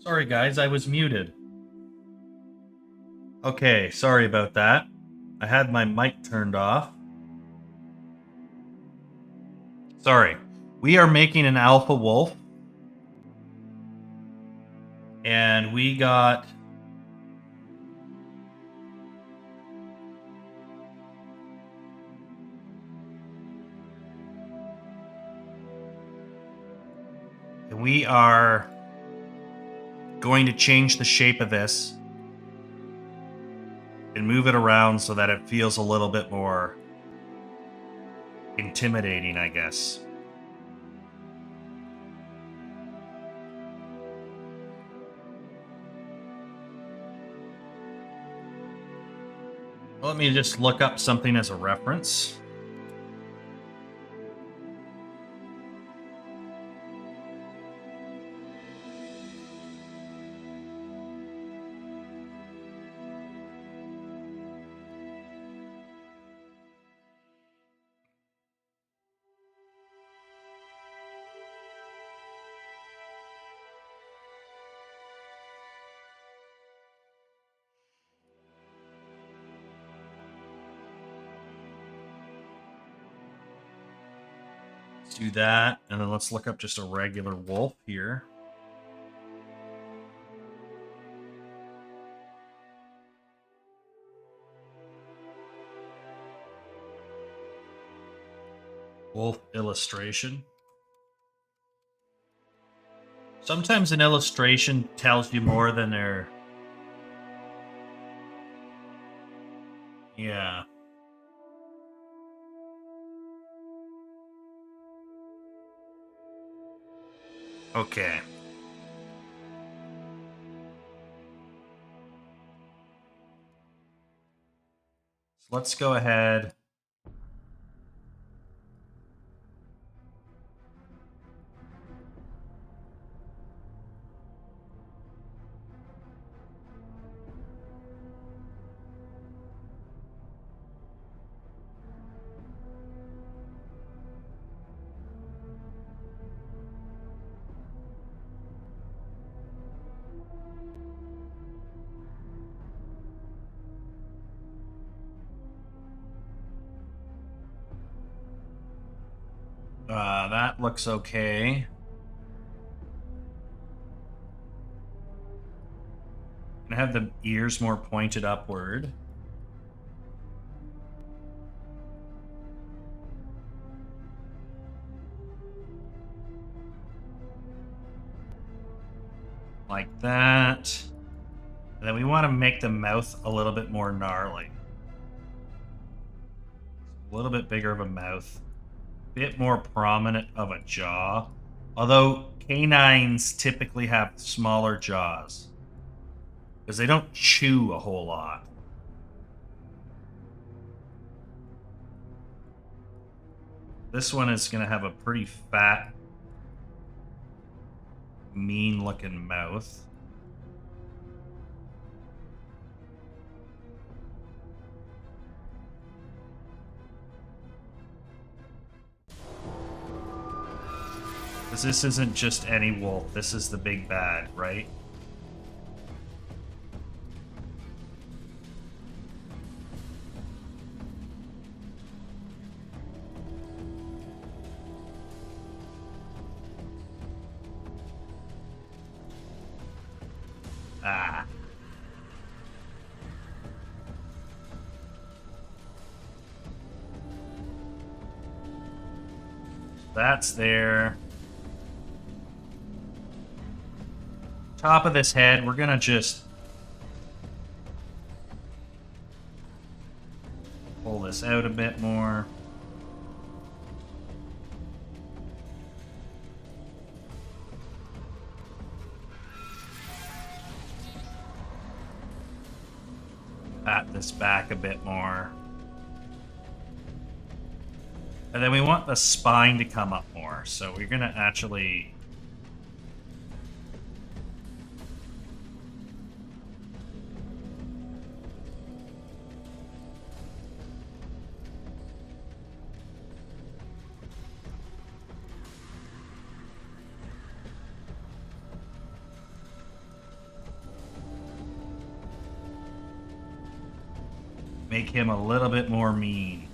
Sorry, guys, I was muted. Okay, sorry about that. I had my mic turned off. Sorry. We are making an alpha wolf. And we got... We are going to change the shape of this and move it around so that it feels a little bit more intimidating, I guess. Let me just look up something as a reference. Let's do that, and then let's look up just a regular wolf here. Wolf illustration. Sometimes an illustration tells you more than their... Yeah. Okay. So let's go ahead. That looks okay. Gonna have the ears more pointed upward. Like that. And then we want to make the mouth a little bit more gnarly. A little bit bigger of a mouth. A bit more prominent of a jaw. Although canines typically have smaller jaws. Because they don't chew a whole lot. This one is going to have a pretty fat, mean-looking mouth. Because this isn't just any wolf. This is the big bad, right? Ah. That's there. Top of this head, we're gonna just pull this out a bit more. Pat this back a bit more. And then we want the spine to come up more, so we're gonna actually... Make him a little bit more mean.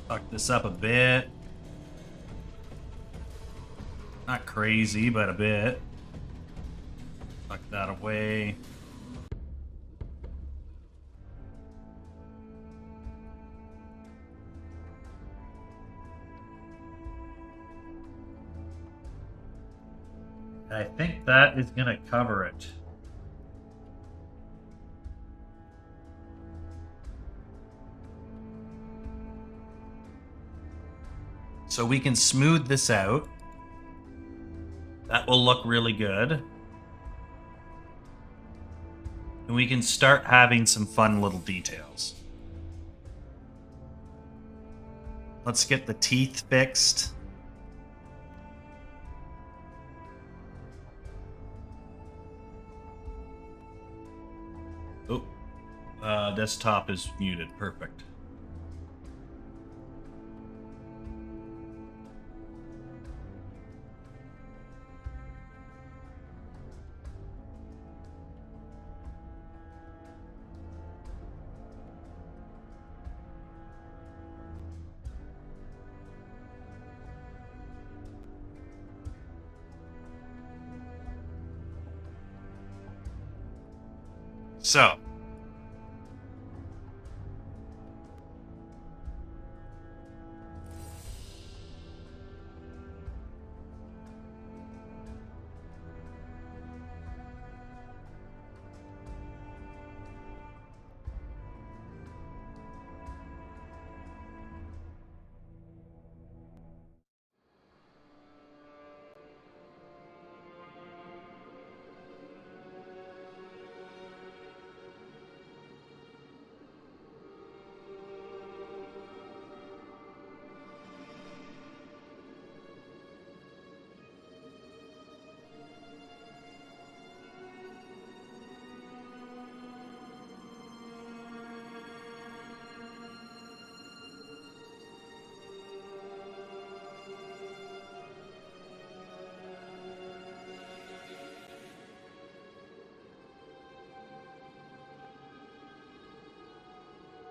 Fuck this up a bit. Not crazy, but a bit. Tuck that away. I think that is going to cover it. So we can smooth this out. That will look really good. And we can start having some fun little details. Let's get the teeth fixed. Oh, desktop is muted. Perfect. So,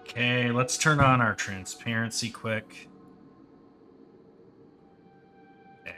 okay, let's turn on our transparency quick. Okay.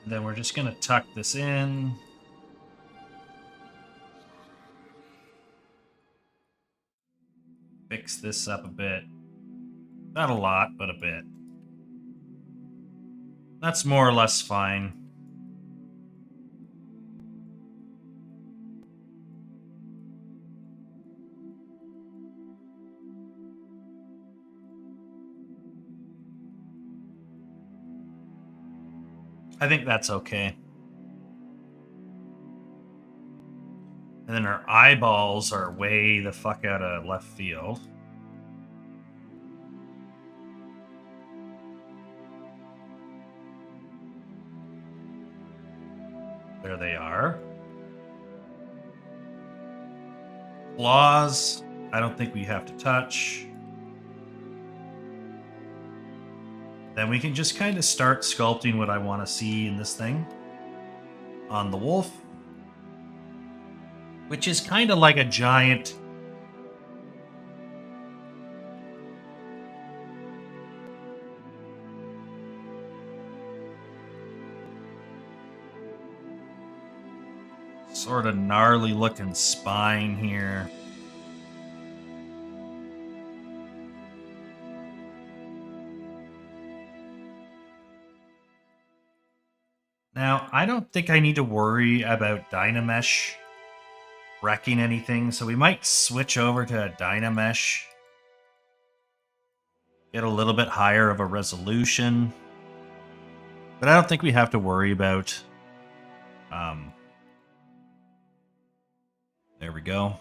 Then we're just going to tuck this in. Fix this up a bit. Not a lot, but a bit. That's more or less fine. I think that's okay. And then our eyeballs are way the fuck out of left field. There they are. Claws, I don't think we have to touch. Then we can just kind of start sculpting what I want to see in this thing on the wolf, which is kind of like a giant sort of gnarly looking spine here. Now, I don't think I need to worry about Dynamesh wrecking anything, so we might switch over to a Dynamesh. Get a little bit higher of a resolution. But I don't think we have to worry about... there we go.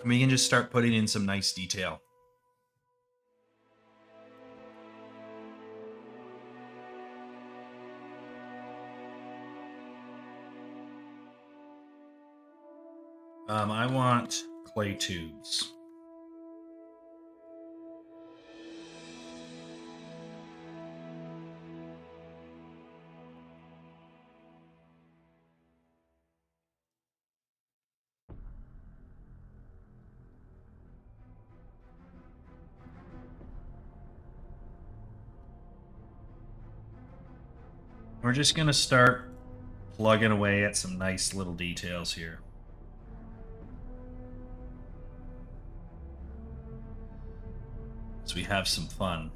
And we can just start putting in some nice detail. I want clay tubes. We're just going to start plugging away at some nice little details here. So we have some fun.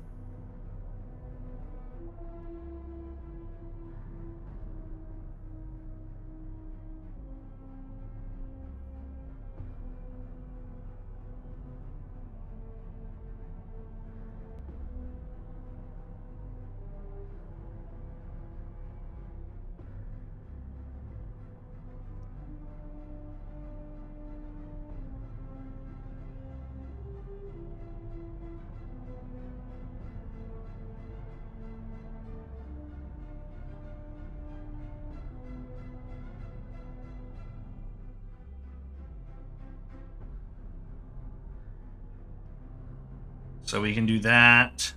So we can do that.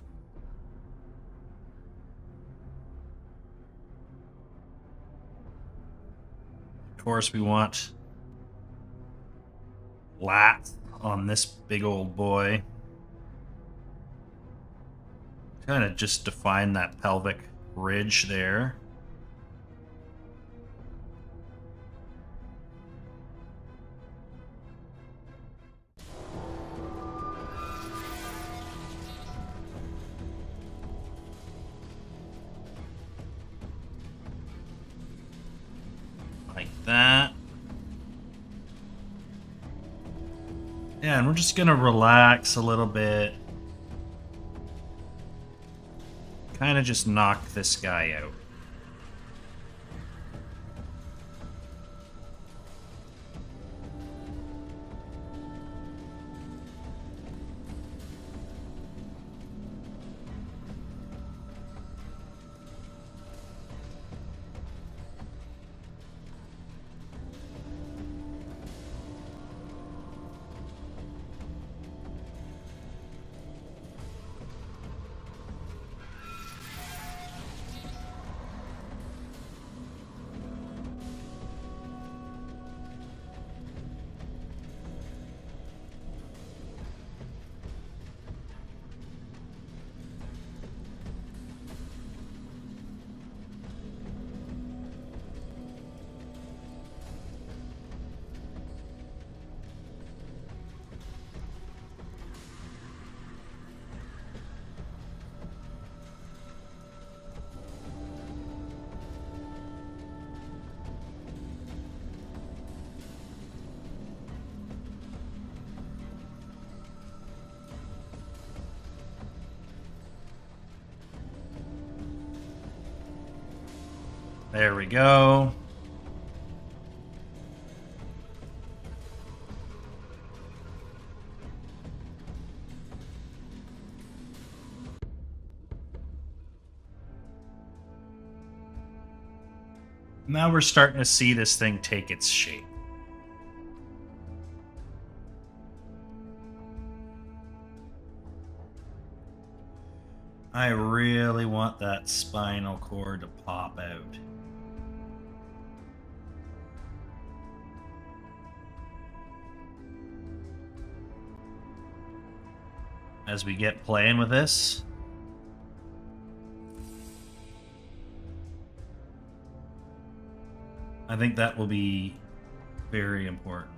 Of course, we want lats on this big old boy. Kind of just define that pelvic ridge there. Like that. Yeah, and we're just gonna relax a little bit. Kind of just knock this guy out. There we go. Now we're starting to see this thing take its shape. I really want that spinal cord to pop out. as we get playing with this. I think that will be very important.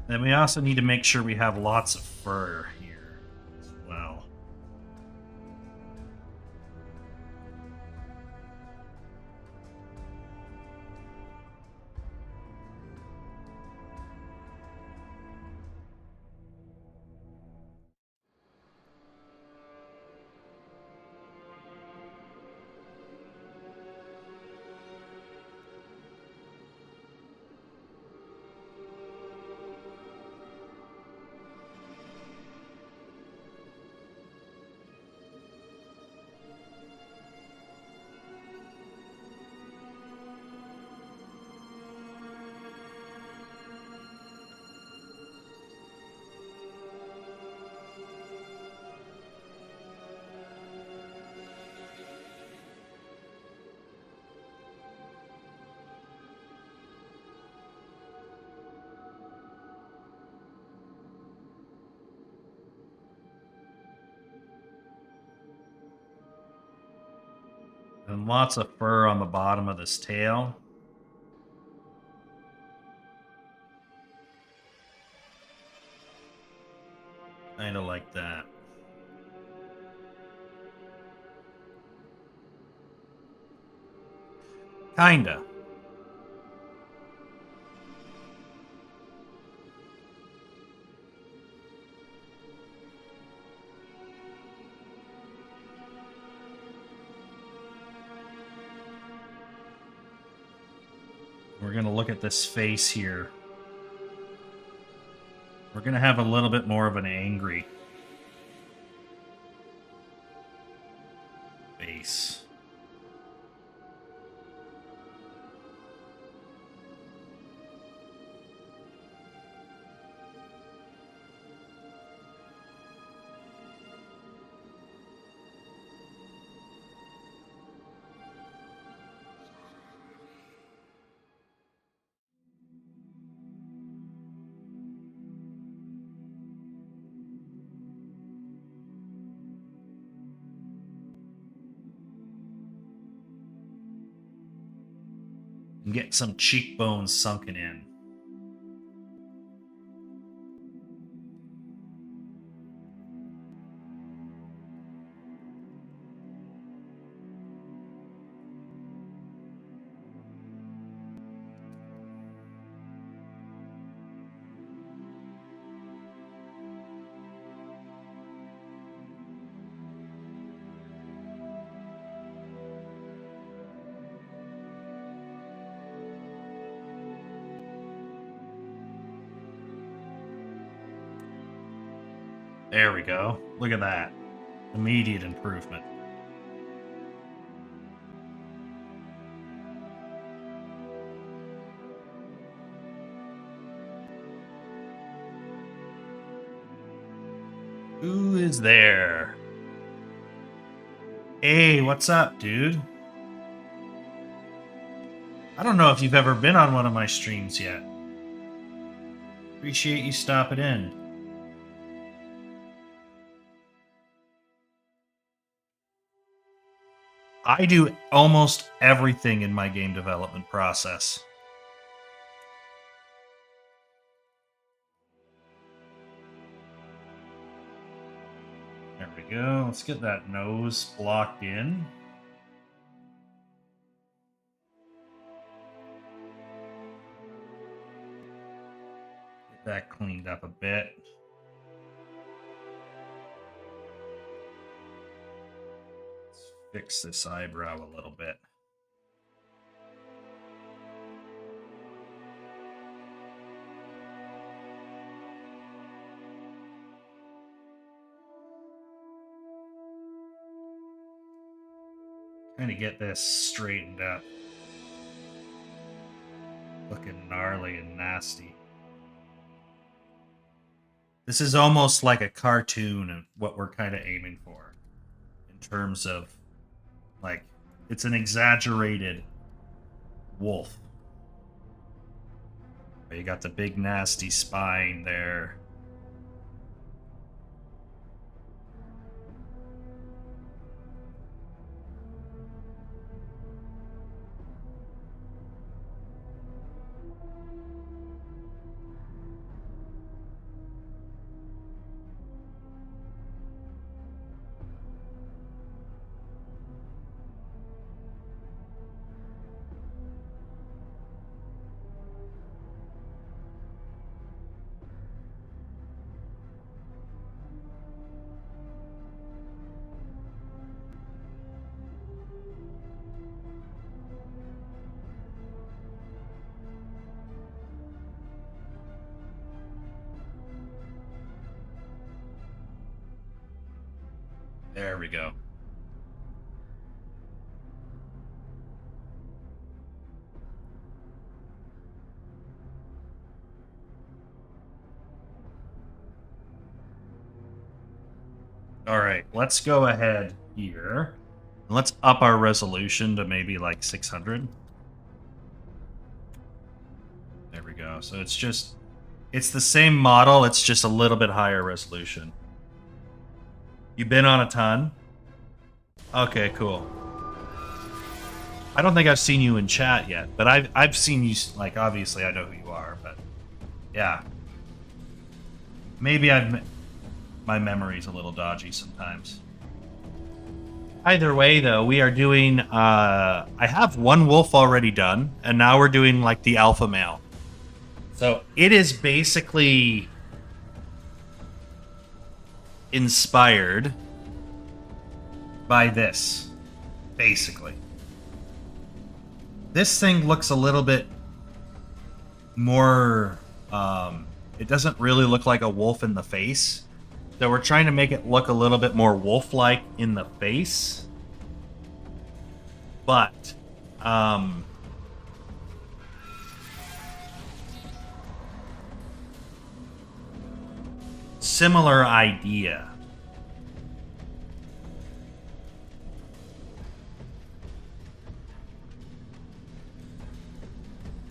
Then we also need to make sure we have lots of fur here as well. And lots of fur on the bottom of this tail. Kind of like that. Kinda. We're going to look at this face here. We're going to have a little bit more of an angry face. And get some cheekbones sunken in. There we go. Look at that. Immediate improvement. Who is there? Hey, what's up, dude? I don't know if you've ever been on one of my streams yet. Appreciate you stopping in. I do almost everything in my game development process. There we go. Let's get that nose blocked in. Get that cleaned up a bit. Let's Fix this eyebrow a little bit. Trying to get this straightened up. Looking gnarly and nasty. This is almost like a cartoon of what we're kind of aiming for. In terms of, like, it's an exaggerated wolf. You got the big nasty spine there. There we go. All right, let's go ahead here. Let's up our resolution to maybe like 600. There we go. So it's the same model, it's just a little bit higher resolution. You been on a ton? Okay, cool. I don't think I've seen you in chat yet, but I've seen you, like, obviously I know who you are, but yeah. Maybe my memory's a little dodgy sometimes. Either way, though, we are doing, I have one wolf already done, and now we're doing, like, the alpha male. So it is basically inspired by this, basically. This thing looks a little bit more, it doesn't really look like a wolf in the face. So we're trying to make it look a little bit more wolf-like in the face. But, similar idea.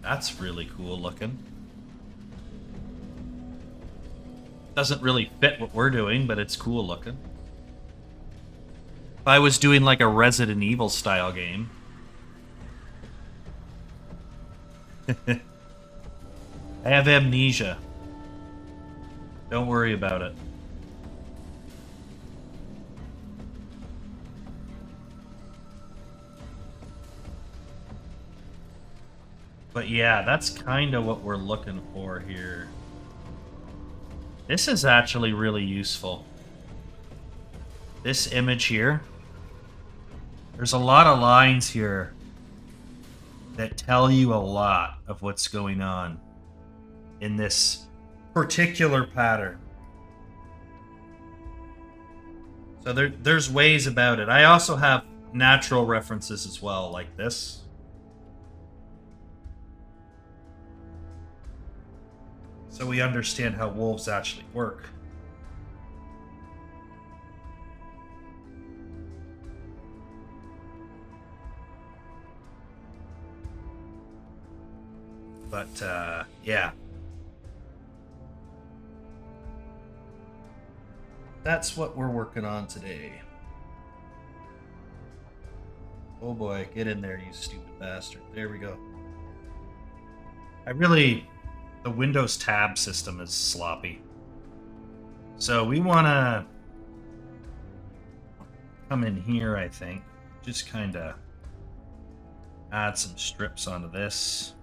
That's really cool looking. Doesn't really fit what we're doing, but it's cool looking. If I was doing like a Resident Evil style game. I have amnesia. Don't worry about it. But yeah, that's kind of what we're looking for here. This is actually really useful. This image here. There's a lot of lines here that tell you a lot of what's going on in this particular pattern. So there's ways about it. I also have natural references as well, like this. So we understand how wolves actually work. But, yeah. That's what we're working on today. Oh boy, get in there, you stupid bastard. There we go. The Windows tab system is sloppy. So we want to come in here, I think. Just kind of add some strips onto this.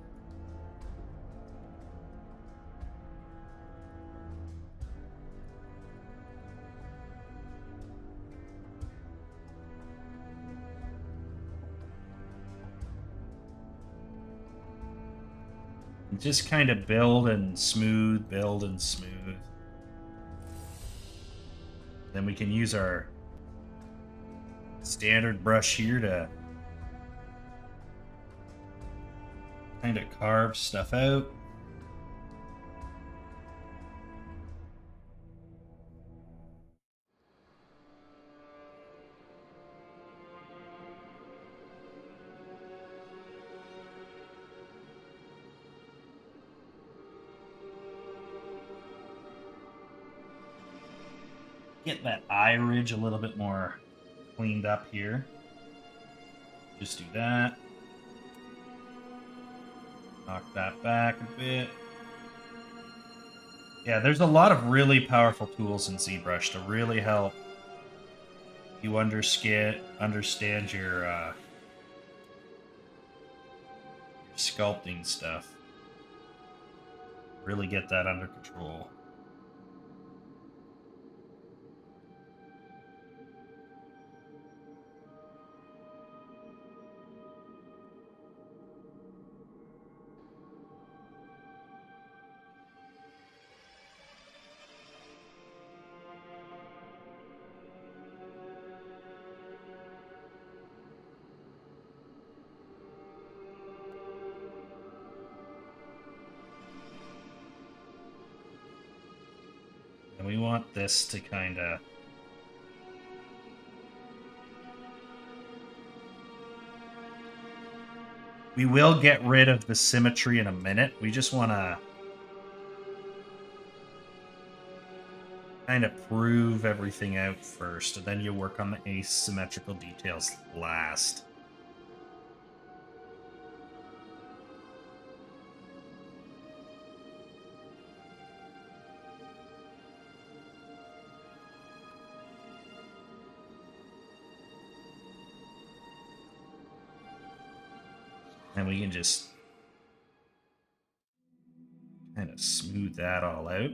And just kind of build and smooth, build and smooth. Then we can use our standard brush here to kind of carve stuff out. Get that eye ridge a little bit more cleaned up here. Just do that. Knock that back a bit. Yeah, there's a lot of really powerful tools in ZBrush to really help you understand your sculpting stuff. Really get that under control. And we want this to kind of... We will get rid of the symmetry in a minute. We just want to kind of prove everything out first, and then you work on the asymmetrical details last. And we can just kind of smooth that all out.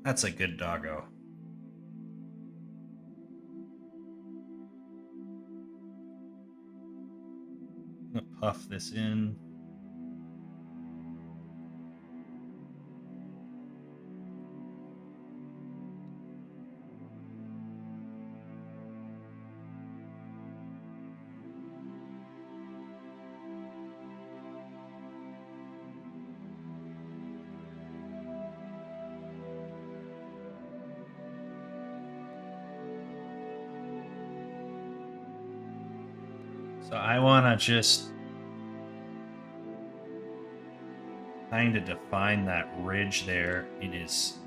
That's a good doggo. I'm gonna puff this in. So I want to just kind of define that ridge there in his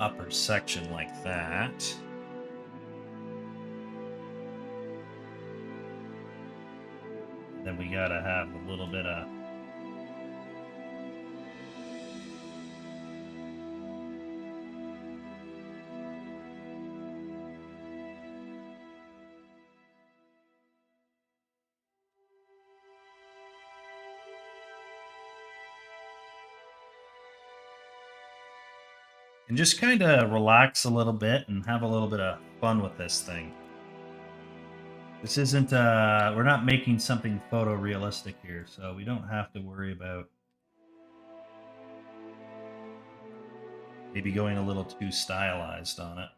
upper section like that. Then we gotta have a little bit of and just kind of relax a little bit and have a little bit of fun with this thing. This isn't, we're not making something photorealistic here, so we don't have to worry about maybe going a little too stylized on it.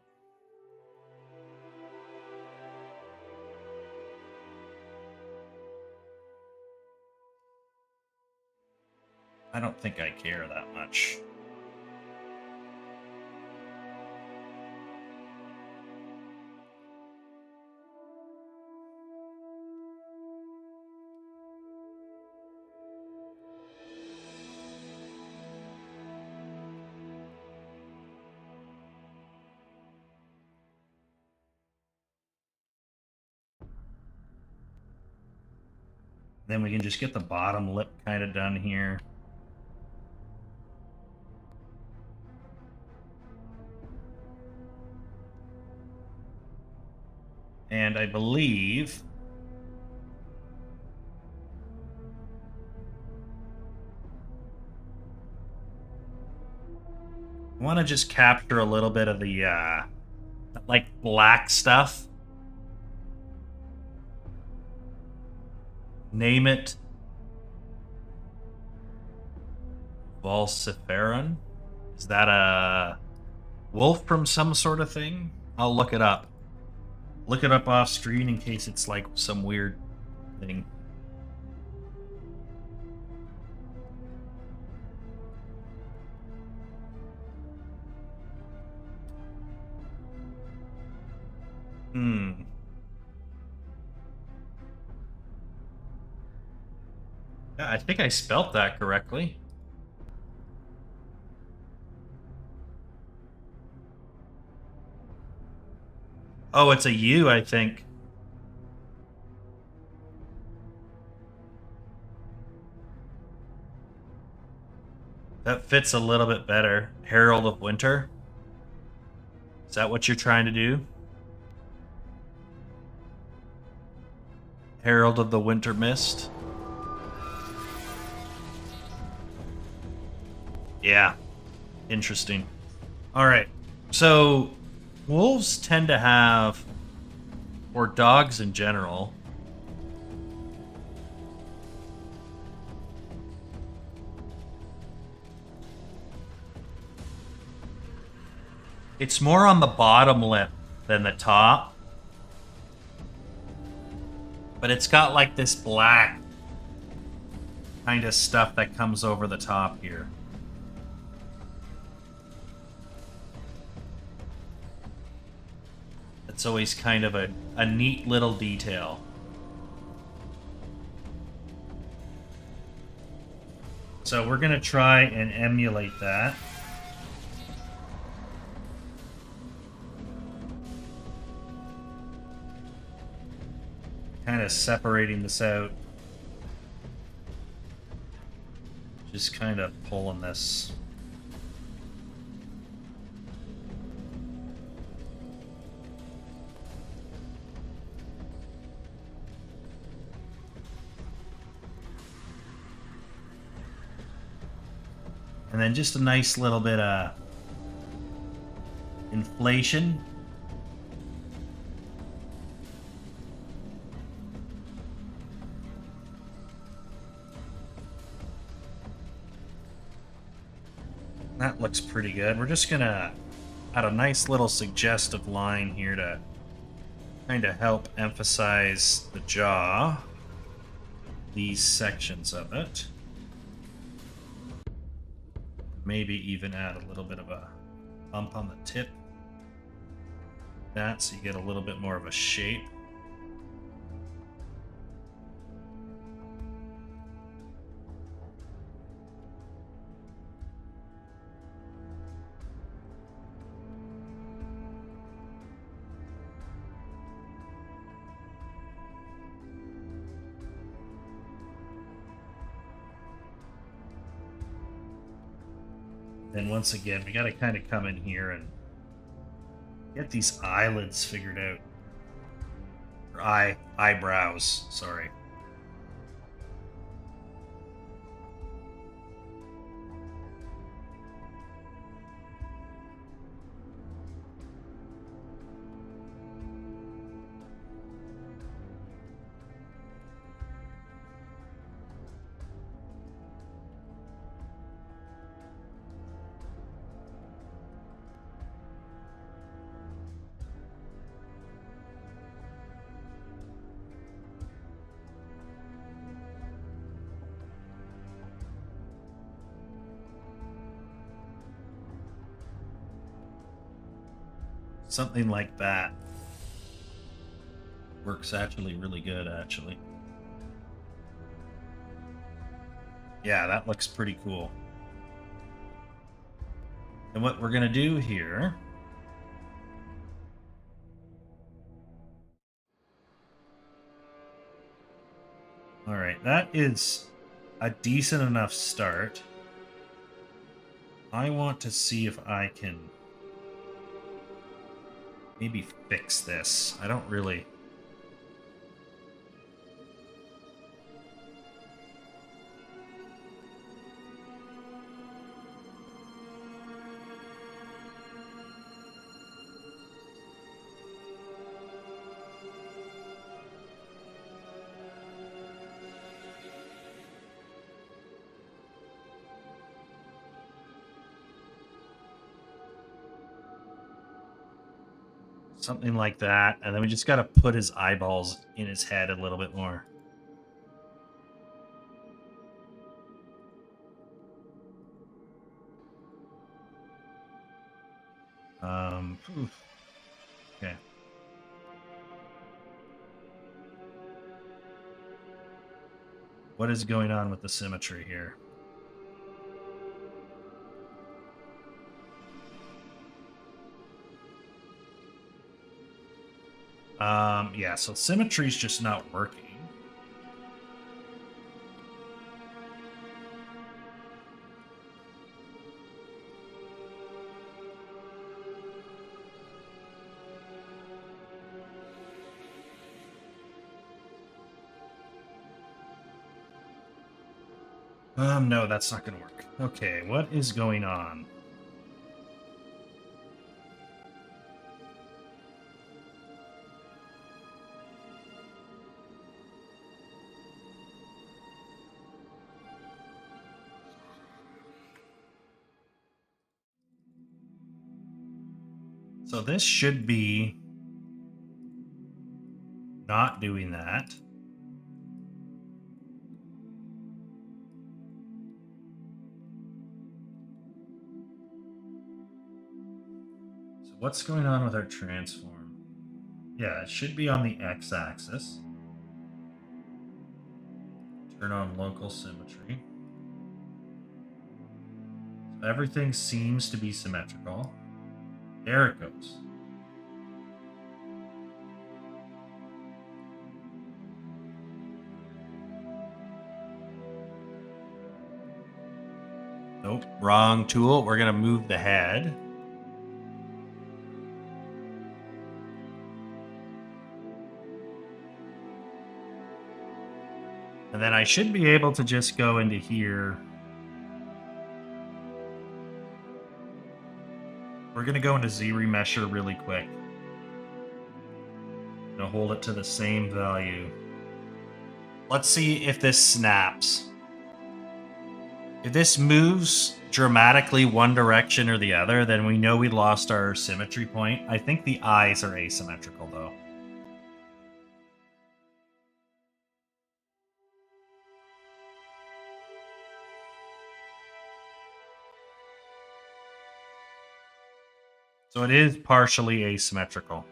I don't think I care that much. Then we can just get the bottom lip kind of done here. And I believe I want to just capture a little bit of the, like, black stuff. Name it Volciferon. Is that a wolf from some sort of thing? I'll look it up. Look it up off screen in case it's like some weird thing. Yeah, I think I spelt that correctly. Oh, it's a U, I think. That fits a little bit better. Herald of Winter. Is that what you're trying to do? Herald of the Winter Mist. Yeah. Interesting. All right. So, wolves tend to have, or dogs in general, it's more on the bottom lip than the top. But it's got like this black kind of stuff that comes over the top here. It's always kind of a neat little detail. So we're going to try and emulate that. Kind of separating this out. Just kind of pulling this. And then just a nice little bit of inflation. That looks pretty good. We're just gonna add a nice little suggestive line here to kind of help emphasize the jaw, these sections of it. Maybe even add a little bit of a bump on the tip. That, so you get a little bit more of a shape. Then once again, we got to kind of come in here and get these eyelids figured out. Or eyebrows, sorry. Something like that works actually really good, actually. Yeah, that looks pretty cool. And what we're going to do here... Alright, that is a decent enough start. I want to see if I can maybe fix this. I don't really... Something like that. And then we just got to put his eyeballs in his head a little bit more. Okay. What is going on with the symmetry here? Yeah, so symmetry's just not working. No, that's not gonna work. Okay, what is going on? So this should be not doing that. So what's going on with our transform? Yeah, it should be on the x-axis. Turn on local symmetry. So everything seems to be symmetrical. There it goes. Nope, wrong tool. We're going to move the head. And then I should be able to just go into here. We're going to go into Z-remesher really quick. I'm going to hold it to the same value. Let's see if this snaps. If this moves dramatically one direction or the other, then we know we lost our symmetry point. I think the eyes are asymmetrical, though. So it is partially asymmetrical.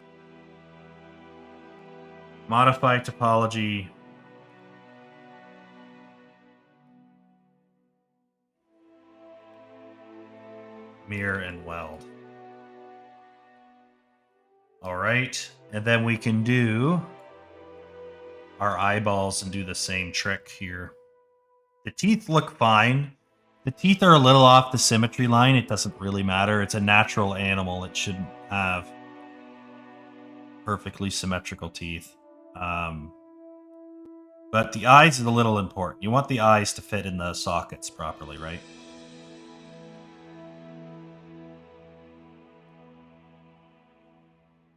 Modify topology. Mirror and weld. All right, and then we can do our eyeballs and do the same trick here. The teeth look fine. The teeth are a little off the symmetry line. It doesn't really matter. It's a natural animal. It shouldn't have perfectly symmetrical teeth. But the eyes is a little important. You want the eyes to fit in the sockets properly, right?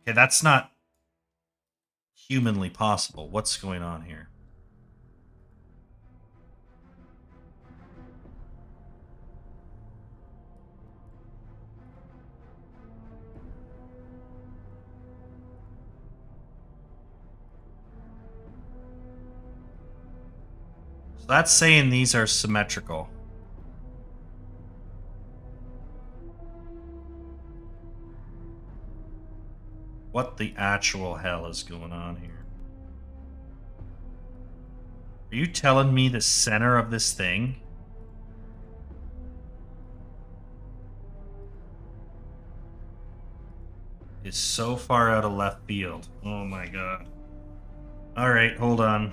Okay, that's not humanly possible. What's going on here? So that's saying these are symmetrical. What the actual hell is going on here? Are you telling me the center of this thing is so far out of left field? Oh my god. Alright, hold on.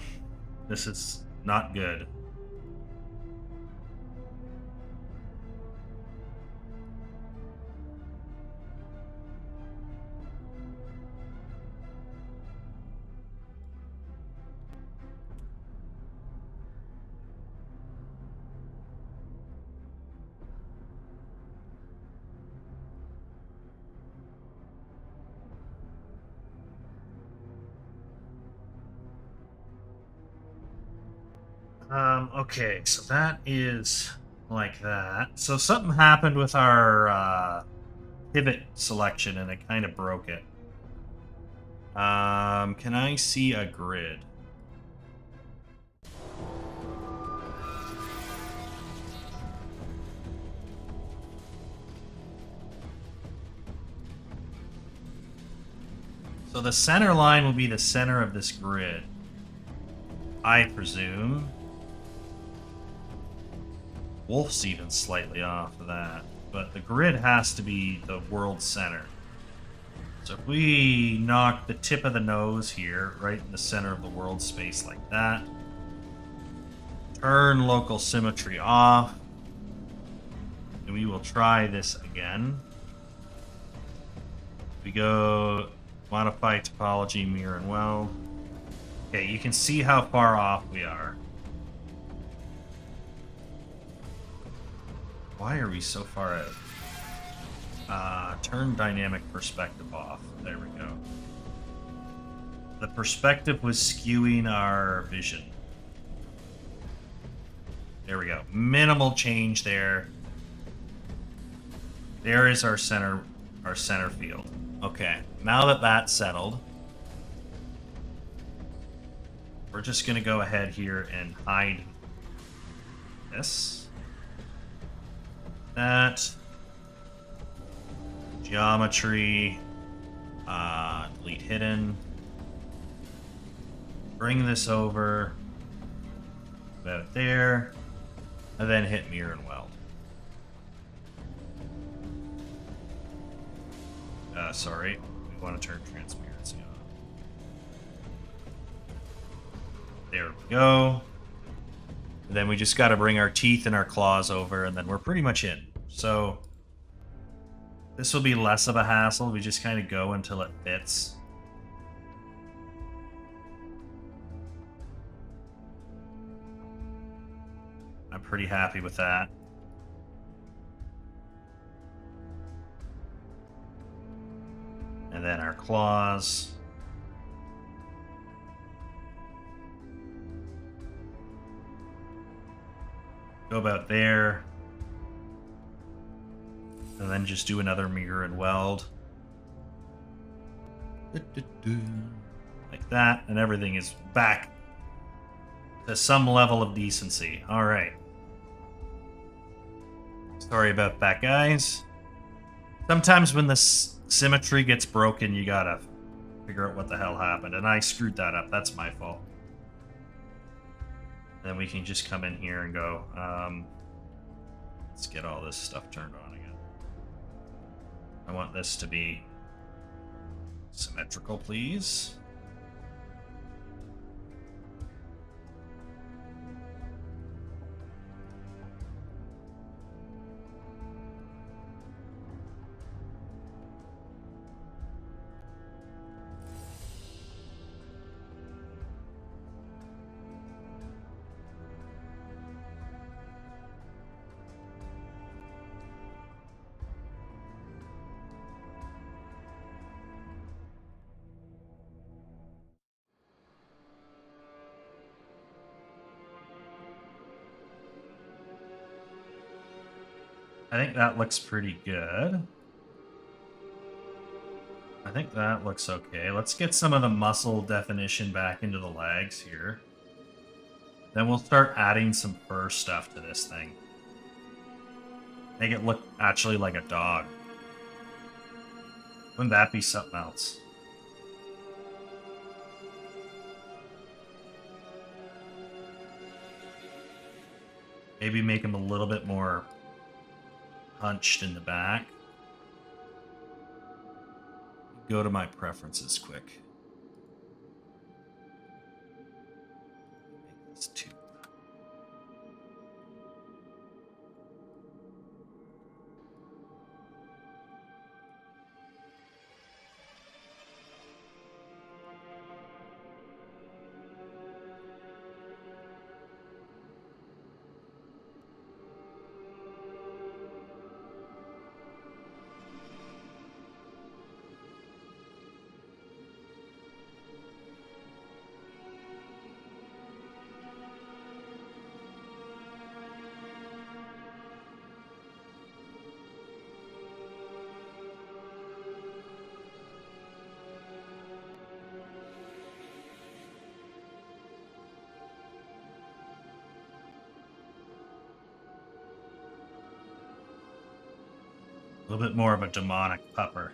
This is not good. Okay, so that is like that. So something happened with our pivot selection and it kind of broke it. Can I see a grid? So the center line will be the center of this grid, I presume. Wolf's even slightly off of that, but the grid has to be the world center. So if we knock the tip of the nose here, right in the center of the world space like that, turn local symmetry off, and we will try this again. We go modify topology, mirror and weld. Okay, you can see how far off we are. Why are we so far out? Turn dynamic perspective off. There we go. The perspective was skewing our vision. There we go. Minimal change there. There is our center field. Okay, now that that's settled, we're just going to go ahead here and hide this. That. Geometry. Delete hidden. Bring this over. About there. And then hit mirror and weld. Sorry. We want to turn transparency on. There we go. And then we just got to bring our teeth and our claws over, and then we're pretty much in. So this will be less of a hassle. We just kind of go until it fits. I'm pretty happy with that. And then our claws. Go about there. And then just do another mirror and weld. Like that. And everything is back to some level of decency. All right. Sorry about that, guys. Sometimes when the symmetry gets broken, you gotta figure out what the hell happened. And I screwed that up. That's my fault. Then we can just come in here and go, let's get all this stuff turned on again. I want this to be symmetrical, please. I think that looks pretty good. I think that looks okay. Let's get some of the muscle definition back into the legs here. Then we'll start adding some fur stuff to this thing. Make it look actually like a dog. Wouldn't that be something else? Maybe make him a little bit more hunched in the back. Go to my preferences quick. Make this 2. A little bit more of a demonic pupper.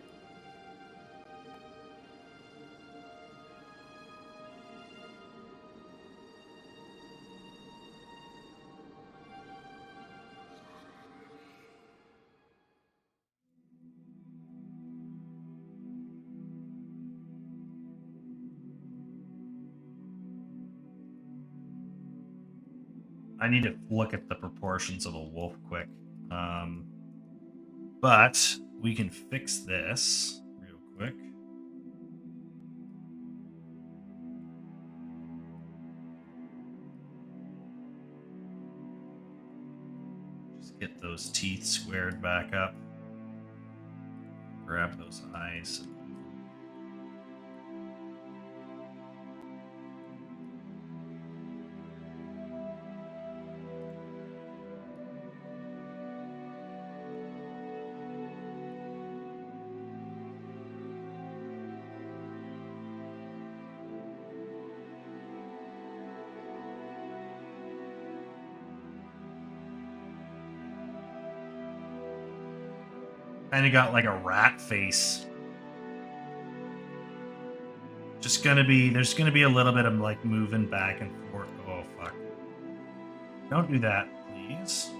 I need to look at the proportions of a wolf quick. But we can fix this real quick. Just get those teeth squared back up. Grab those eyes. Kind of got like a rat face. Just gonna be, there's gonna be a little bit of like moving back and forth. Oh, fuck. Don't do that, please.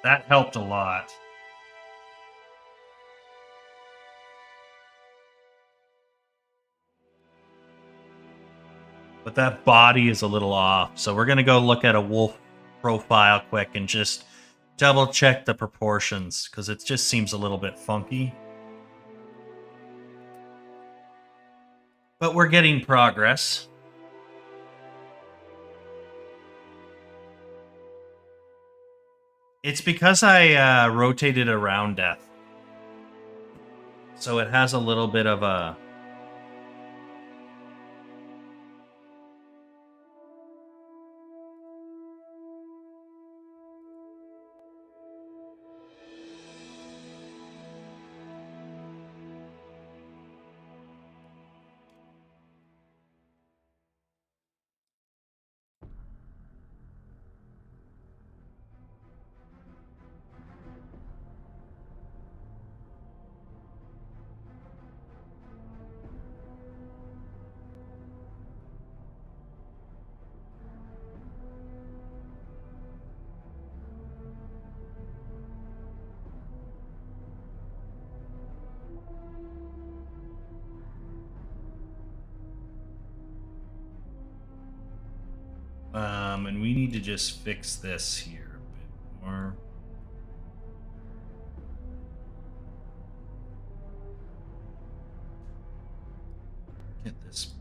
That helped a lot. But that body is a little off. So we're going to go look at a wolf profile quick and just double check the proportions because it just seems a little bit funky. But we're getting progress. It's because I rotated around death. So it has a little bit of a... and we need to just fix this here a bit more. Get this.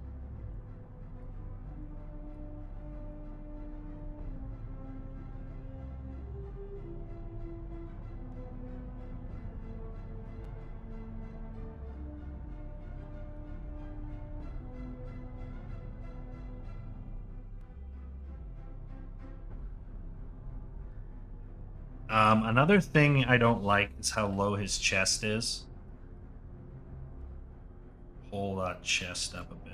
Another thing I don't like is how low his chest is. Pull that chest up a bit.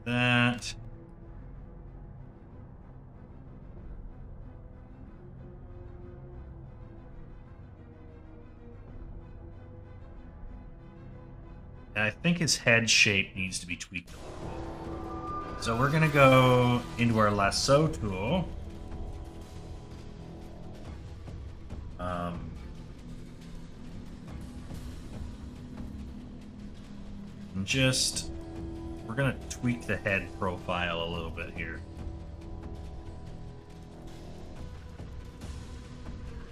That. And I think his head shape needs to be tweaked a little bit. So we're going to go into our lasso tool. And just, we're going to tweak the head profile a little bit here.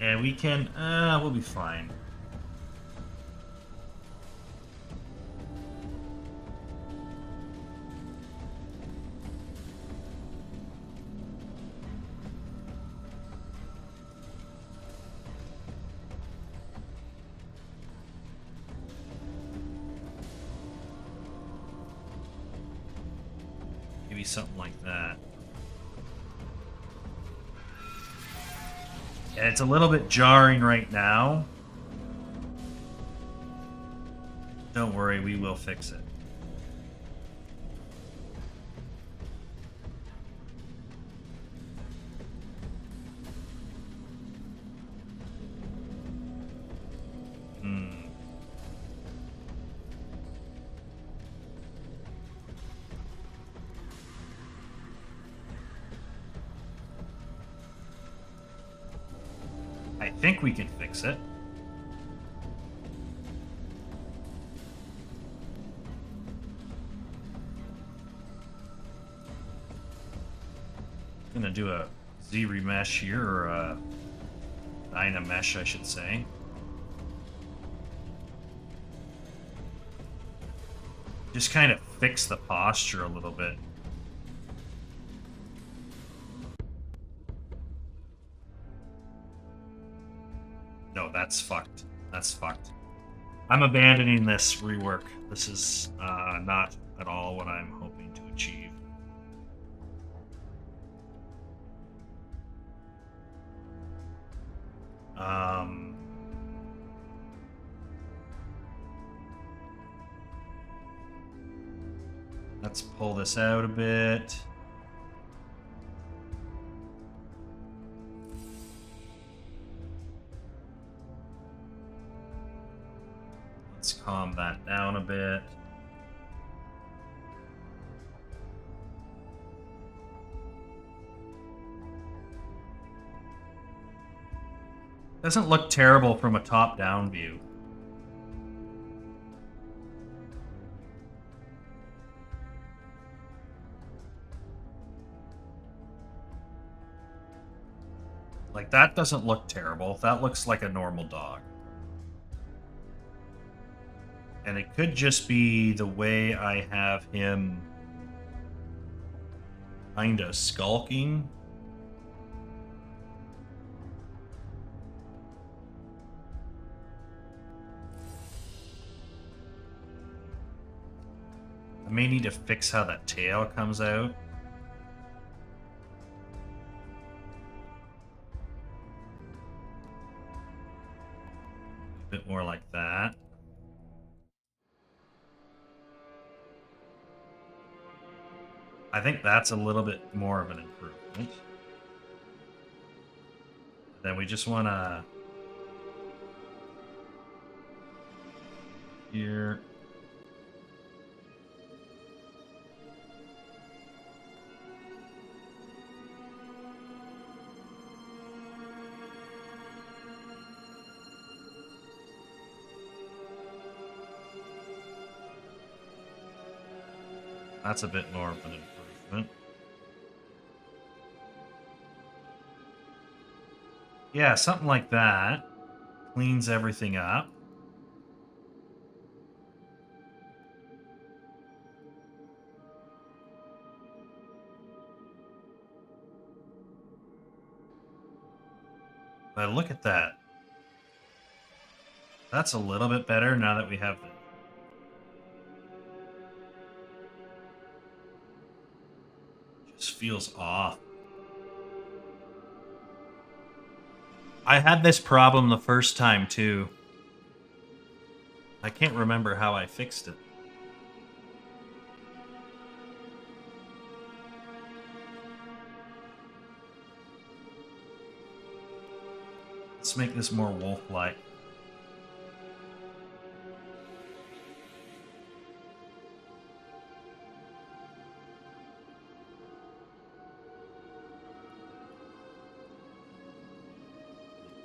And we can, we'll be fine. Maybe something like that. And it's a little bit jarring right now. Don't worry, we will fix it. I think we can fix it. I'm gonna do a Z remesh here, or a Dynamesh, I should say. Just kind of fix the posture a little bit. No, that's fucked. That's fucked. I'm abandoning this rework. This is not at all what I'm hoping to achieve. Let's pull this out a bit. Let's calm that down a bit. Doesn't look terrible from a top-down view. Like, that doesn't look terrible. That looks like a normal dog. And it could just be the way I have him kind of skulking. I may need to fix how that tail comes out. A bit more like that. I think that's a little bit more of an improvement. Then we just want to... Here... That's a bit more of an improvement. Yeah, something like that. Cleans everything up. But look at that. That's a little bit better now that we have the... Just feels off. I had this problem the first time too. I can't remember how I fixed it. Let's make this more wolf-like.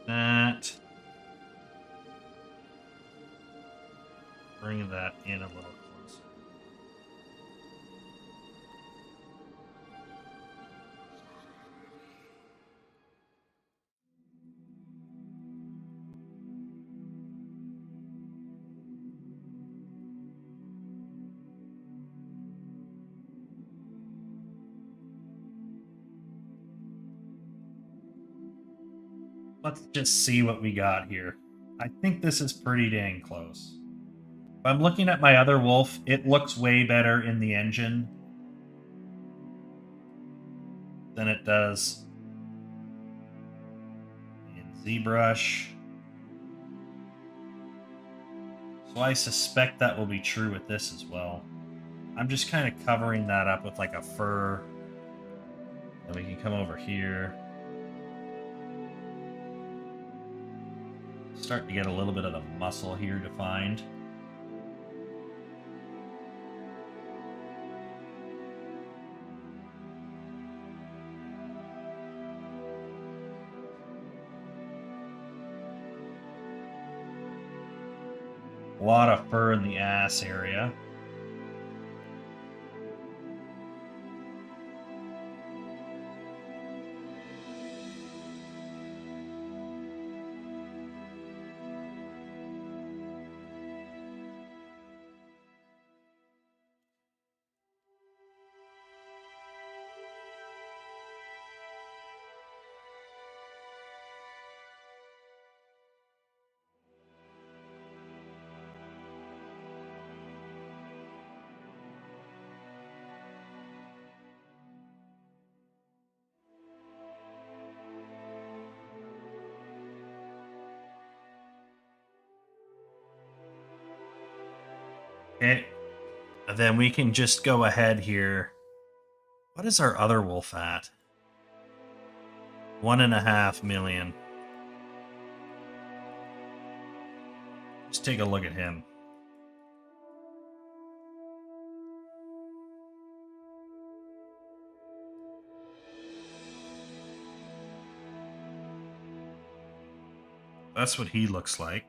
That. Bring that in a little closer. Let's just see what we got here. I think this is pretty dang close. If I'm looking at my other wolf, it looks way better in the engine than it does in ZBrush. So I suspect that will be true with this as well. I'm just kind of covering that up with like a fur. And we can come over here. Starting to get a little bit of the muscle here defined. A lot of fur in the ass area. Okay. And then we can just go ahead here. What is our other wolf at? 1.5 million. Just take a look at him. That's what he looks like.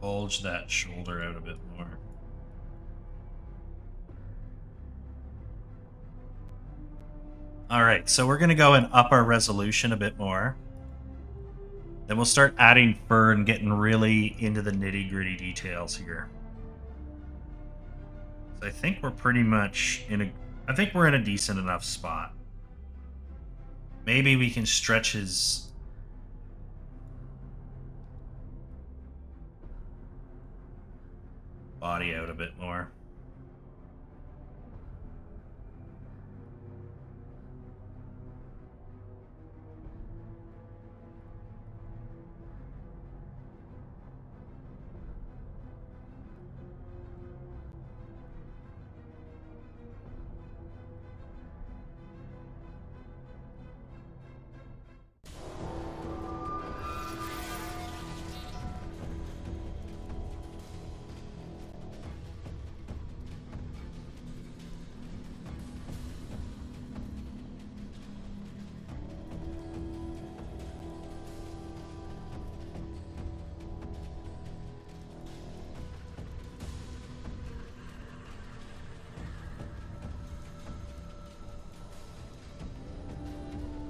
Bulge that shoulder out a bit more. Alright, so we're going to go and up our resolution a bit more. Then we'll start adding fur and getting really into the nitty-gritty details here. So I think we're pretty much in a... I think we're in a decent enough spot. Maybe we can stretch his... body out a bit more.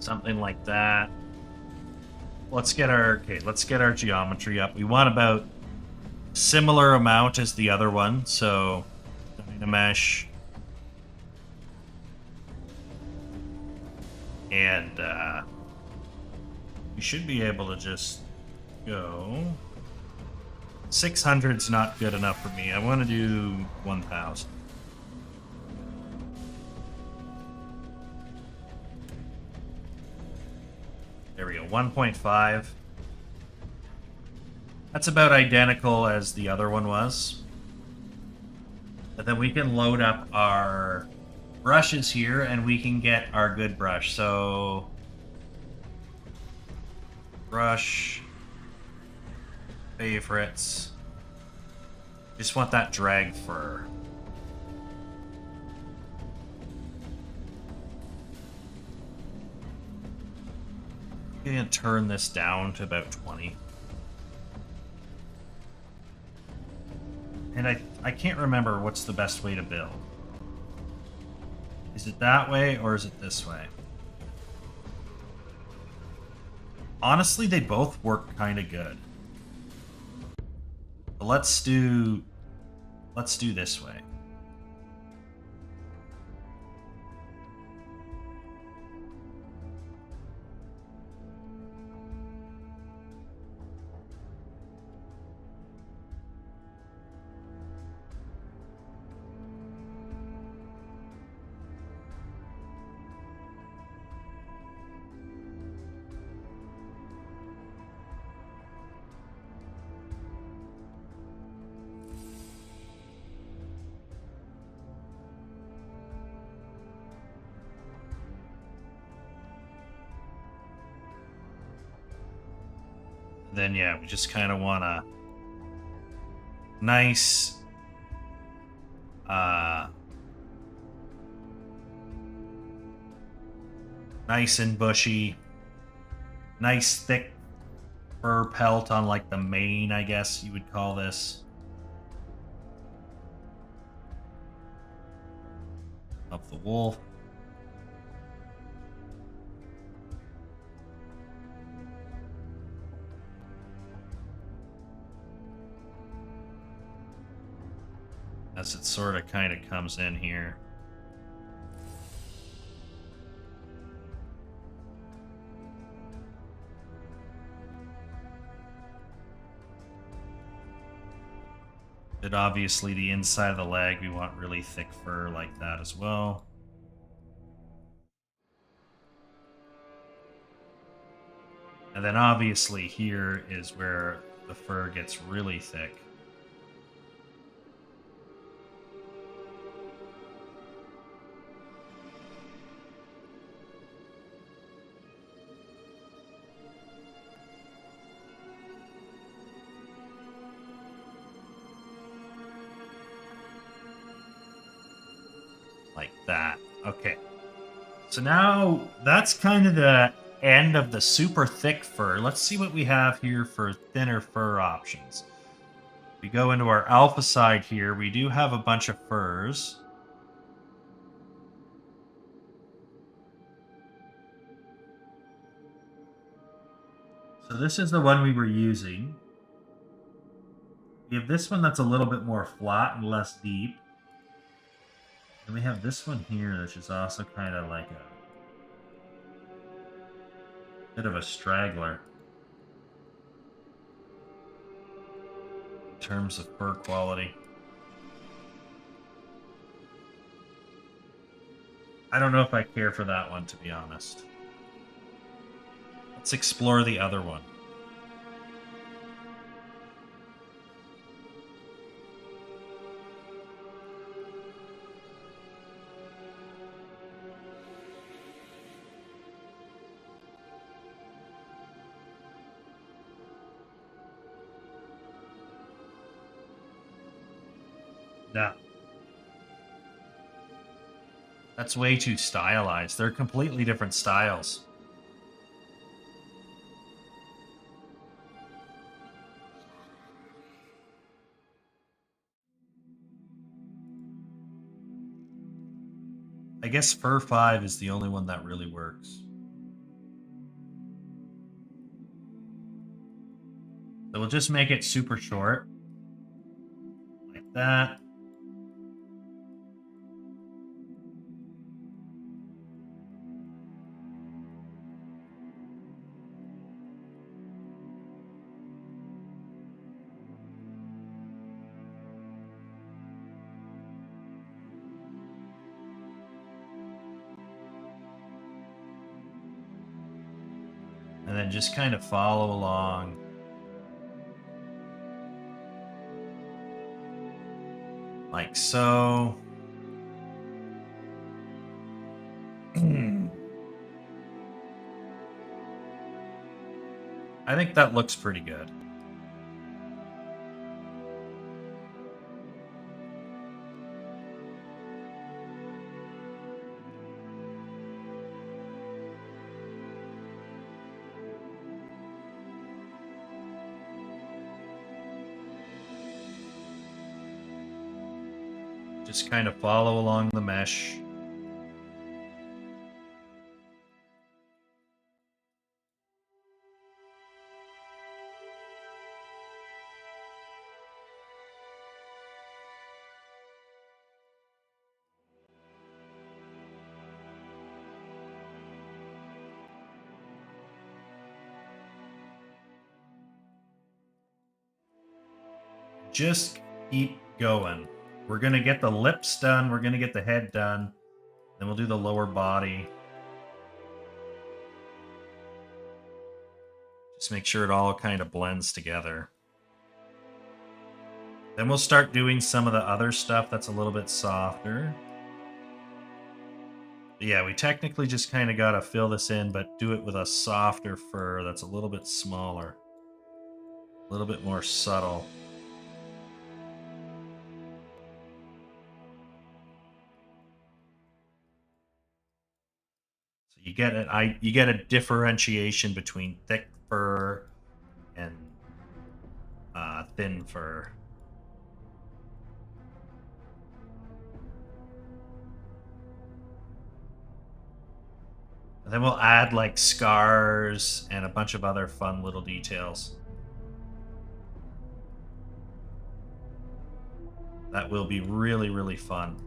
Something like that. Let's get our geometry up. We want about similar amount as the other one, so Dynamesh and we should be able to just go. 600's not good enough for me. I want to do 1000. There we go, 1.5. That's about identical as the other one was. And then we can load up our brushes here and we can get our good brush. So, brush, favorites. Just want that drag fur. I'm going to turn this down to about 20. And I can't remember what's the best way to build. Is it that way or is it this way? Honestly, they both work kind of good. But let's do this way. Then yeah, we just kind of want a nice nice and bushy, nice thick fur pelt on like the mane, I guess you would call this, of the wolf. As it sort of kind of comes in here. But obviously the inside of the leg, we want really thick fur like that as well. And then obviously here is where the fur gets really thick. Like that. Okay. So now that's kind of the end of the super thick fur. Let's see what we have here for thinner fur options. We go into our alpha side here. We do have a bunch of furs. So this is the one we were using. We have this one that's a little bit more flat and less deep. And we have this one here, which is also kind of like a bit of a straggler in terms of fur quality. I don't know if I care for that one, to be honest. Let's explore the other one. No. That's way too stylized. They're completely different styles. I guess Fur 5 is the only one that really works. So we'll just make it super short. Like that. And then just kind of follow along. Like so. I think that looks pretty good. Just kind of follow along the mesh. Just keep going. We're going to get the lips done. We're going to get the head done. Then we'll do the lower body. Just make sure it all kind of blends together. Then we'll start doing some of the other stuff that's a little bit softer. But yeah, we technically just kind of got to fill this in, but do it with a softer fur that's a little bit smaller. A little bit more subtle. You get it. You get a differentiation between thick fur and thin fur. And then we'll add like scars and a bunch of other fun little details. That will be really, really fun.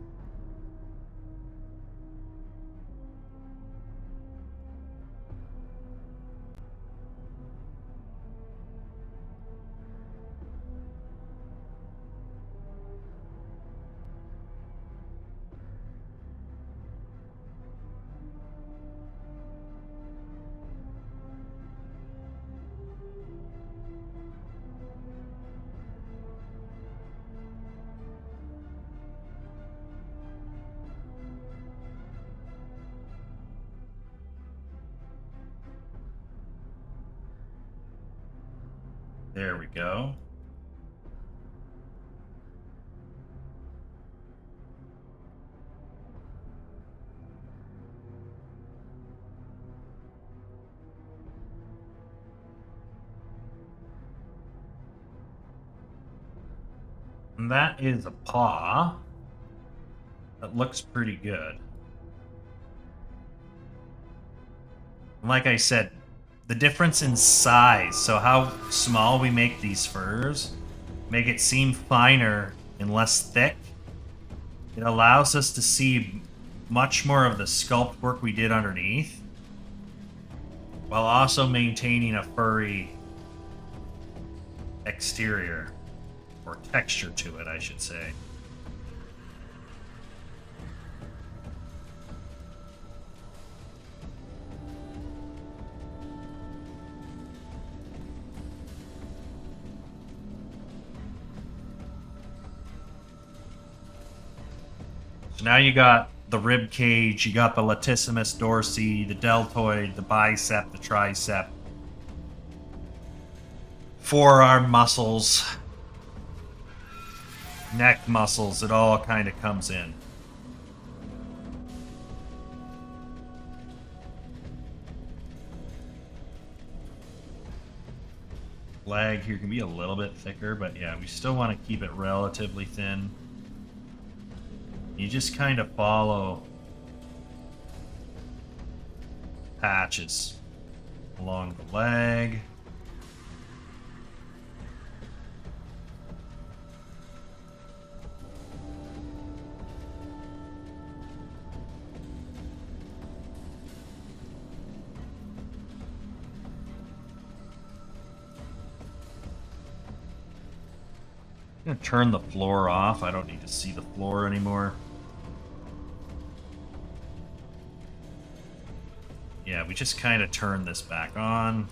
There we go. And that is a paw. That looks pretty good. Like I said, the difference in size, so how small we make these furs, make it seem finer and less thick. It allows us to see much more of the sculpt work we did underneath, while also maintaining a furry exterior, or texture to it, I should say. So now you got the rib cage, you got the latissimus dorsi, the deltoid, the bicep, the tricep, forearm muscles, neck muscles, it all kind of comes in. Leg here can be a little bit thicker, but yeah, we still want to keep it relatively thin. You just kind of follow patches along the leg. I'm gonna turn the floor off. I don't need to see the floor anymore. Yeah, we just kind of turn this back on.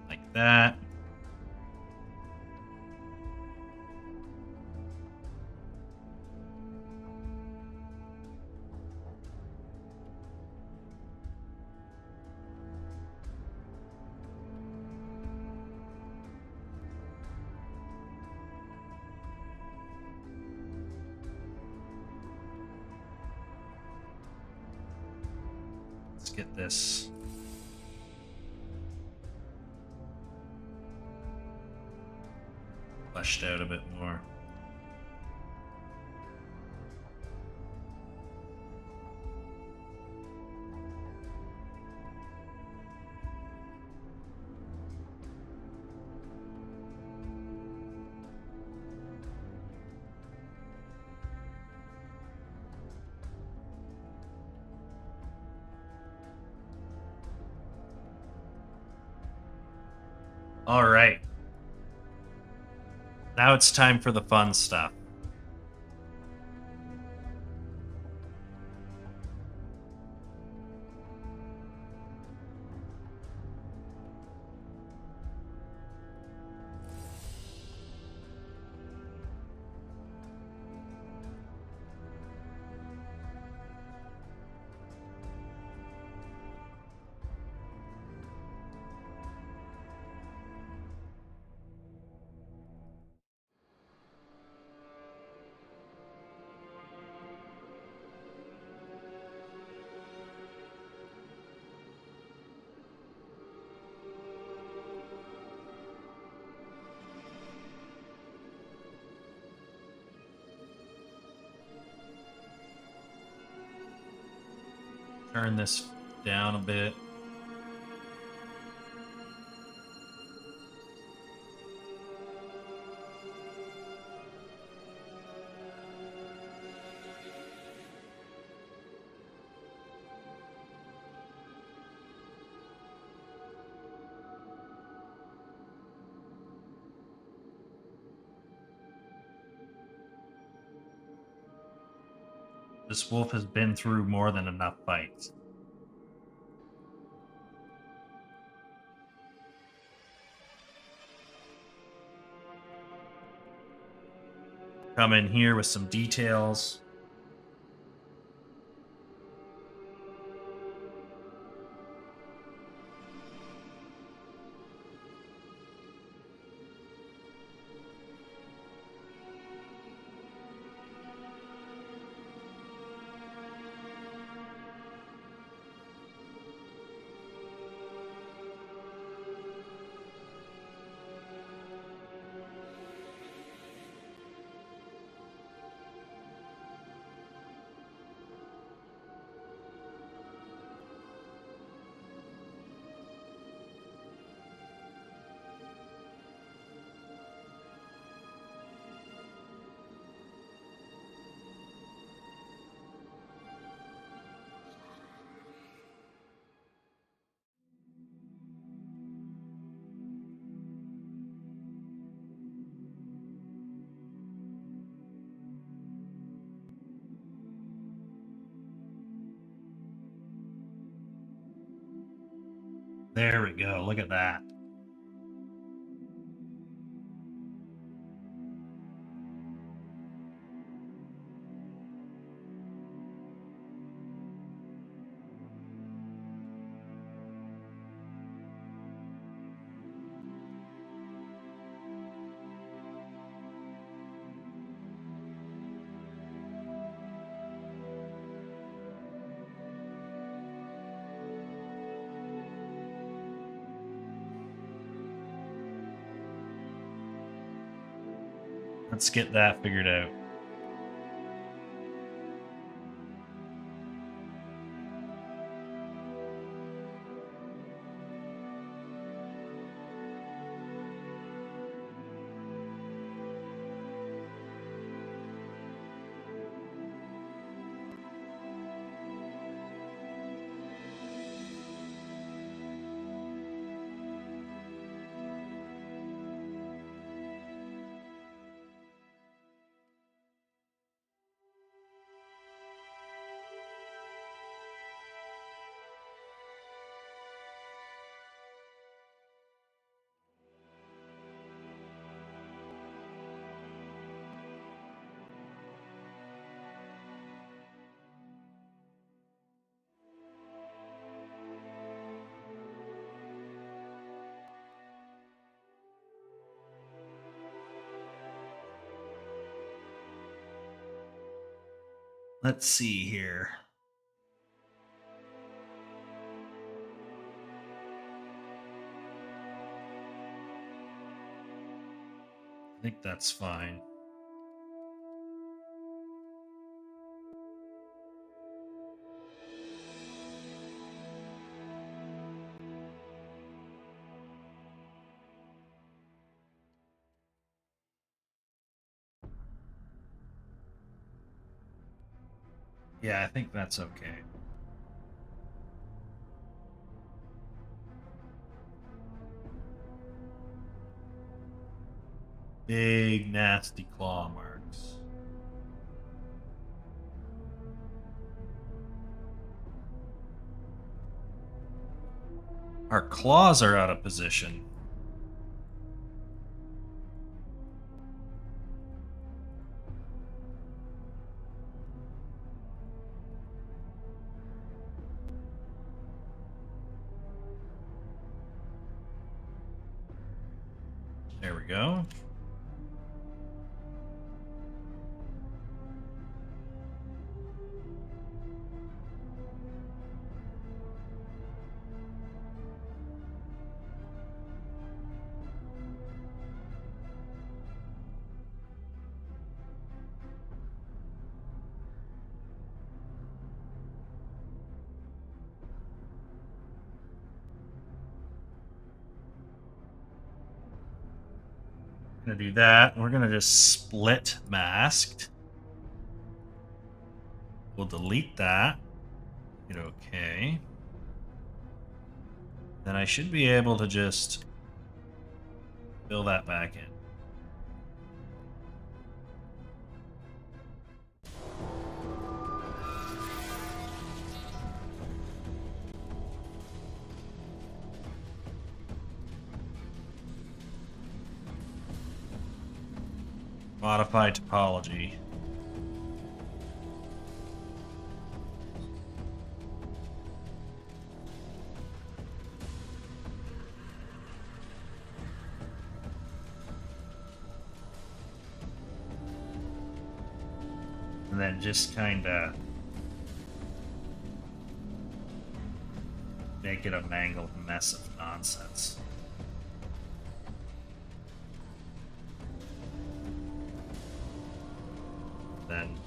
Like that. Get this fleshed out a bit more. All right. Now it's time for the fun stuff. Turn this down a bit. This wolf has been through more than enough fights. Come in here with some details. There we go. Look at that. Let's get that figured out. Let's see here. I think that's fine. Yeah, I think that's okay. Big, nasty claw marks. Our claws are out of position. There we go. Gonna do that. We're gonna just split masked. We'll delete that. Hit OK. Then I should be able to just fill that back in. Modify topology. And then just kind of make it a mangled mess of nonsense. Then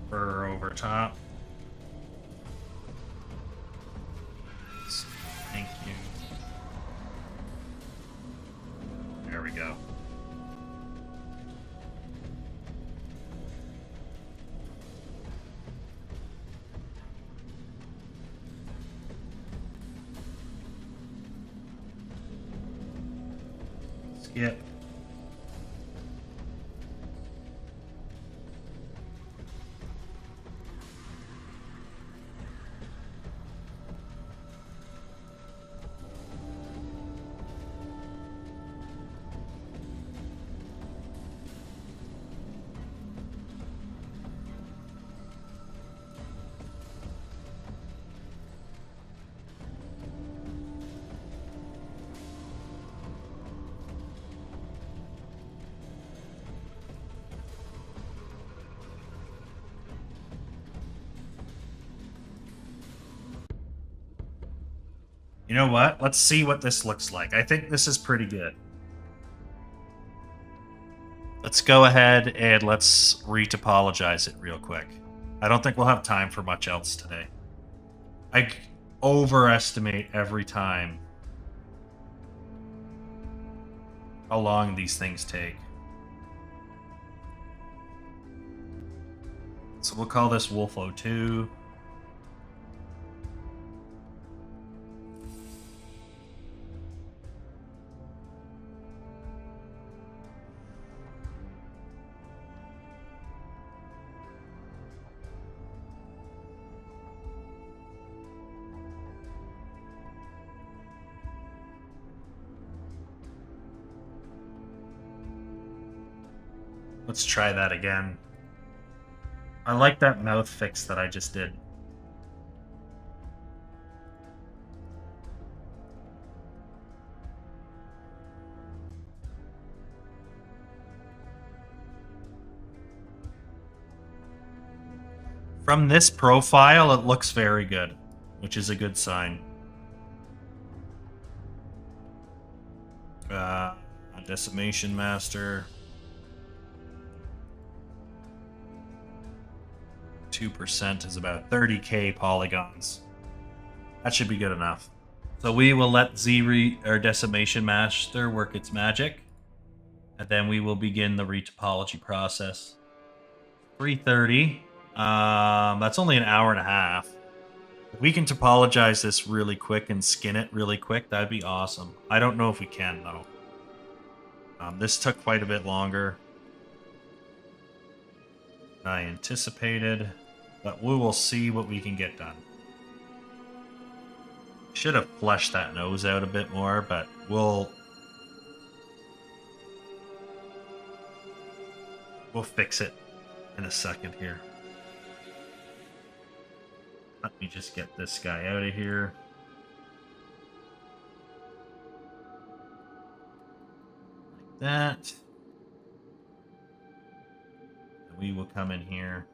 fur over top. Thank you. There we go. Skip. You know what? Let's see what this looks like. I think this is pretty good. Let's go ahead and let's retopologize it real quick. I don't think we'll have time for much else today. I overestimate every time how long these things take. So we'll call this Wolf 02. Let's try that again. I like that mouth fix that I just did. From this profile, it looks very good, which is a good sign. Decimation Master. 2% is about 30k polygons. That should be good enough. So we will let our Decimation Master work its magic, and then we will begin the retopology process. 3:30. That's only an hour and a half. If we can topologize this really quick and skin it really quick, that'd be awesome. I don't know if we can, though. This took quite a bit longer than I anticipated, but we will see what we can get done. Should have fleshed that nose out a bit more, but we'll fix it in a second here. Let me just get this guy out of here. Like that. And we will come in here.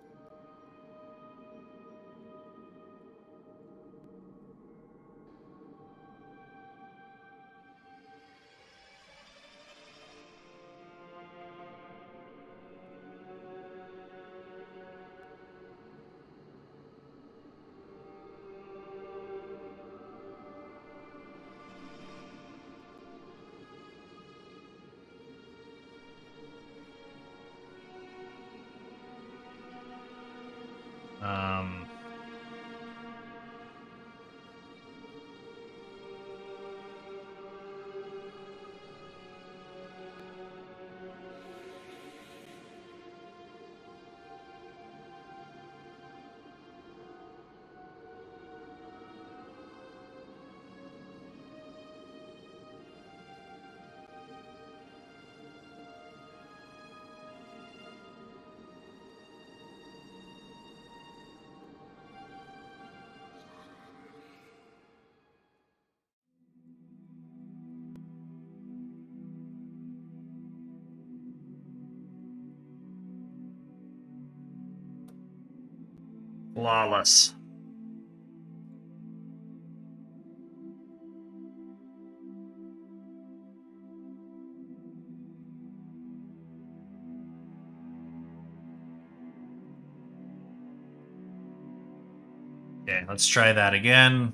Flawless. Okay, let's try that again.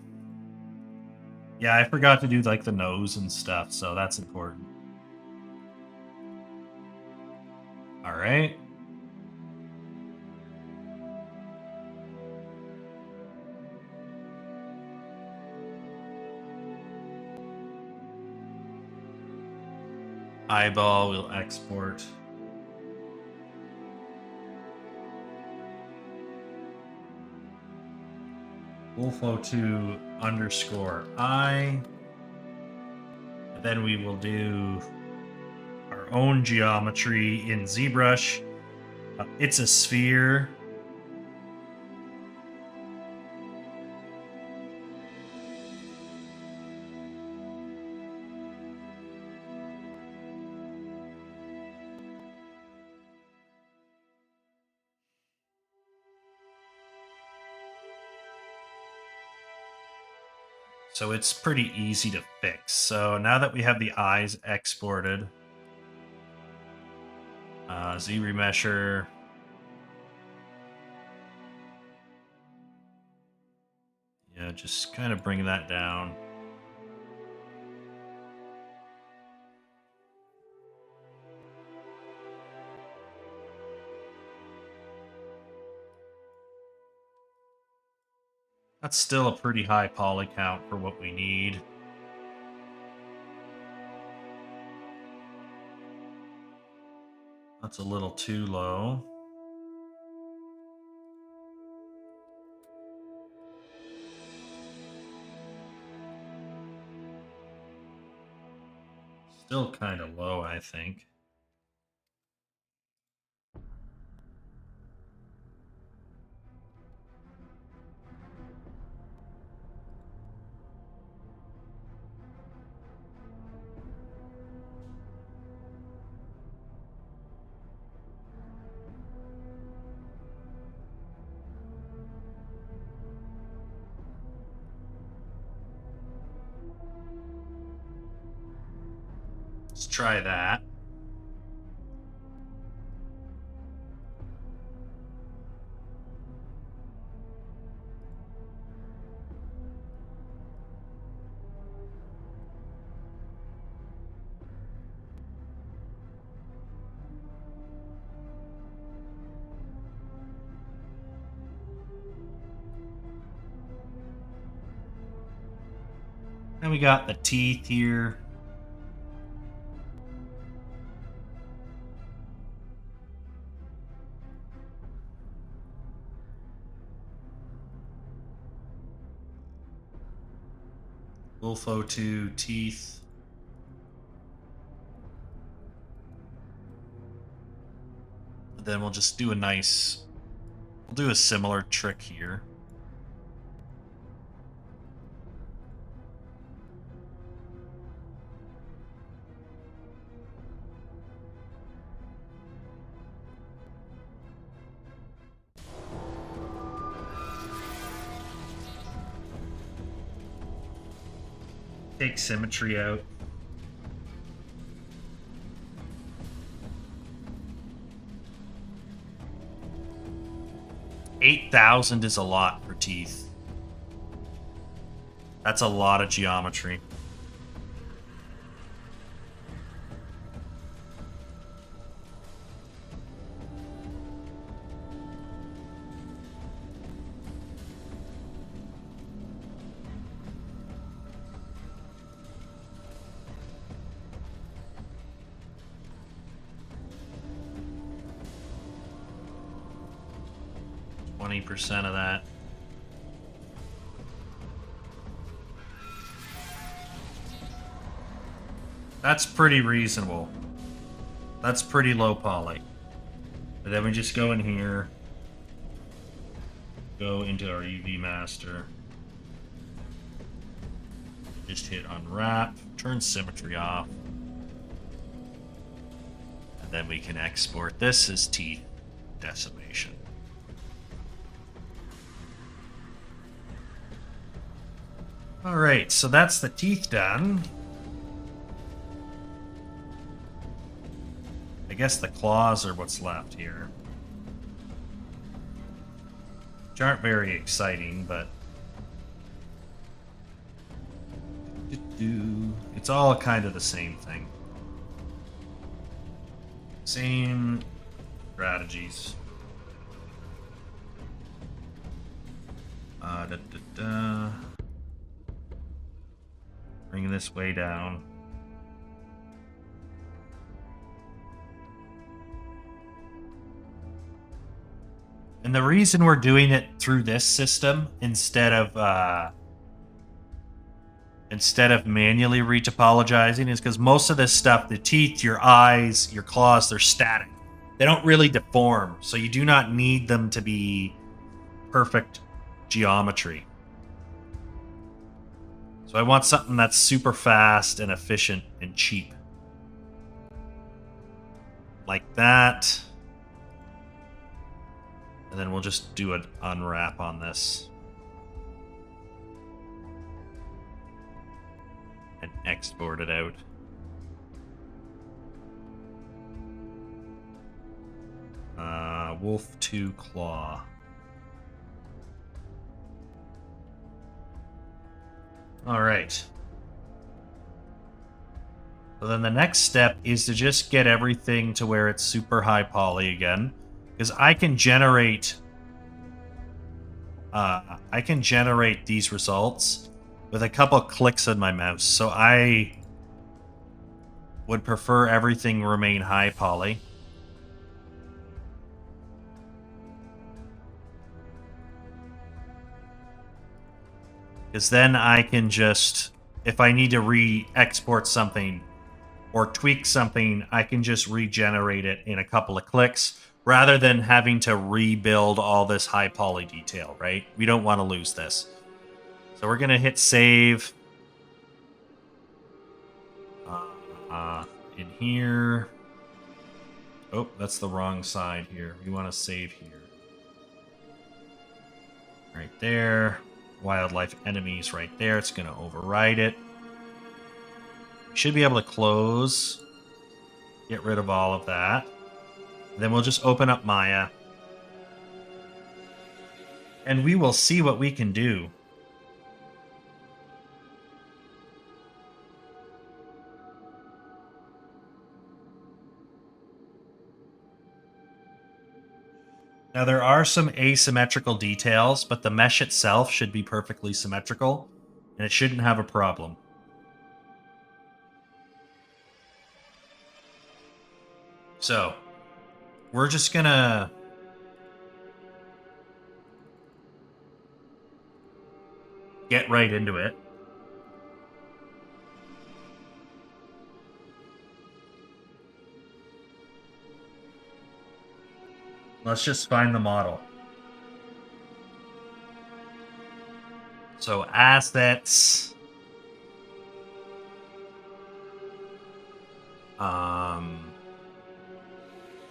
Yeah, I forgot to do like the nose and stuff, so that's important. All right. Eyeball will export. We'll flow to _I. And then we will do our own geometry in ZBrush. It's a sphere. So it's pretty easy to fix. So now that we have the eyes exported, Z-remesher. Yeah, just kind of bring that down. That's still a pretty high poly count for what we need. That's a little too low. Still kind of low, I think. Let's try that. And we got the teeth here. Wolfo 2 teeth. Then we'll just do a nice... We'll do a similar trick here. Take symmetry out. $8,000 is a lot for teeth. That's a lot of geometry. % of that. That's pretty reasonable. That's pretty low poly. And then we just go in here, go into our UV master, just hit unwrap, turn symmetry off, and then we can export this as teeth decimation. Alright, so that's the teeth done. I guess the claws are what's left here. Which aren't very exciting, but... It's all kind of the same thing. Same strategies. Bring this way down. And the reason we're doing it through this system instead of manually retopologizing is because most of this stuff, the teeth, your eyes, your claws, they're static. They don't really deform, so you do not need them to be perfect geometry. So I want something that's super fast and efficient and cheap. Like that. And then we'll just do an unwrap on this. And export it out. Wolf 2 claw. All right. So then the next step is to just get everything to where it's super high poly again, because I can generate these results with a couple clicks of my mouse. So I would prefer everything remain high poly. Because then I can just, if I need to re-export something or tweak something, I can just regenerate it in a couple of clicks rather than having to rebuild all this high poly detail, right? We don't want to lose this. So we're going to hit save. In here. Oh, that's the wrong side here. We want to save here. Right there. Wildlife enemies right there. It's going to override it. Should be able to close. Get rid of all of that. Then we'll just open up Maya. And we will see what we can do. Now there are some asymmetrical details, but the mesh itself should be perfectly symmetrical, and it shouldn't have a problem. So, we're just gonna get right into it. Let's just find the model. So assets,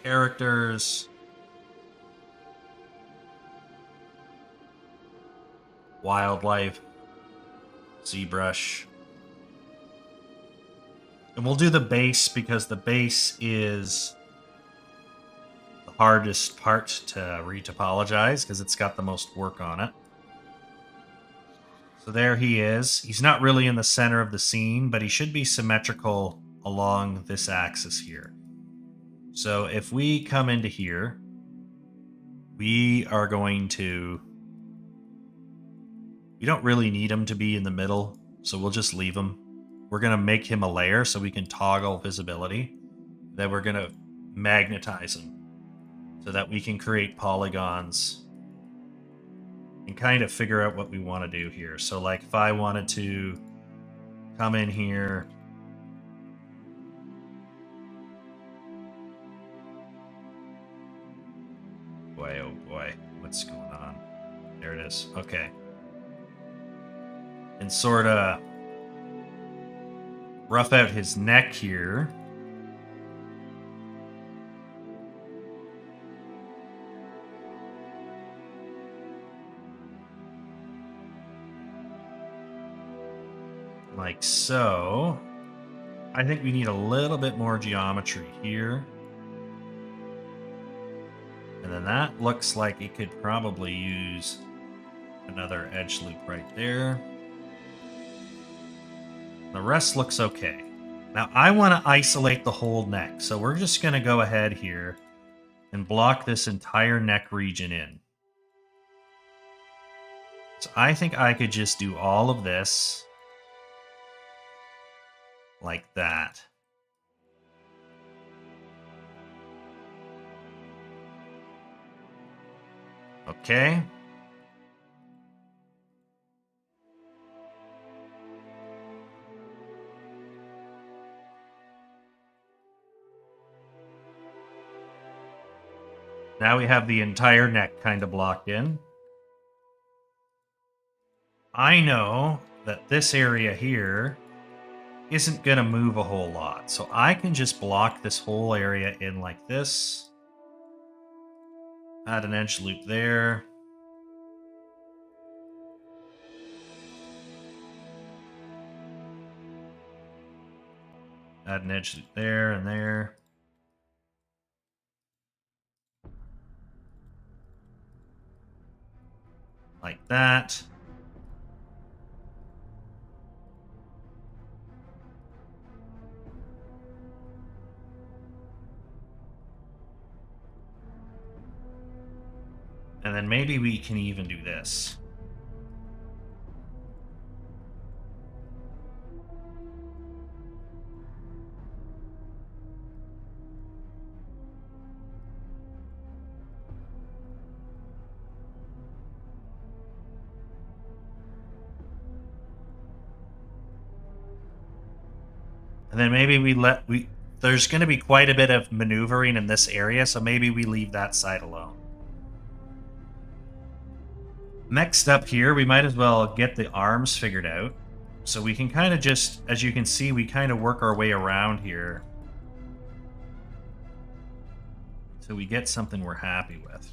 characters, wildlife, ZBrush. And we'll do the base because the base is the hardest part to retopologize because it's got the most work on it. So there he is. He's not really in the center of the scene, but he should be symmetrical along this axis here. So if we come into here, we are going to... We don't really need him to be in the middle, so we'll just leave him. We're going to make him a layer so we can toggle visibility. Then we're going to magnetize him so that we can create polygons and kind of figure out what we want to do here. So like if I wanted to come in here, boy, oh boy, what's going on? There it is. Okay. And sort of rough out his neck here. Like so. I think we need a little bit more geometry here. And then that looks like it could probably use another edge loop right there. The rest looks okay. Now I want to isolate the whole neck, so we're just going to go ahead here and block this entire neck region in. So I think I could just do all of this like that. Okay. Now we have the entire neck kind of blocked in. I know that this area here isn't going to move a whole lot, so I can just block this whole area in like this. Add an edge loop there. Add an edge loop there and there. Like that. And then maybe we can even do this. And then maybe there's going to be quite a bit of maneuvering in this area, so maybe we leave that side alone. Next up here, we might as well get the arms figured out. So we can kind of just, as you can see, we kind of work our way around here. So we get something we're happy with.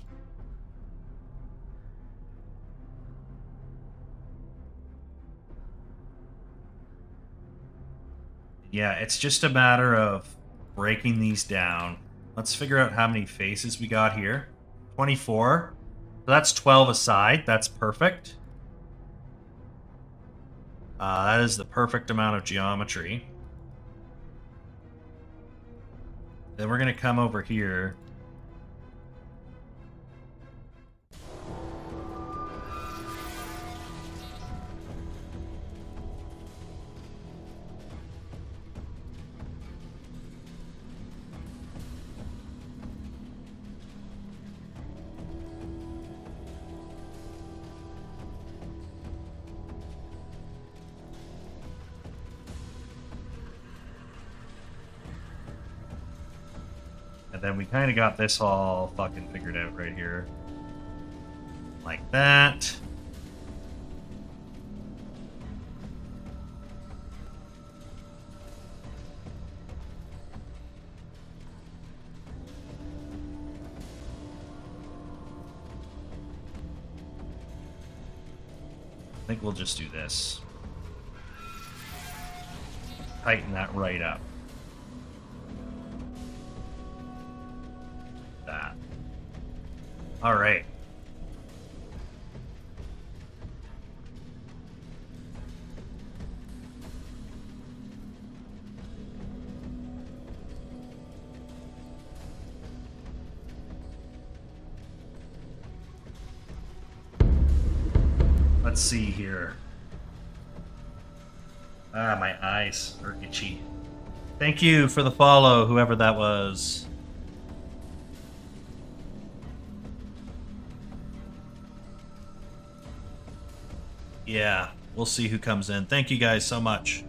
Yeah, it's just a matter of breaking these down. Let's figure out how many faces we got here. 24. So that's 12 aside. That's perfect. That is the perfect amount of geometry. Then we're going to come over here. then we kind of got this all fucking figured out right here. Like that. I think we'll just do this. Tighten that right up. That. All right. Let's see here. Ah, my eyes are itchy. Thank you for the follow, whoever that was. Yeah, we'll see who comes in. Thank you guys so much.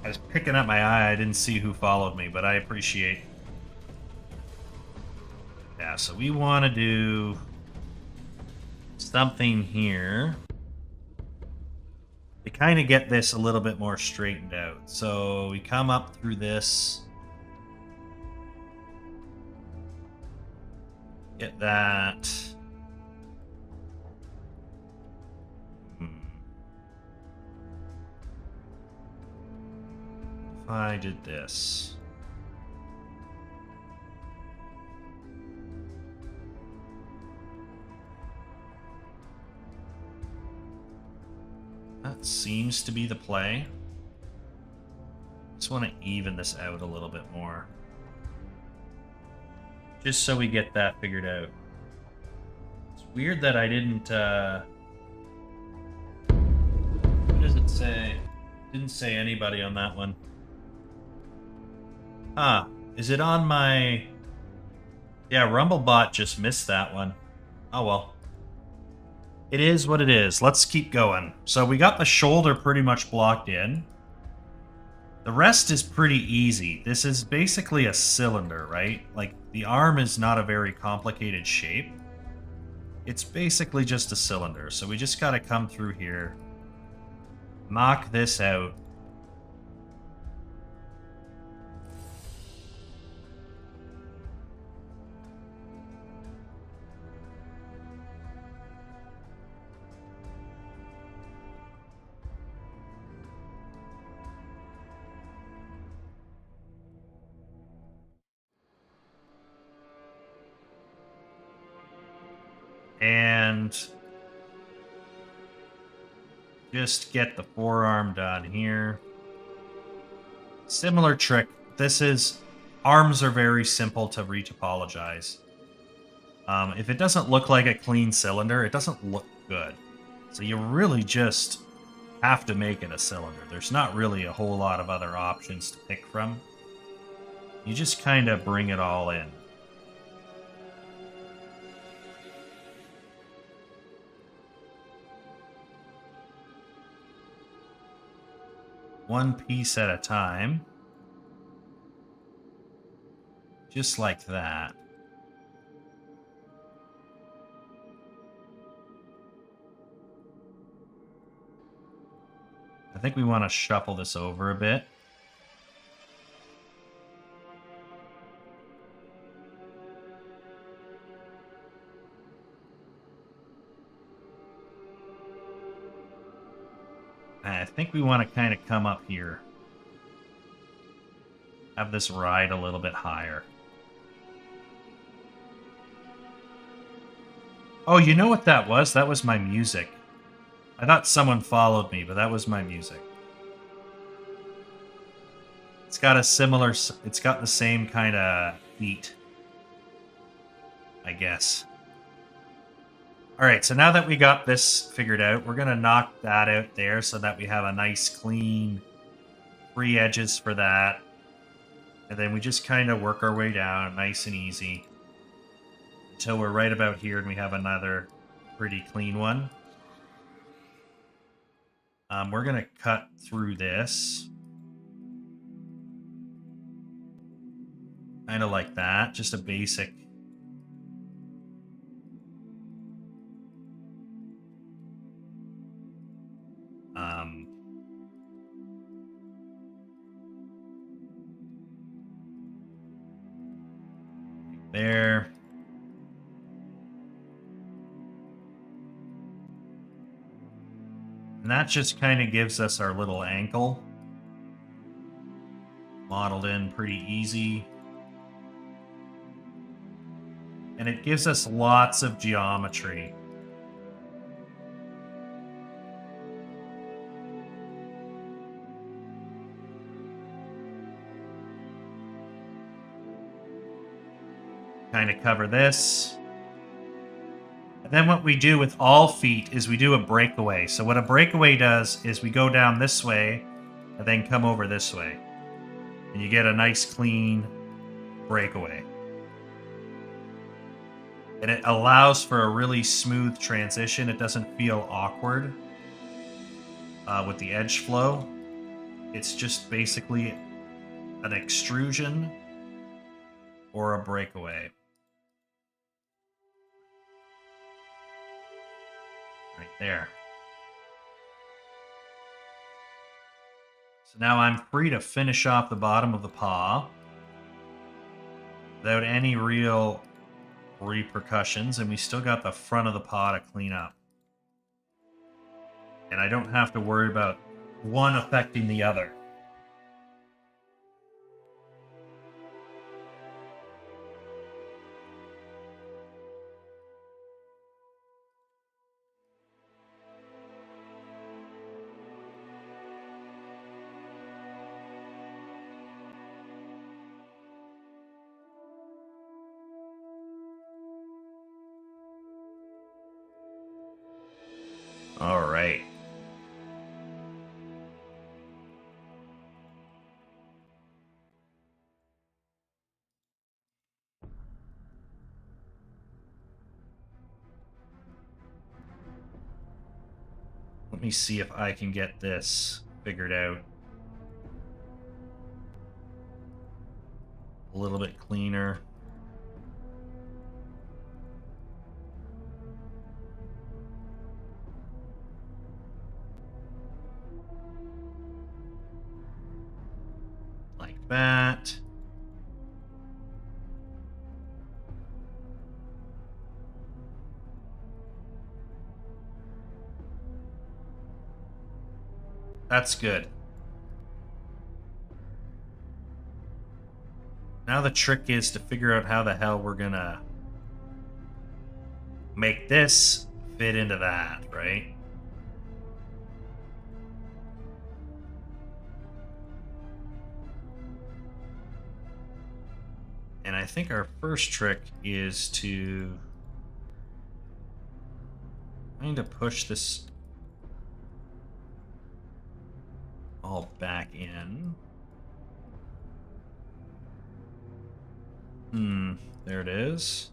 I was picking up my eye. I didn't see who followed me, but I appreciate. Yeah, so we want to do something here to kind of get this a little bit more straightened out. So we come up through this. Get that. If I did this. That seems to be the play. Just want to even this out a little bit more. Just so we get that figured out. It's weird that I didn't, what does it say? Didn't say anybody on that one. Huh. Is it on my... Yeah, Rumblebot just missed that one. Oh well. It is what it is. Let's keep going. So we got the shoulder pretty much blocked in. The rest is pretty easy. This is basically a cylinder, right? Like, the arm is not a very complicated shape. It's basically just a cylinder. So we just got to come through here. Knock this out. And just get the forearm done here. Similar trick. This is... Arms are very simple to retopologize. If it doesn't look like a clean cylinder, it doesn't look good. So you really just have to make it a cylinder. There's not really a whole lot of other options to pick from. You just kind of bring it all in. One piece at a time. Just like that. I think we want to shuffle this over a bit. I think we want to kind of come up here. Have this ride a little bit higher. Oh, you know what that was? That was my music. I thought someone followed me, but that was my music. It's got a similar... It's got the same kind of beat, I guess. Alright, so now that we got this figured out, we're going to knock that out there so that we have a nice, clean, free edges for that. And then we just kind of work our way down, nice and easy. Until we're right about here and we have another pretty clean one. We're going to cut through this. Kind of like that, just a basic. There. And that just kind of gives us our little ankle. Modeled in pretty easy. And it gives us lots of geometry. Kind of cover this. And then what we do with all feet is we do a breakaway. So what a breakaway does is we go down this way and then come over this way. And you get a nice clean breakaway. And it allows for a really smooth transition. It doesn't feel awkward with the edge flow. It's just basically an extrusion or a breakaway. Right there. So now I'm free to finish off the bottom of the paw without any real repercussions, and we still got the front of the paw to clean up. And I don't have to worry about one affecting the other. All right. Let me see if I can get this figured out a little bit cleaner. Like that. That's good. Now the trick is to figure out how the hell we're gonna make this fit into that, right? And I think our first trick is to kind of push this all back in. There it is.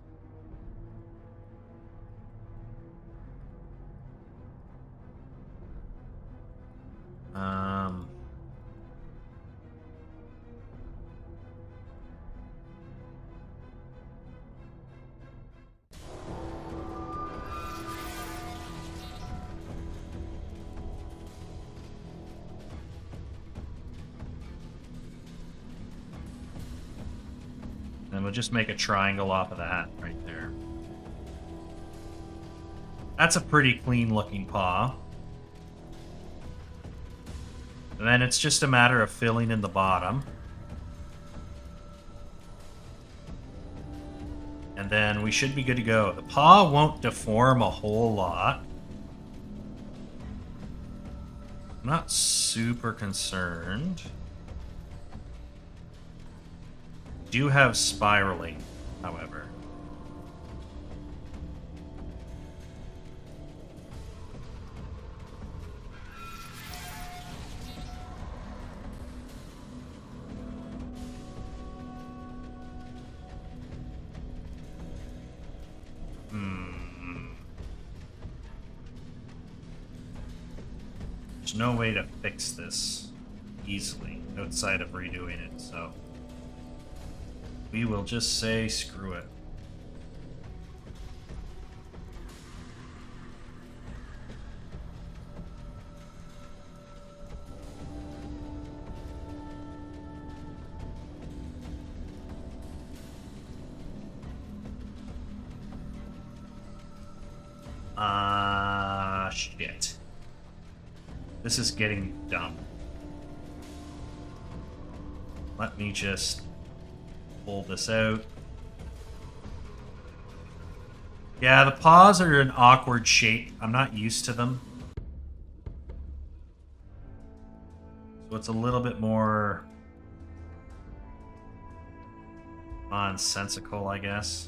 And we'll just make a triangle off of that right there. That's a pretty clean looking paw. And then it's just a matter of filling in the bottom. And then we should be good to go. The paw won't deform a whole lot. I'm not super concerned. Do have spiraling, however. There's no way to fix this easily outside of redoing it, so We will just say screw it. Shit. This is getting dumb. Let me just pull this out. Yeah, the paws are an awkward shape. I'm not used to them. So it's a little bit more nonsensical, I guess.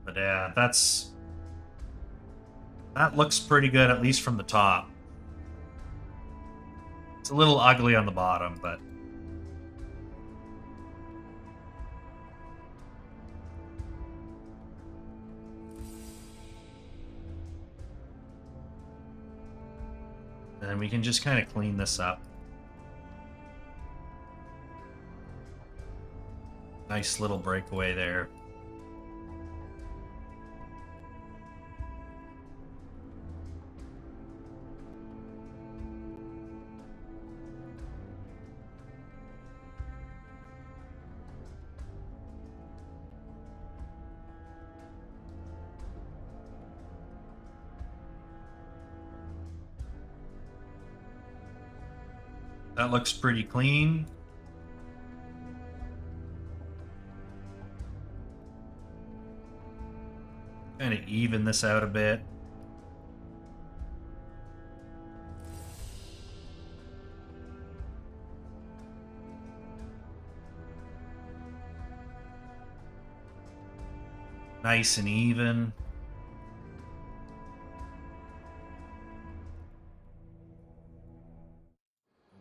But yeah, that looks pretty good, at least from the top. It's a little ugly on the bottom, but and then we can just kind of clean this up. Nice little breakaway there. That looks pretty clean. Kind of even this out a bit. Nice and even.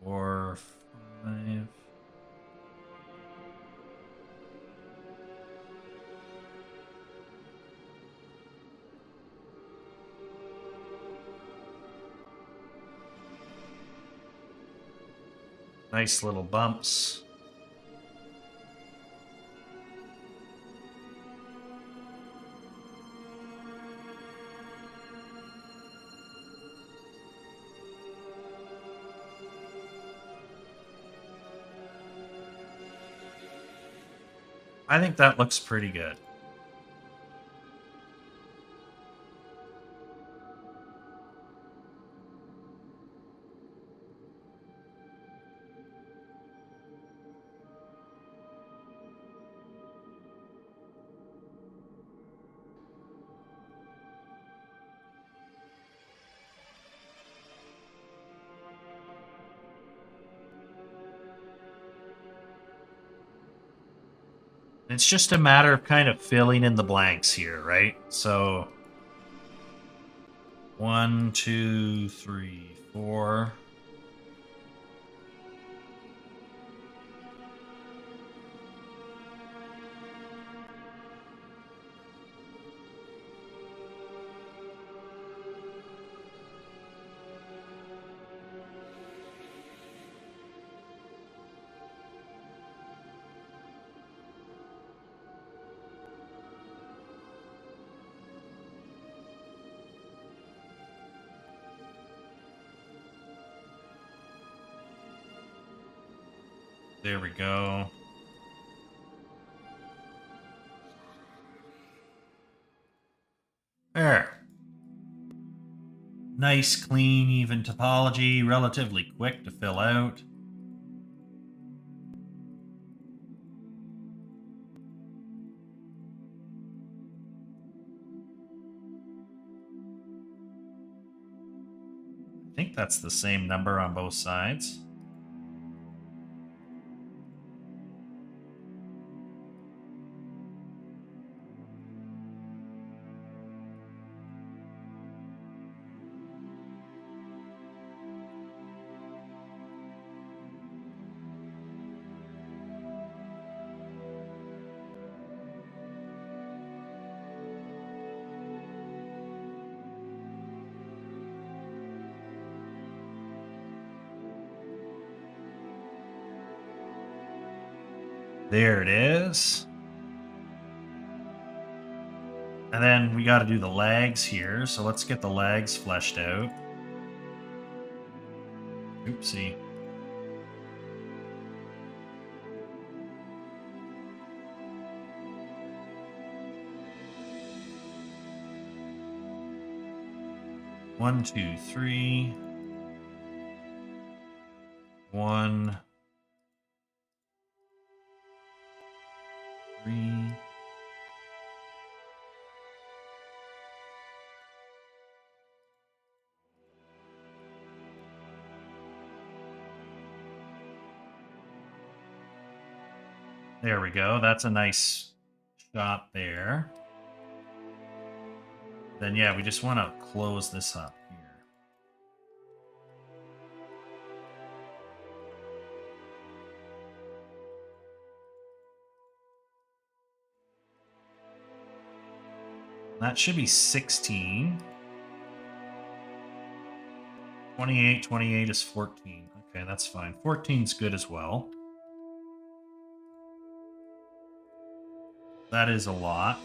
Four, five. Nice little bumps. I think that looks pretty good. It's just a matter of kind of filling in the blanks here, right? So 1, 2, 3, 4. There we go. There. Nice, clean, even topology, relatively quick to fill out. I think that's the same number on both sides. There it is. And then we got to do the legs here. So let's get the legs fleshed out. Oopsie. One, two, three. 1, 3. There we go. That's a nice shot there. Then, yeah, we just want to close this up here. That should be 16. 28 is 14. Okay, that's fine. 14's good as well. That is a lot.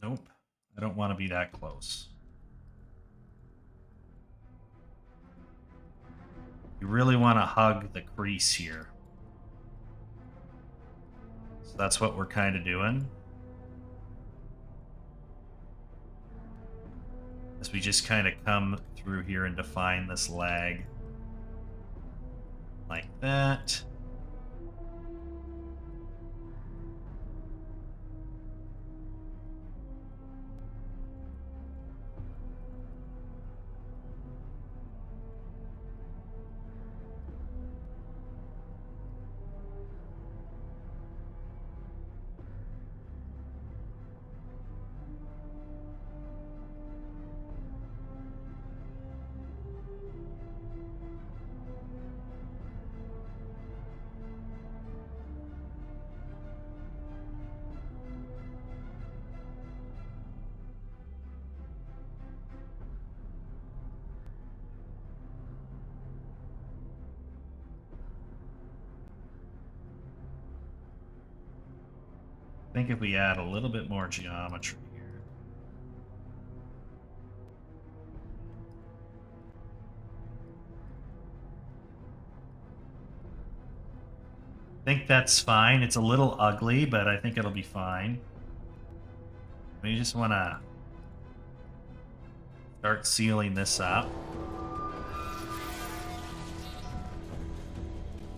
Nope. I don't want to be that close. You really want to hug the crease here. So that's what we're kind of doing. As we just kind of come through here and define this lag. Like that. I think if we add a little bit more geometry here. I think that's fine. It's a little ugly, but I think it'll be fine. We just want to start sealing this up.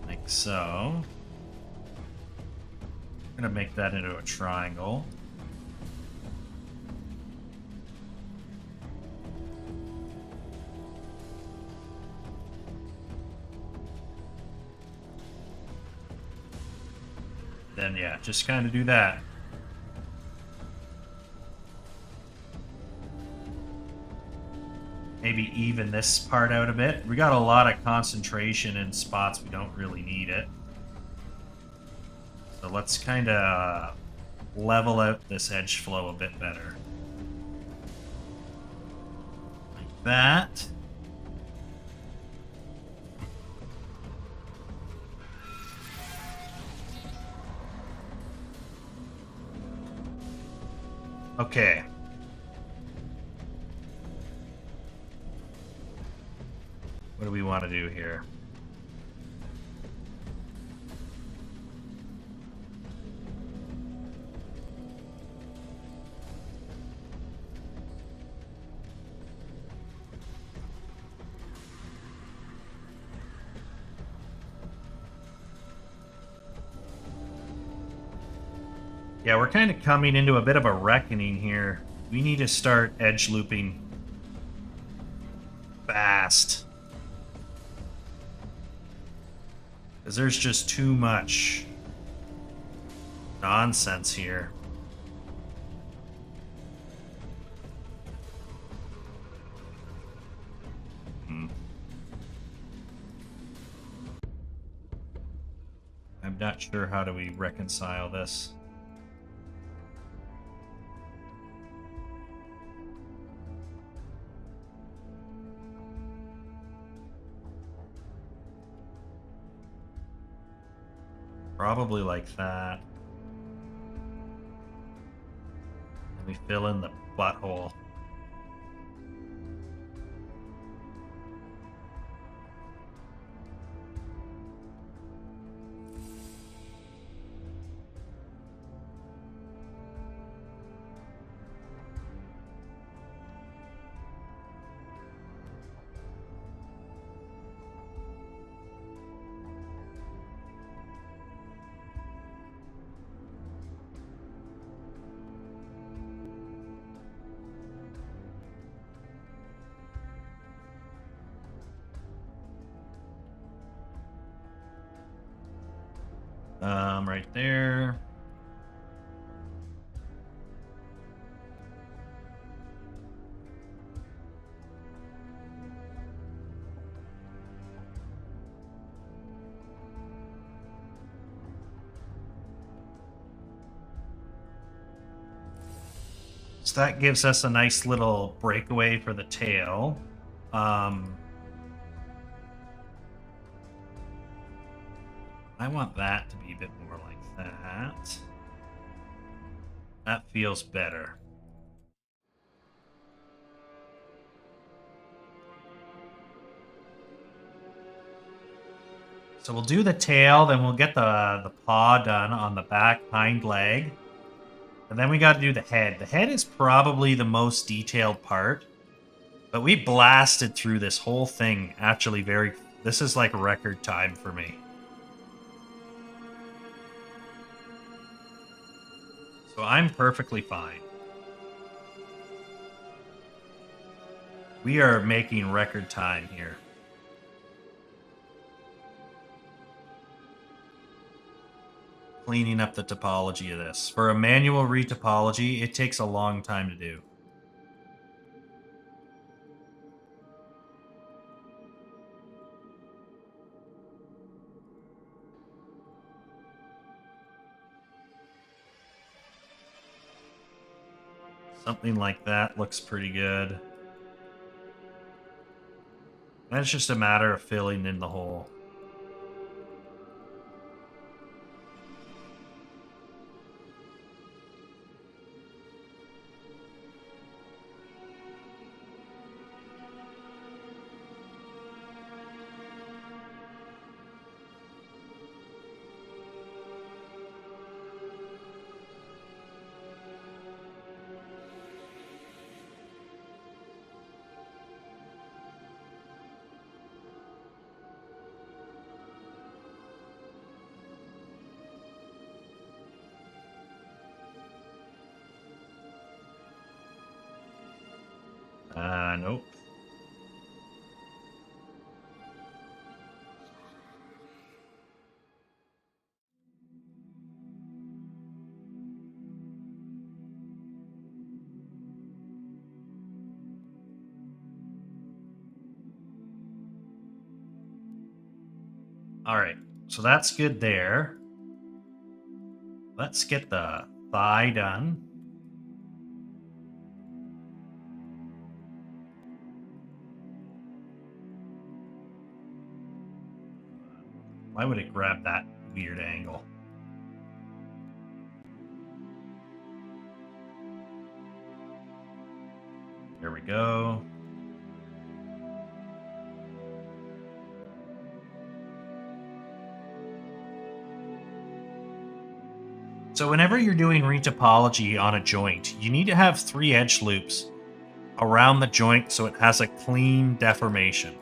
Like so. I'm going to make that into a triangle. Then, yeah, just kind of do that. Maybe even this part out a bit. We got a lot of concentration in spots we don't really need it. So let's kind of level out this edge flow a bit better. Like that. Okay. What do we want to do here? Yeah, we're kind of coming into a bit of a reckoning here. We need to start edge looping fast. Because there's just too much nonsense here. I'm not sure how do we reconcile this. Probably like that. And we fill in the butthole. Right there. So that gives us a nice little breakaway for the tail. I want that to be a bit more like that. That feels better. So we'll do the tail, then we'll get the paw done on the back hind leg. And then we got to do the head. The head is probably the most detailed part. But we blasted through this whole thing actually very... This is like record time for me. So I'm perfectly fine. We are making record time here. Cleaning up the topology of this. For a manual retopology, it takes a long time to do. Something like that looks pretty good. And it's just a matter of filling in the hole. Nope. All right, so that's good there. Let's get the thigh done. Why would it grab that weird angle? There we go. So whenever you're doing retopology on a joint, you need to have 3 edge loops around the joint so it has a clean deformation.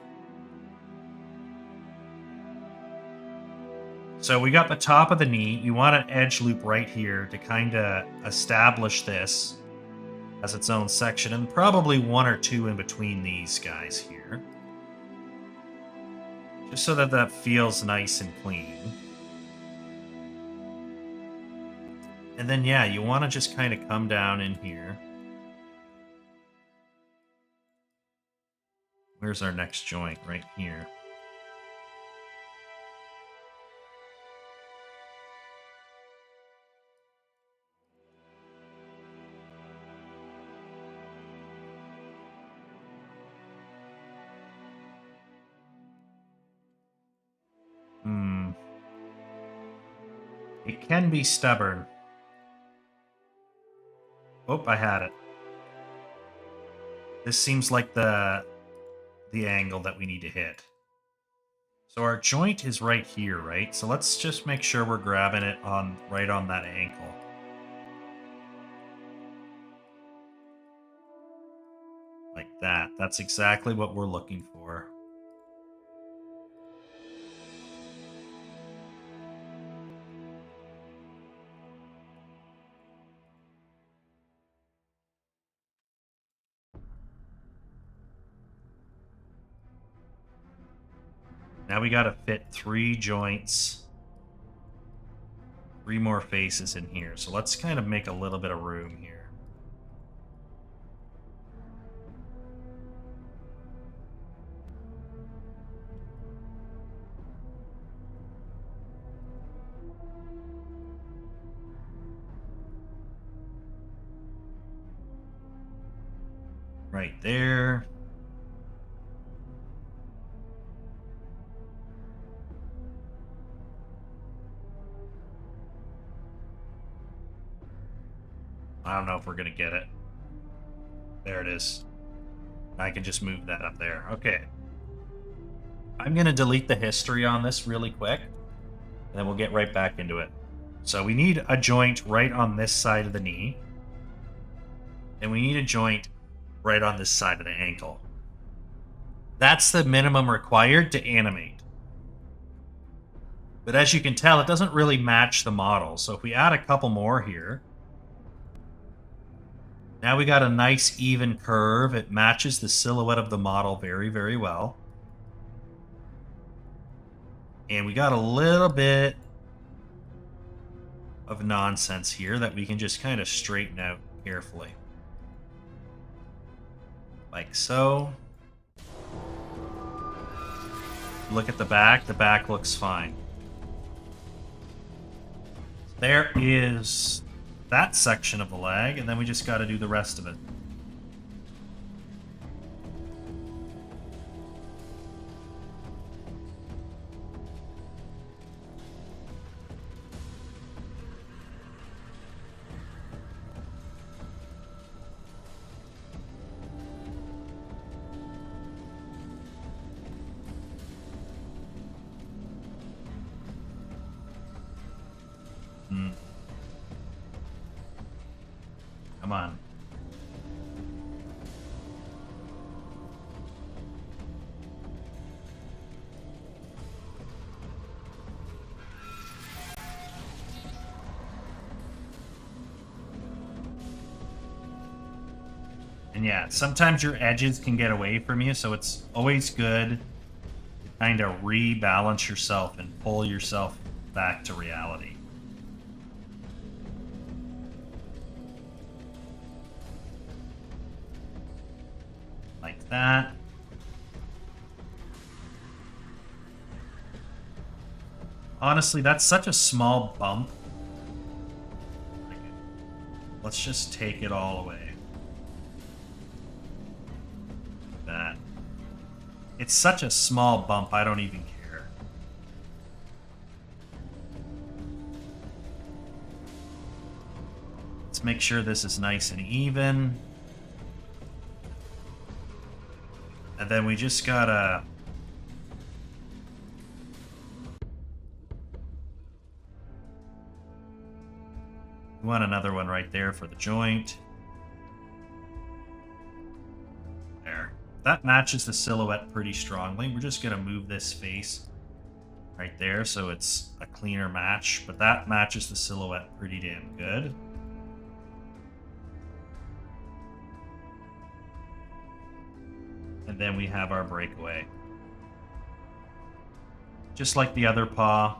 So we got the top of the knee. You want an edge loop right here to kind of establish this as its own section, and probably 1 or 2 in between these guys here. Just so that that feels nice and clean. And then, yeah, you want to just kind of come down in here. Where's our next joint? Right here. It can be stubborn. Oh, I had it. This seems like the angle that we need to hit. So our joint is right here, right? So let's just make sure we're grabbing it right on that ankle. Like that. That's exactly what we're looking for. Now we got to fit 3 joints, 3 more faces in here. So let's kind of make a little bit of room here. Right there. I don't know if we're going to get it. There it is. I can just move that up there. Okay. I'm going to delete the history on this really quick, and then we'll get right back into it. So we need a joint right on this side of the knee, and we need a joint right on this side of the ankle. That's the minimum required to animate. But as you can tell, it doesn't really match the model. So if we add a couple more here, now we got a nice even curve. It matches the silhouette of the model very, very well. And we got a little bit of nonsense here that we can just kind of straighten out carefully. Like so. Look at the back looks fine. There is that section of the leg, and then we just got to do the rest of it. Come on. And yeah, sometimes your edges can get away from you, so it's always good to kind of rebalance yourself and pull yourself back to reality. Like that. Honestly, that's such a small bump. Let's just take it all away. Like that. It's such a small bump, I don't even care. Let's make sure this is nice and even. And then we just gotta... We want another one right there for the joint. There. That matches the silhouette pretty strongly. We're just gonna move this face right there so it's a cleaner match, but that matches the silhouette pretty damn good. And then we have our breakaway. Just like the other paw.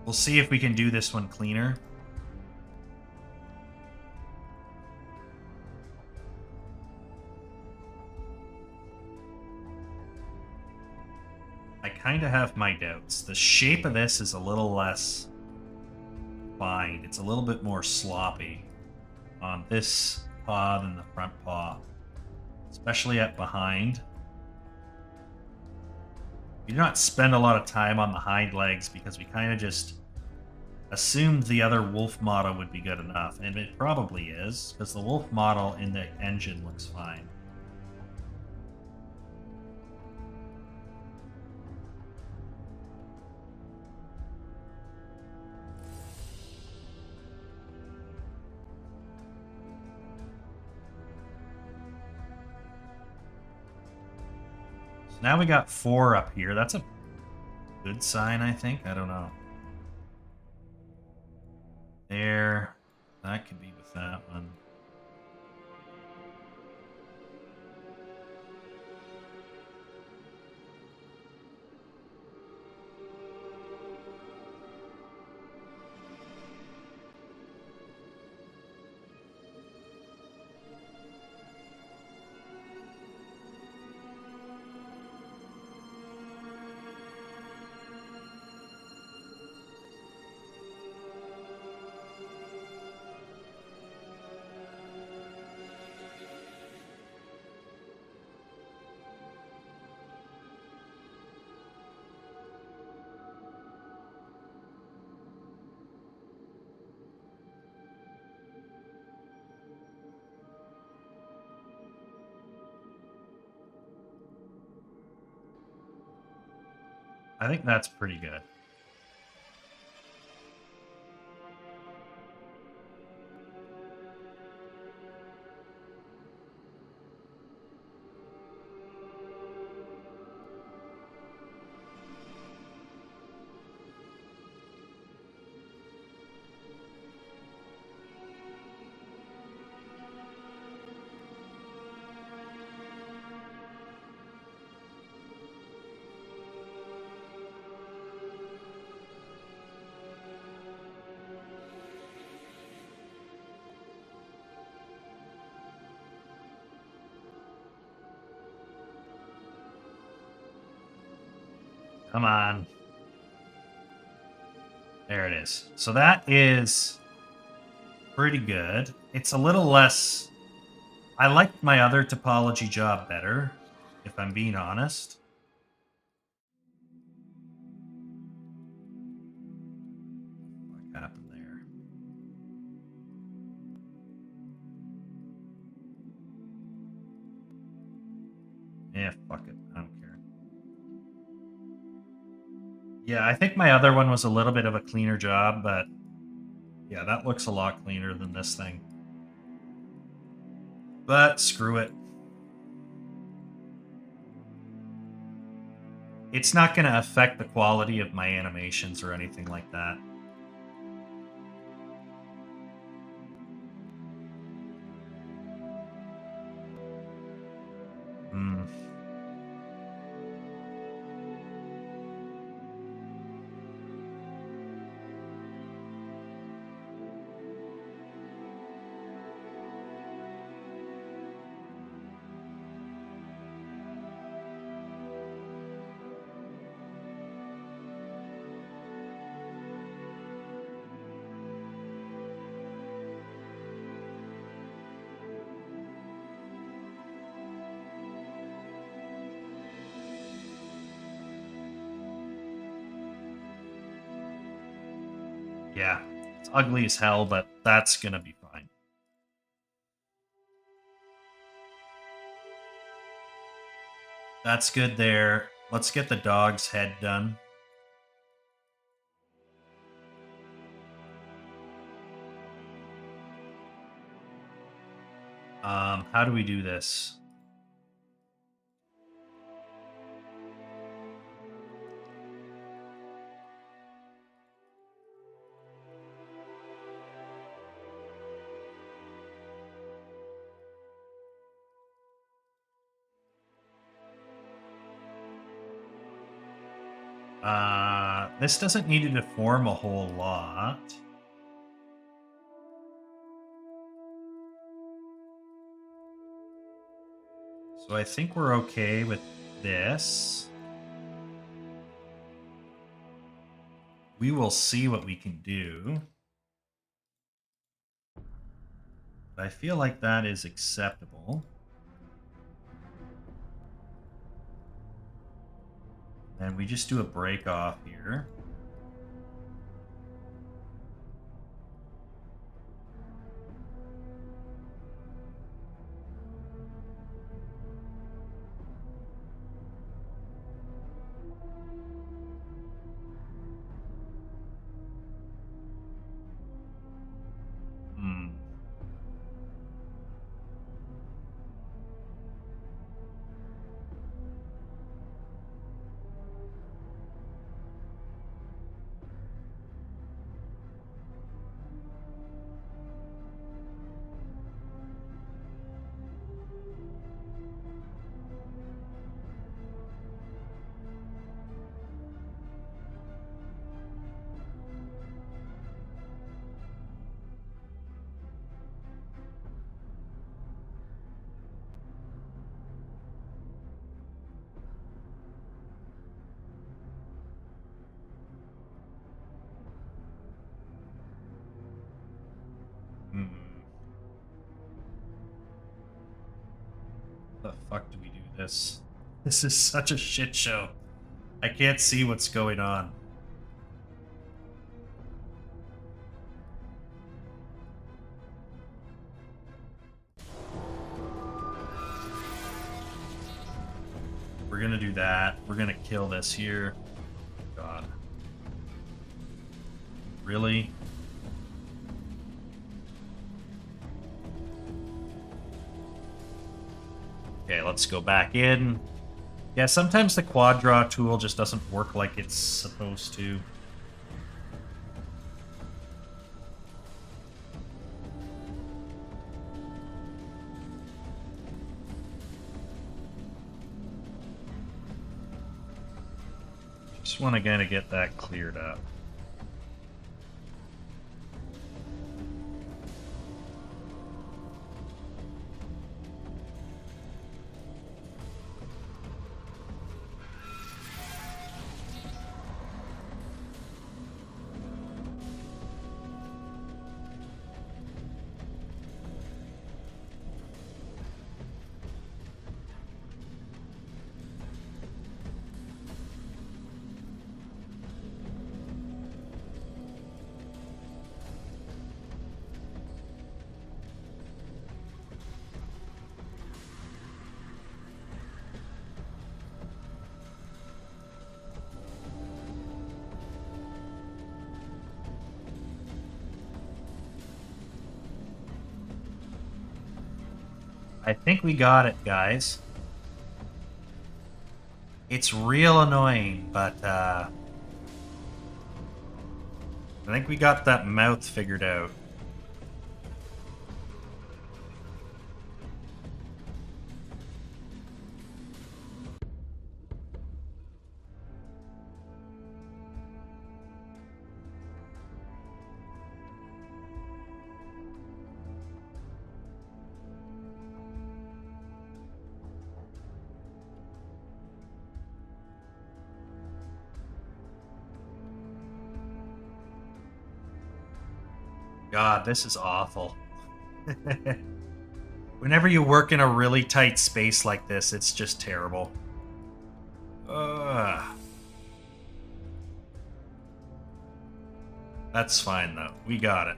We'll see if we can do this one cleaner. I kind of have my doubts. The shape of this is a little less defined. It's a little bit more sloppy on this paw than the front paw, especially at behind. We do not spend a lot of time on the hind legs because we kind of just assumed the other wolf model would be good enough, and it probably is, because the wolf model in the engine looks fine. So now we got 4 up here. That's a good sign, I think. I don't know. There. That could be with that one. I think that's pretty good. Come on. There it is. So that is pretty good. It's a little less... I liked my other topology job better, if I'm being honest. What happened there? Yeah, fuck it. I don't care. Yeah, I think my other one was a little bit of a cleaner job, but yeah, that looks a lot cleaner than this thing. But screw it. It's not going to affect the quality of my animations or anything like that. Hmm. Yeah, it's ugly as hell, but that's going to be fine. That's good there. Let's get the dog's head done. How do we do this? This doesn't need to deform a whole lot. So I think we're okay with this. We will see what we can do. But I feel like that is acceptable. And we just do a break off here. Hmm. Hmm. How the fuck do we do this? This is such a shit show. I can't see what's going on. We're gonna do that. We're gonna kill this here. God. Really? Okay, let's go back in. Yeah, sometimes the quad draw tool just doesn't work like it's supposed to. Just want to kind of get that cleared up. I think we got it, guys. It's real annoying, but I think we got that mouth figured out. God, this is awful. Whenever you work in a really tight space like this, it's just terrible. Ugh. That's fine, though. We got it.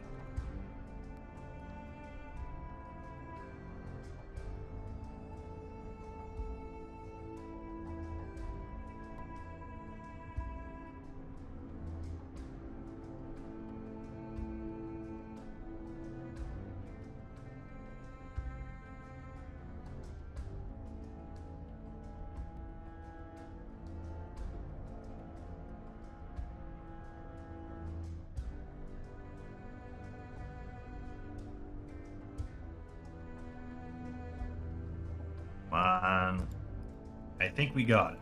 Come on. I think we got it.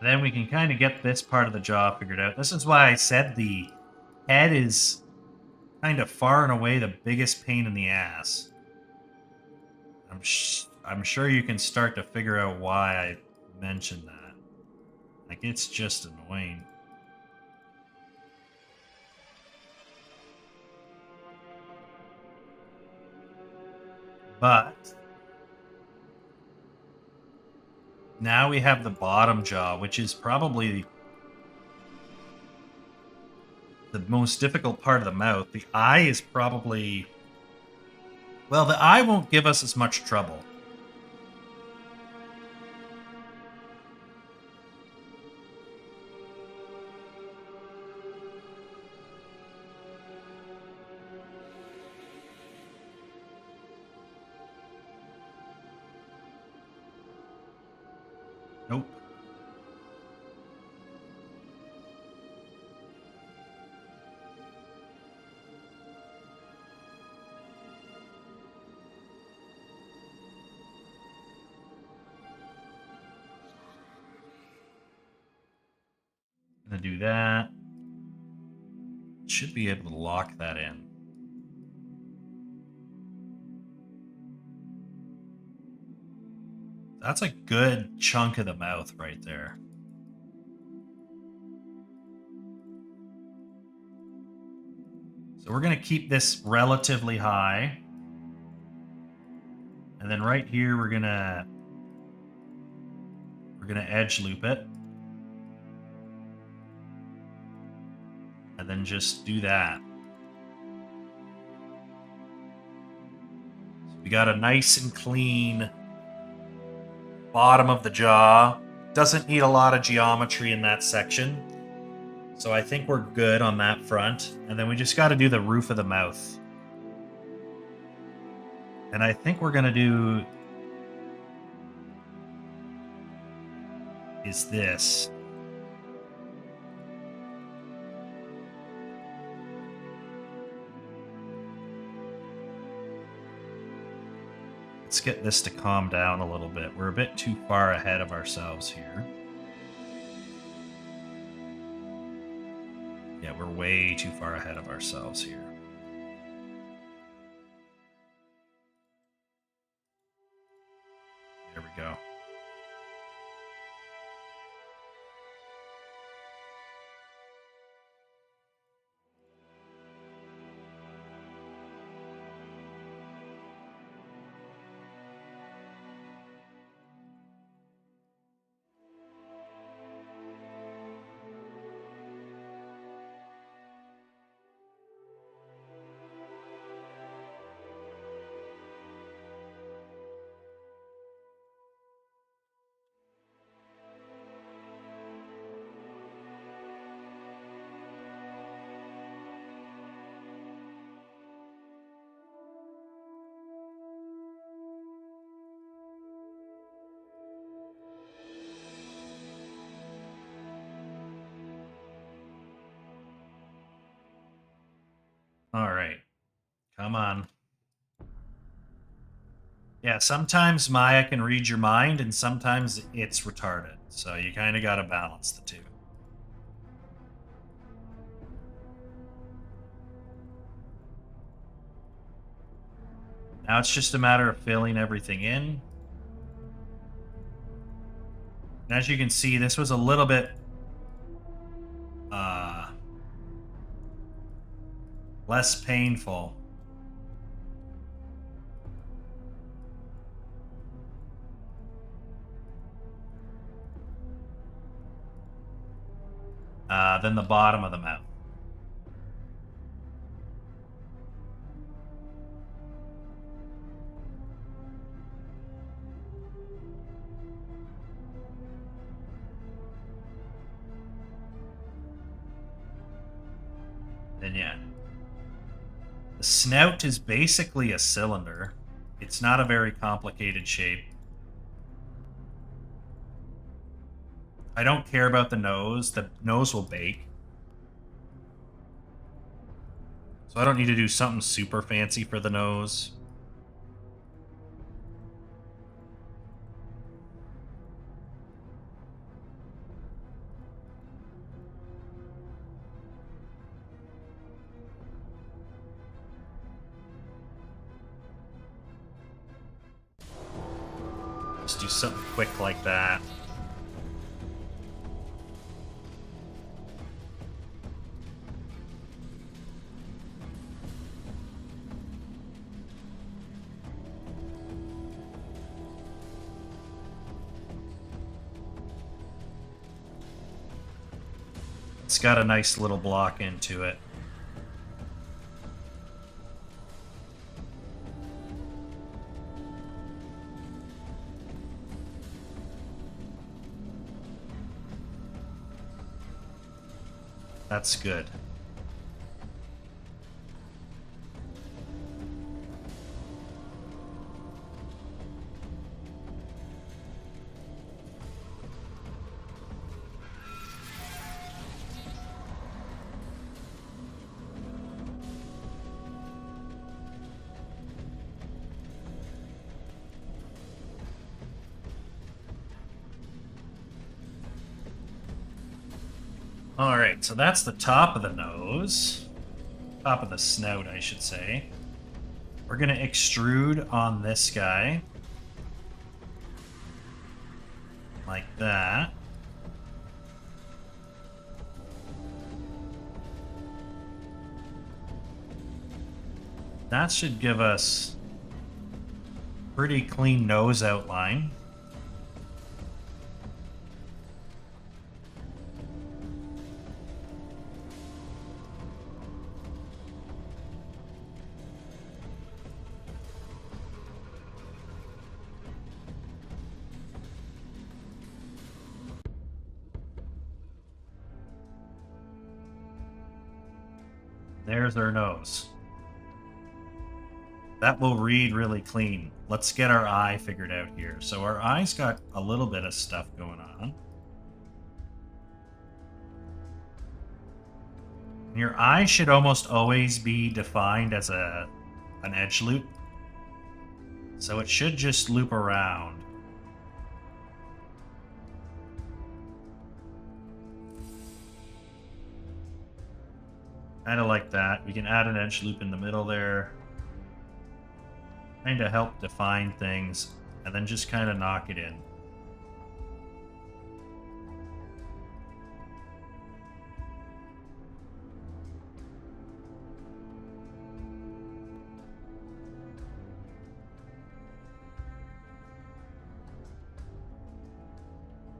Then we can kind of get this part of the jaw figured out. This is why I said the head is kind of far and away the biggest pain in the ass. I'm sure you can start to figure out why I mentioned that. Like, it's just annoying. But now we have the bottom jaw, which is probably the most difficult part of the mouth. The eye is probably... Well, the eye won't give us as much trouble. Nope. Gonna do that. Should be able to lock that in. That's a good chunk of the mouth right there. So we're going to keep this relatively high. And then right here we're going to edge loop it. And then just do that. So we got a nice and clean bottom of the jaw. Doesn't need a lot of geometry in that section. So I think we're good on that front. And then we just got to do the roof of the mouth. And I think we're going to do is this. Let's get this to calm down a little bit. We're a bit too far ahead of ourselves here. Yeah, we're way too far ahead of ourselves here. There we go. All right. Come on. Yeah, sometimes Maya can read your mind, and sometimes it's retarded. So you kind of got to balance the two. Now it's just a matter of filling everything in. And as you can see, this was a little bit less painful. Than the bottom of the mouth. Then yeah. The snout is basically a cylinder. It's not a very complicated shape. I don't care about the nose. The nose will bake. So I don't need to do something super fancy for the nose. Just do something quick like that. It's got a nice little block into it. That's good. All right, so that's the top of the nose. Top of the snout, I should say. We're going to extrude on this guy. Like that. That should give us pretty clean nose outline. There's our nose. That will read really clean. Let's get our eye figured out here. So our eye's got a little bit of stuff going on. Your eye should almost always be defined as an edge loop. So it should just loop around. Kind of like that. We can add an edge loop in the middle there. Kind of help define things, and then just kind of knock it in.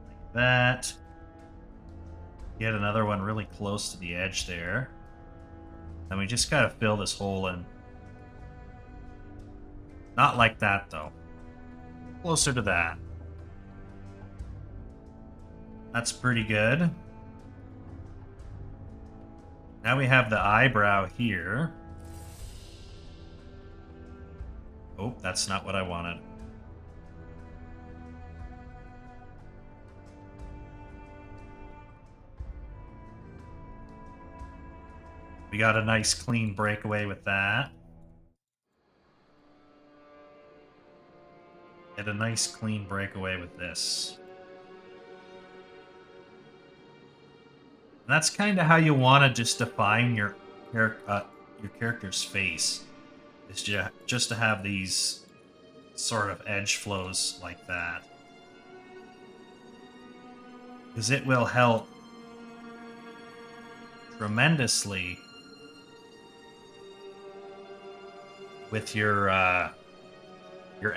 Like that. Get another one really close to the edge there. And we just gotta fill this hole in. Not like that, though. Closer to that. That's pretty good. Now we have the eyebrow here. Oh, that's not what I wanted. We got a nice clean breakaway with that. Get a nice clean breakaway with this. And that's kind of how you want to just define your character's face. Is just to have these sort of edge flows like that. Because it will help tremendously with your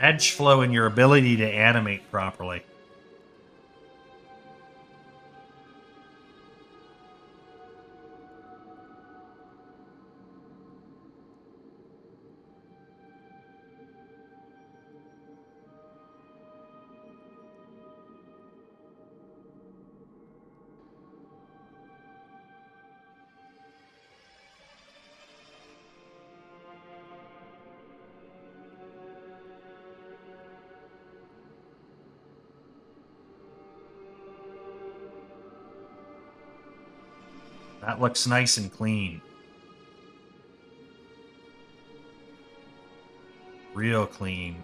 edge flow and your ability to animate properly. That looks nice and clean. Real clean.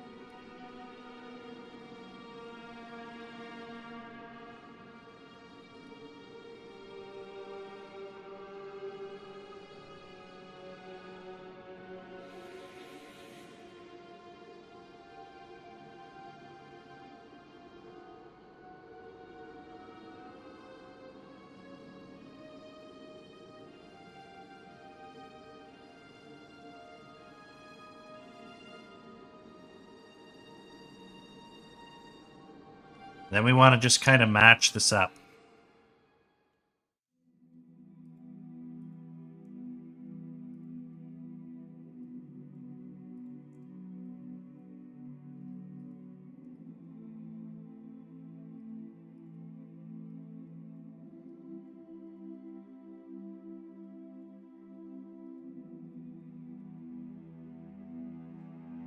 Then we want to just kind of match this up.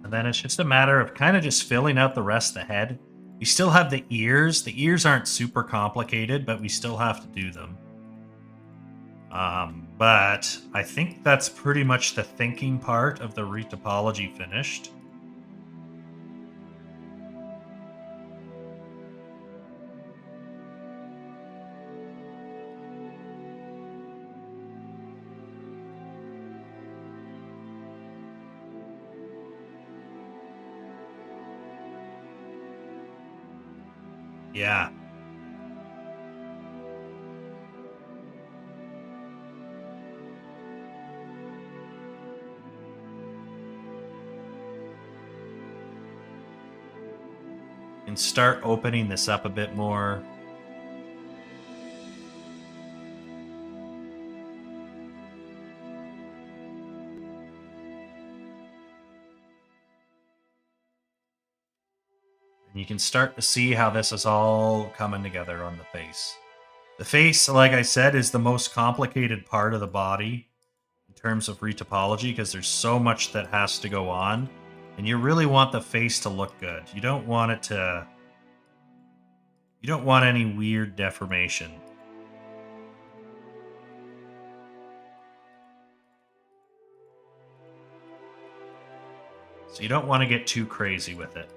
And then it's just a matter of kind of just filling out the rest of the head. We still have the ears. The ears aren't super complicated, but we still have to do them. But I think that's pretty much the thinking part of the retopology finished. Yeah. And start opening this up a bit more. And you can start to see how this is all coming together on the face. The face, like I said, is the most complicated part of the body in terms of retopology because there's so much that has to go on. And you really want the face to look good. You don't want it to... You don't want any weird deformation. So you don't want to get too crazy with it.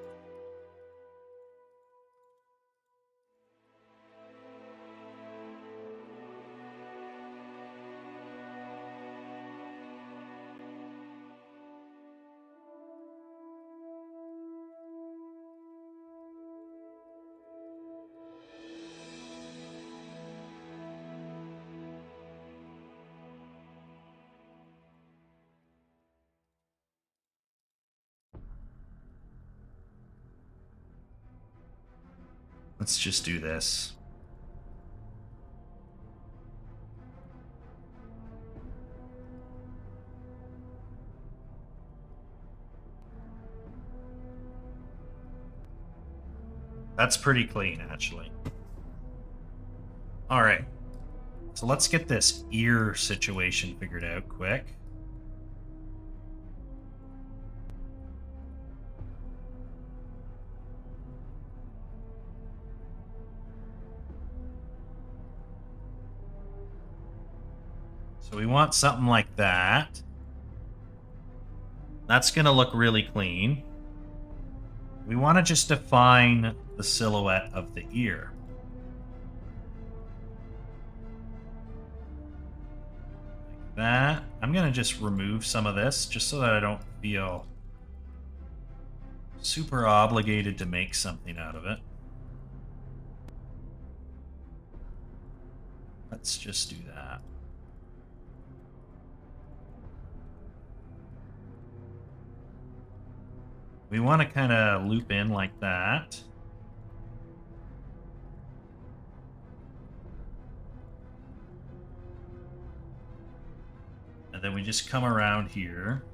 Let's just do this. That's pretty clean, actually. All right. So let's get this ear situation figured out quick. So we want something like that. That's going to look really clean. We want to just define the silhouette of the ear. Like that. I'm going to just remove some of this just so that I don't feel super obligated to make something out of it. Let's just do that. We want to kind of loop in like that. And then we just come around here.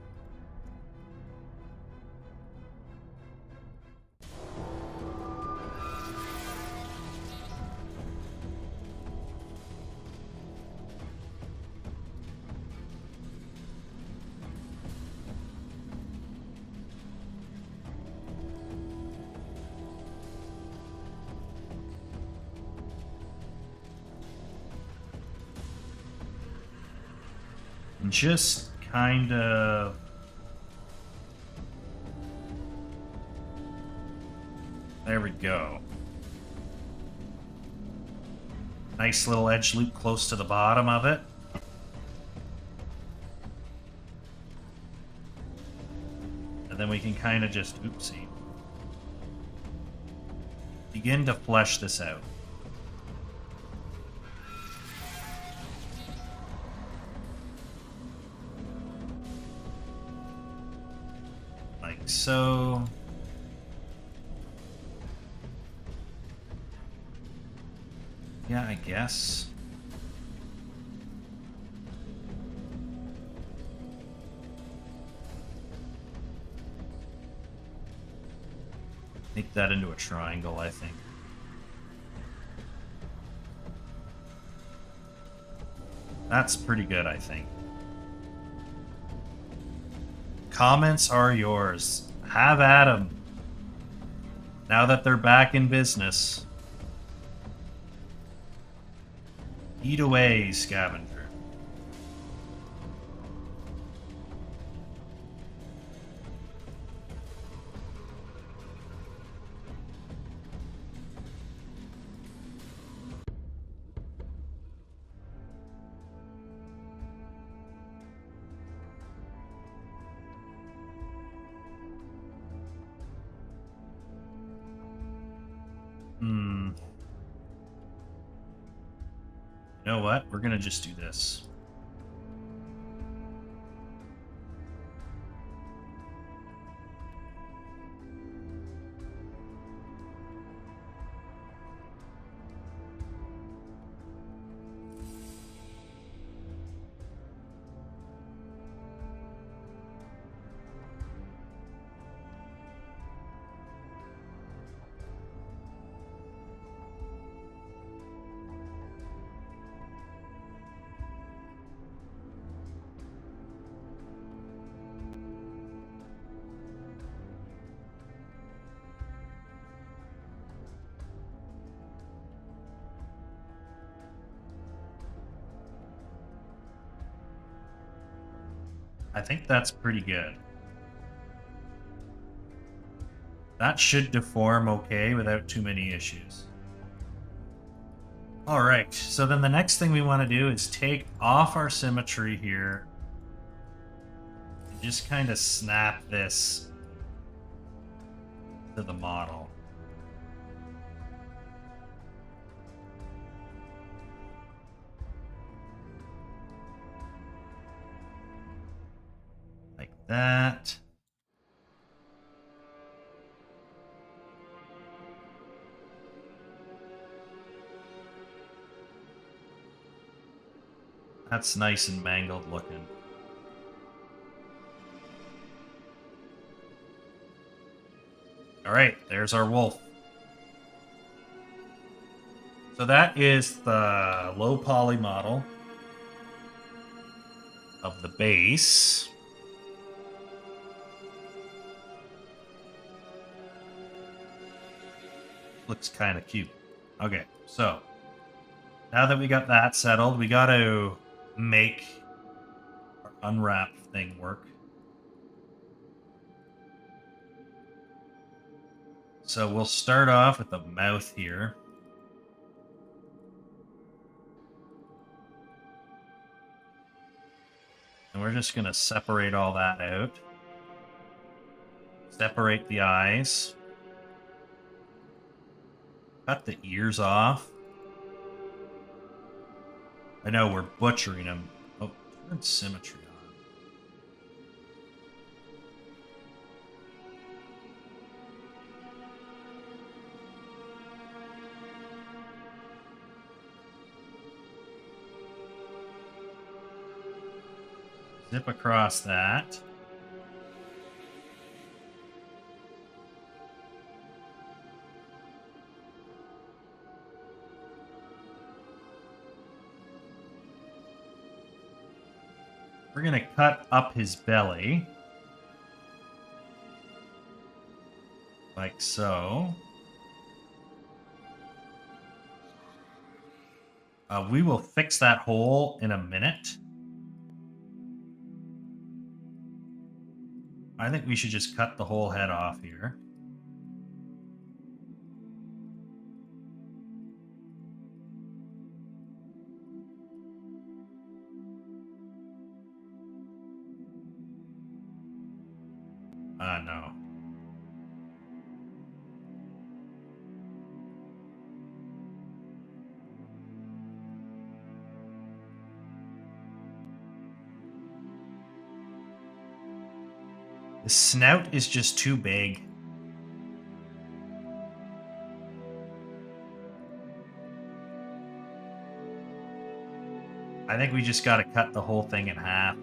Just kind of there we go. Nice little edge loop close to the bottom of it. And then we can kind of just, oopsie, begin to flesh this out. So Yeah, I guess. Make that into a triangle, I think. That's pretty good, I think. Comments are yours. Have at 'em. Now that they're back in business. Eat away, scavenger. You know what? We're gonna just do this. I think that's pretty good. That should deform okay without too many issues. Alright, so then the next thing we want to do is take off our symmetry here. And just kind of snap this to the model. Like that. That's nice and mangled looking. Alright, there's our wolf. So that is the low poly model of the base. Looks kind of cute. Okay, so now that we got that settled, we got to make our unwrap thing work. So we'll start off with the mouth here. And we're just going to separate all that out. Separate the eyes. Cut the ears off. I know we're butchering them. Oh, turn symmetry on. Zip across that. We're going to cut up his belly. Like so. We will fix that hole in a minute. I think we should just cut the whole head off here. No. The snout is just too big. I think we just got to cut the whole thing in half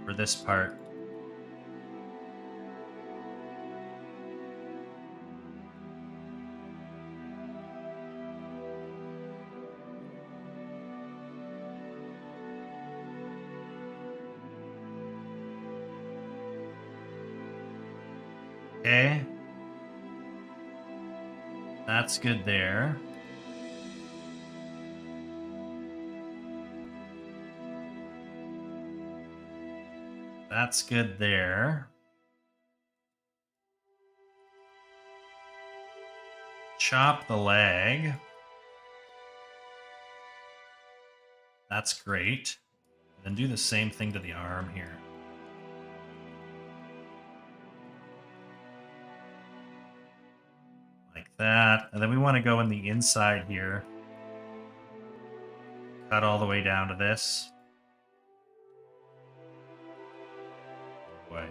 for this part. Okay. That's good there. That's good there. Chop the leg. That's great. Then do the same thing to the arm here. Like that. And then we want to go in the inside here. Cut all the way down to this. Boy.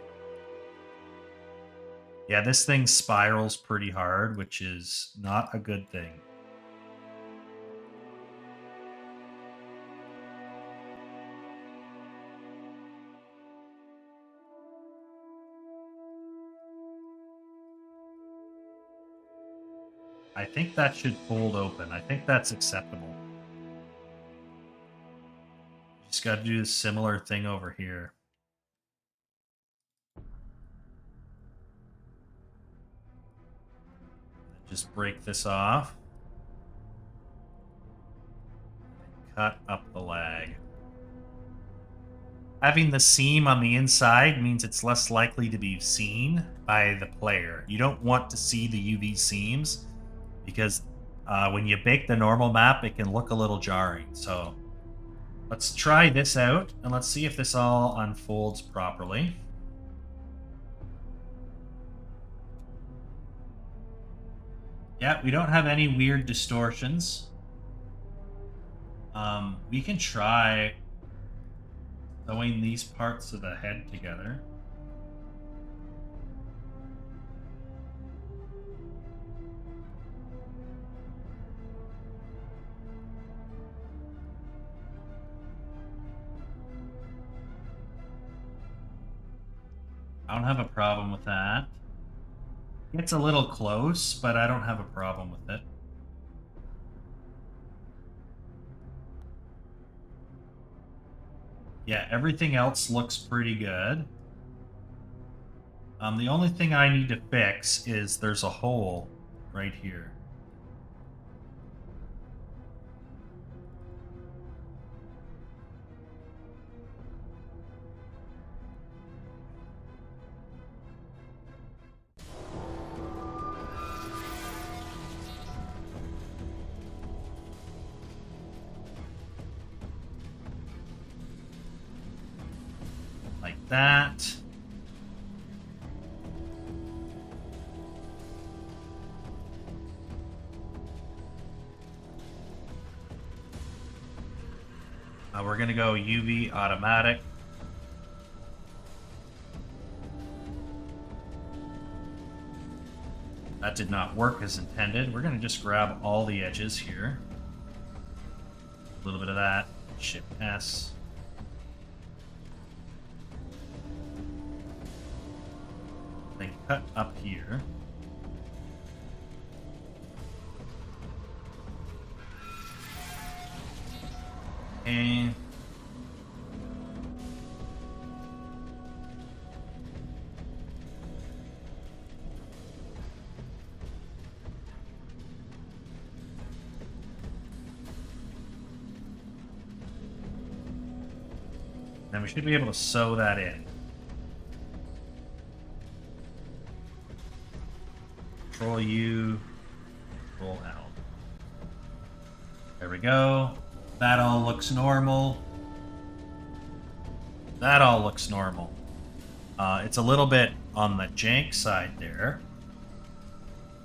Yeah, this thing spirals pretty hard, which is not a good thing. I think that should fold open. I think that's acceptable. Just got to do a similar thing over here. Just break this off. Cut up the leg. Having the seam on the inside means it's less likely to be seen by the player. You don't want to see the UV seams because when you bake the normal map, it can look a little jarring. So let's try this out and let's see if this all unfolds properly. Yeah, we don't have any weird distortions. We can try sewing these parts of the head together. I don't have a problem with that. It's a little close, but I don't have a problem with it. Yeah, everything else looks pretty good. The only thing I need to fix is there's a hole right here. Like that. We're going to go UV automatic. That did not work as intended. We're going to just grab all the edges here. A little bit of that. Shift S. Then cut up here. And then we should be able to sew that in. Control U, Control L. There we go. That all looks normal. That all looks normal. It's a little bit on the jank side there.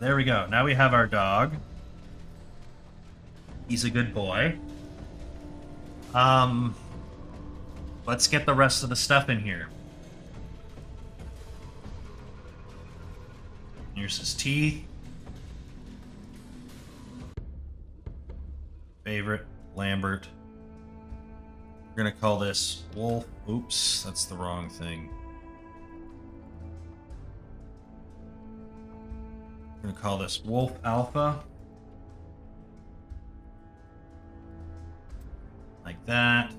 There we go. Now we have our dog. He's a good boy. Let's get the rest of the stuff in here. Here's his teeth. Favorite Lambert. We're going to call this Wolf. Oops, that's the wrong thing. We're going to call this Wolf Alpha. Like that.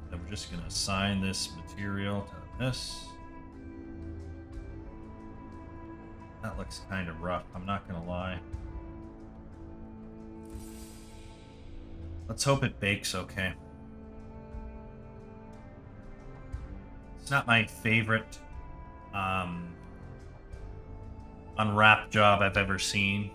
Then we're just going to assign this material to this. That looks kind of rough, I'm not going to lie. Let's hope it bakes okay. It's not my favorite unwrap job I've ever seen.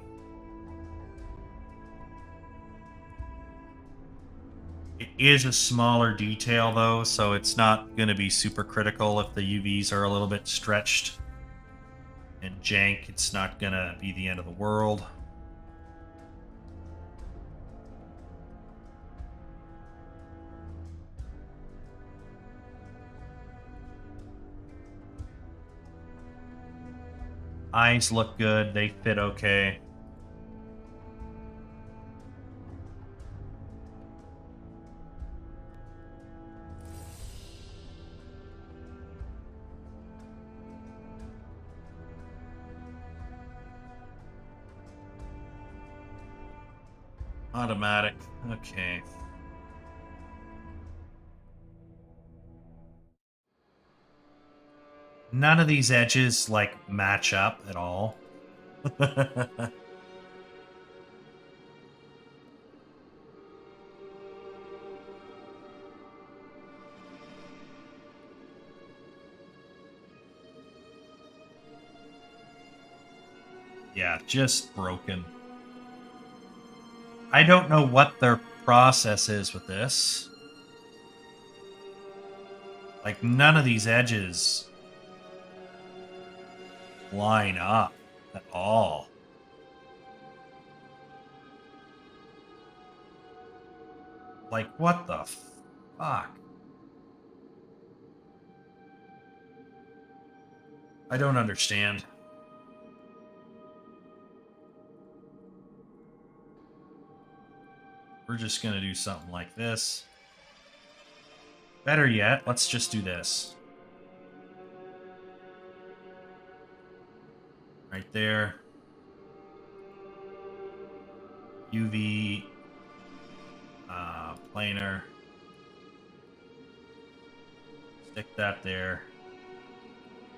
It is a smaller detail though, so it's not going to be super critical if the UVs are a little bit stretched and jank. It's not going to be the end of the world. Eyes look good, they fit okay. Automatic, okay. None of these edges, like, match up at all. Yeah, just broken. I don't know what their process is with this. Like, none of these edges line up at all. Like, what the fuck? I don't understand. We're just gonna do something like this. Better yet, let's just do this. Right there. UV planar. Stick that there.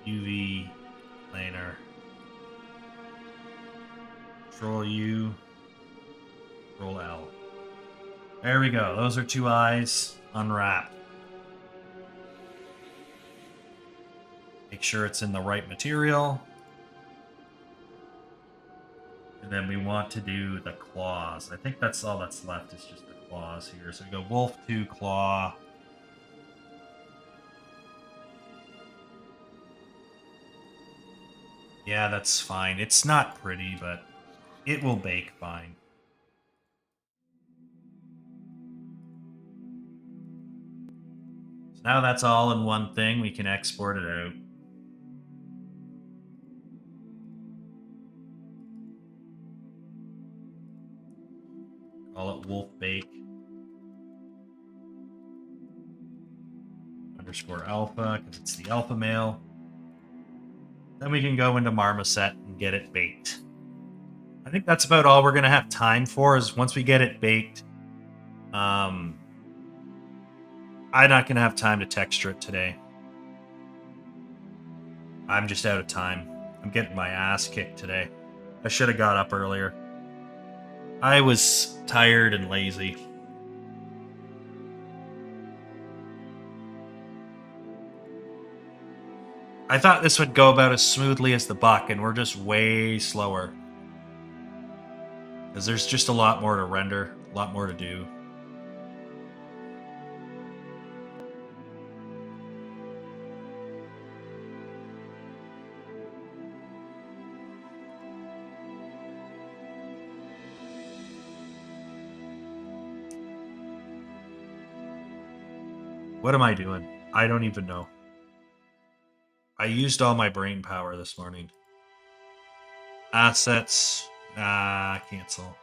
UV planar. Control U. Control L. There we go. Those are two eyes unwrapped. Make sure it's in the right material. And then we want to do the claws. I think that's all that's left is just the claws here. So we go wolf 2 claw. Yeah, that's fine. It's not pretty, but it will bake fine. So now that's all in one thing. We can export it out. Call it wolf bake. Underscore alpha, because it's the alpha male. Then we can go into Marmoset and get it baked. I think that's about all we're going to have time for, is once we get it baked. I'm not going to have time to texture it today. I'm just out of time. I'm getting my ass kicked today. I should have got up earlier. I was tired and lazy. I thought this would go about as smoothly as the buck, and we're just way slower. Because there's just a lot more to render, a lot more to do. What am I doing? I don't even know. I used all my brain power this morning. Assets. Cancel.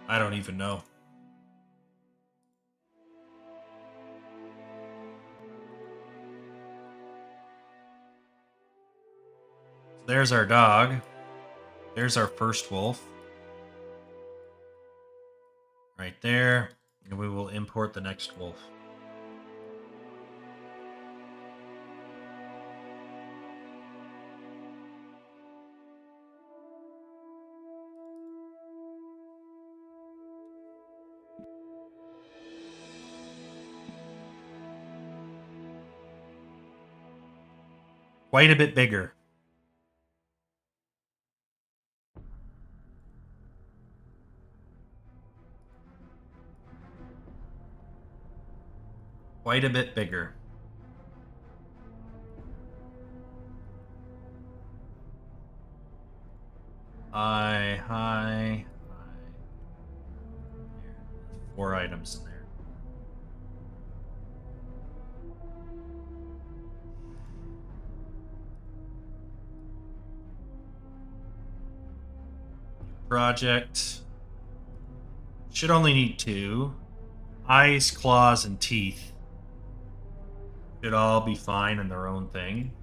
I don't even know. There's our dog. There's our first wolf. Right there. And we will import the next wolf. Quite a bit bigger. Quite a bit bigger. Hi. 4 items in there. Project. Should only need 2. Eyes, claws, and teeth should all be fine in their own thing.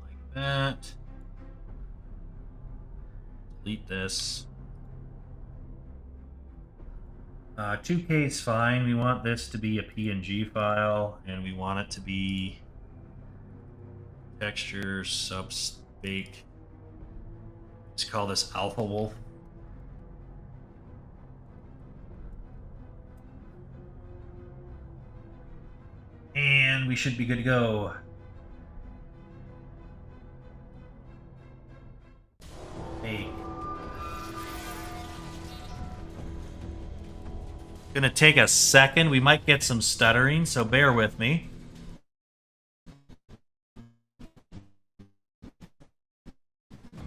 Like that. Delete this. 2K is fine. We want this to be a PNG file, and we want it to be texture subspake. Let's call this Alpha Wolf. And we should be good to go. Hey. Gonna take a second. We might get some stuttering, so bear with me.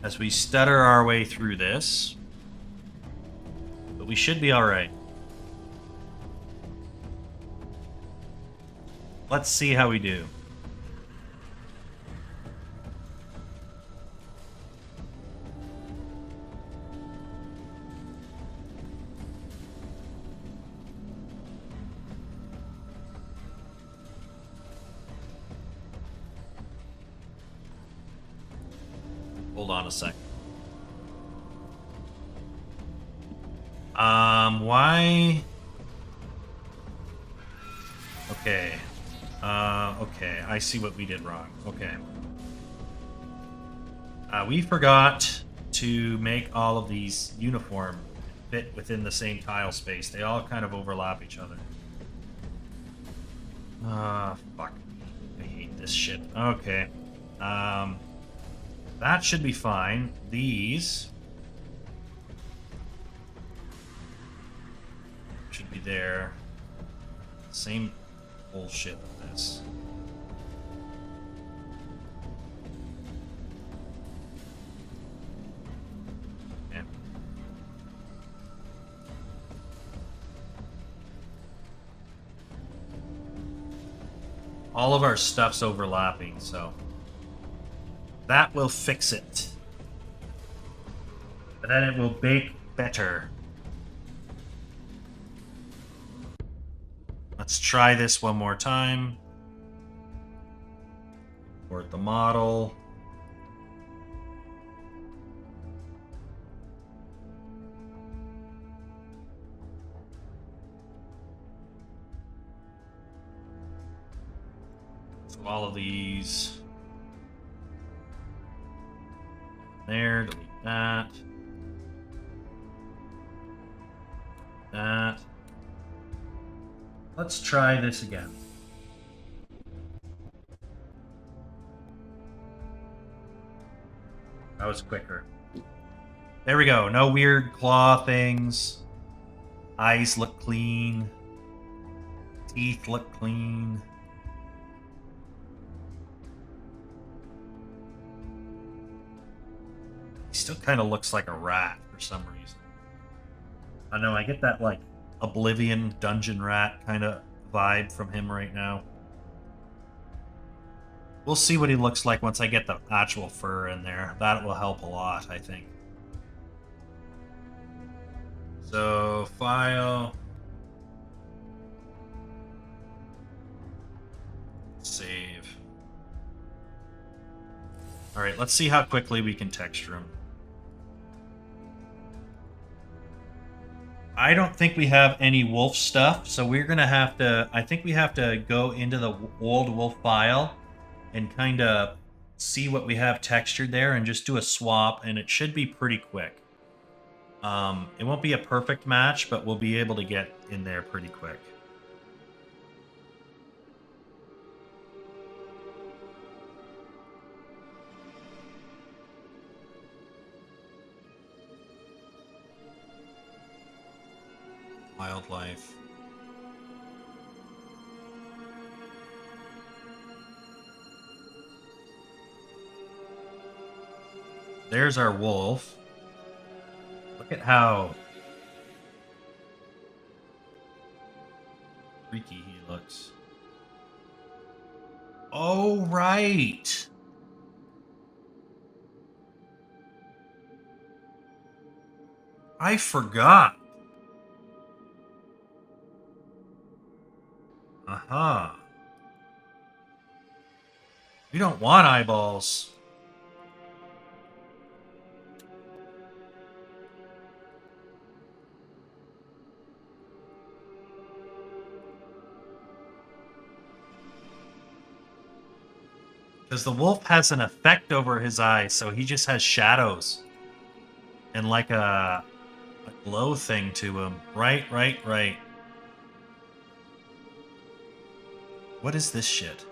As we stutter our way through this. But we should be alright. Let's see how we do. Hold on a sec. Why? Okay. Okay, I see what we did wrong. Okay. We forgot to make all of these uniform fit within the same tile space. They all kind of overlap each other. Fuck. I hate this shit. Okay. That should be fine. These should be there. Same bullshit with this. Okay. All of our stuff's overlapping, so that will fix it. But then it will bake better. Let's try this one more time. Import the model. So all of these. There, delete that. That. Let's try this again. That was quicker. There we go. No weird claw things. Eyes look clean. Teeth look clean. still kind of looks like a rat for some reason. I know, I get that, like, Oblivion dungeon rat kind of vibe from him right now. We'll see what he looks like once I get the actual fur in there. That will help a lot, I think. So, file. Save. Alright, let's see how quickly we can texture him. I don't think we have any wolf stuff, so we're going to have to... I think we have to go into the old wolf file and kind of see what we have textured there and just do a swap, and it should be pretty quick. It won't be a perfect match, but we'll be able to get in there pretty quick. Wildlife. There's our wolf. Look at how freaky he looks. Oh, right. I forgot. Aha. We don't want eyeballs. Because the wolf has an effect over his eyes, so he just has shadows. And like a glow thing to him. Right. What is this shit?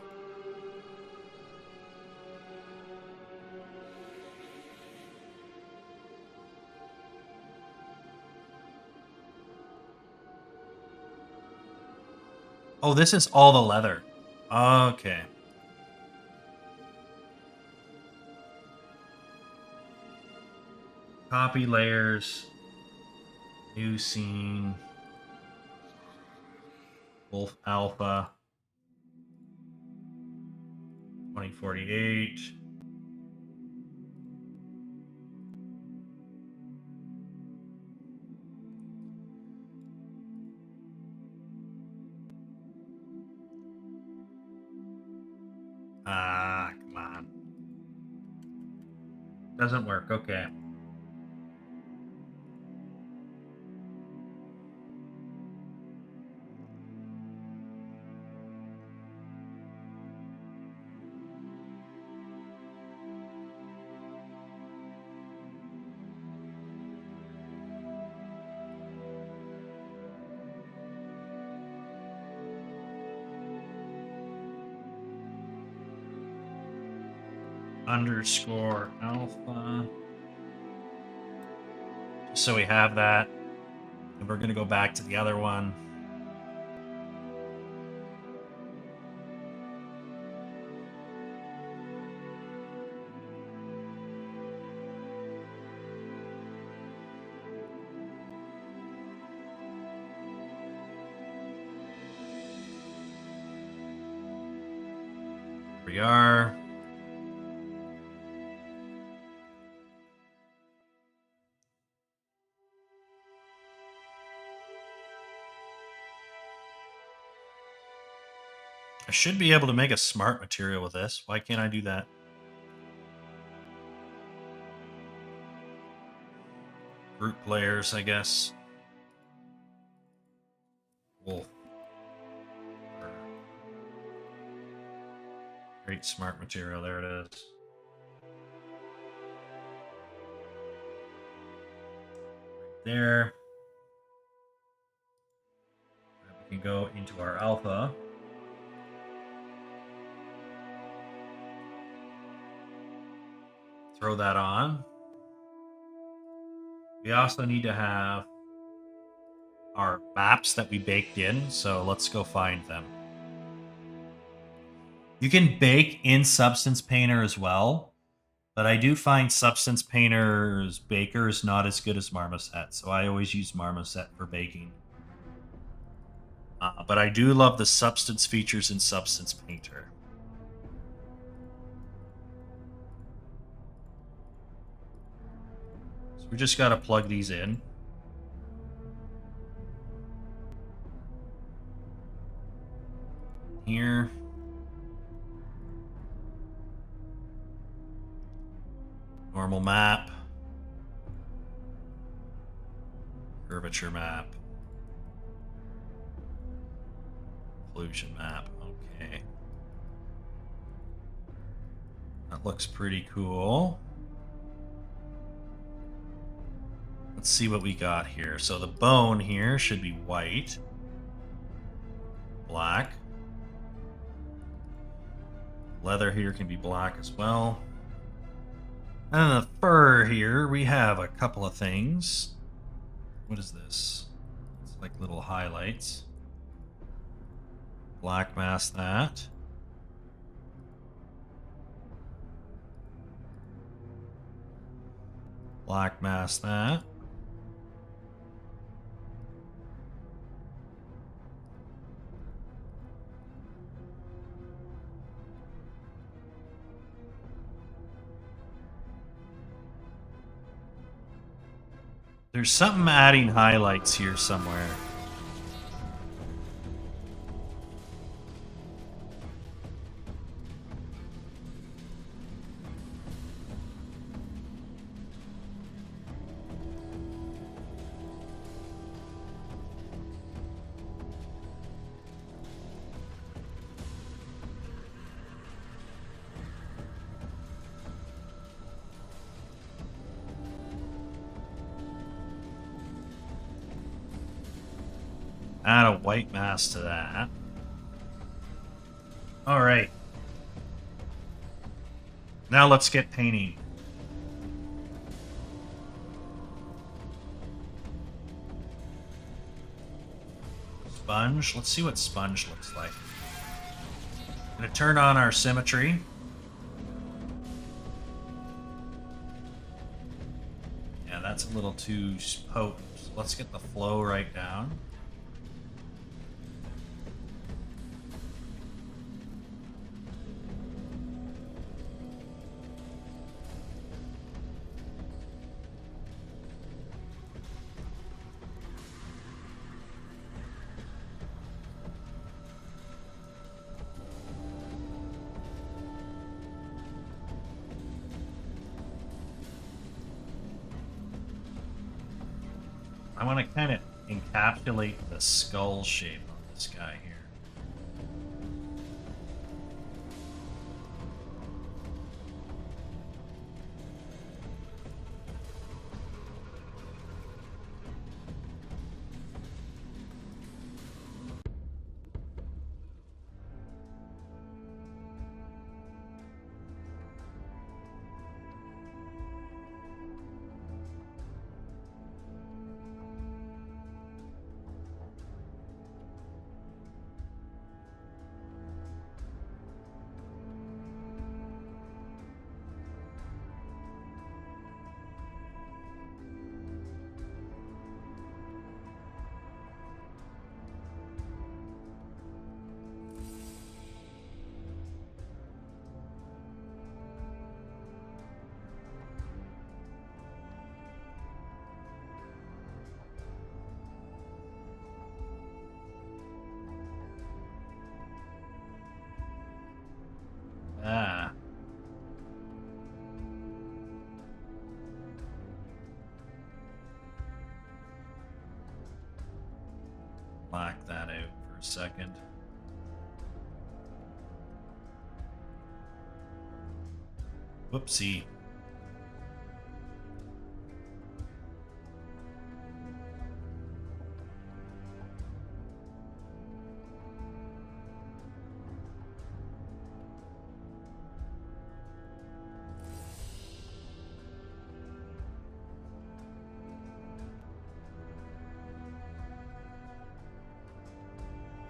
Oh, this is all the leather. Okay. Copy layers. New scene. Wolf Alpha. 2048. Come on. Doesn't work. Okay. Underscore alpha. So we have that. And we're going to go back to the other one. Here we are. I should be able to make a smart material with this. Why can't I do that? Group layers, I guess. Wolf. Great smart material. There it is. Right there. We can go into our alpha. Throw that on. We also need to have our maps that we baked in, so let's go find them. You can bake in Substance Painter as well, But I do find Substance Painter's Baker is not as good as Marmoset, so I always use Marmoset for baking. But I do love the substance features in Substance Painter. So we just got to plug these in. Here. Normal map. Curvature map. Occlusion map. Okay. That looks pretty cool. Let's see what we got here. So the bone here should be white. Black. Leather here can be black as well. And then the fur here, we have a couple of things. What is this? It's like little highlights. Black mask that. Black mask that. There's something adding highlights here somewhere. Add a white mask to that. All right. Now let's get painting. Sponge. Let's see what sponge looks like. Gonna turn on our symmetry. Yeah, that's a little too potent. Let's get the flow right down. I want to kind of encapsulate the skull shape on this guy here. Ah. Black that out for a second. Whoopsie.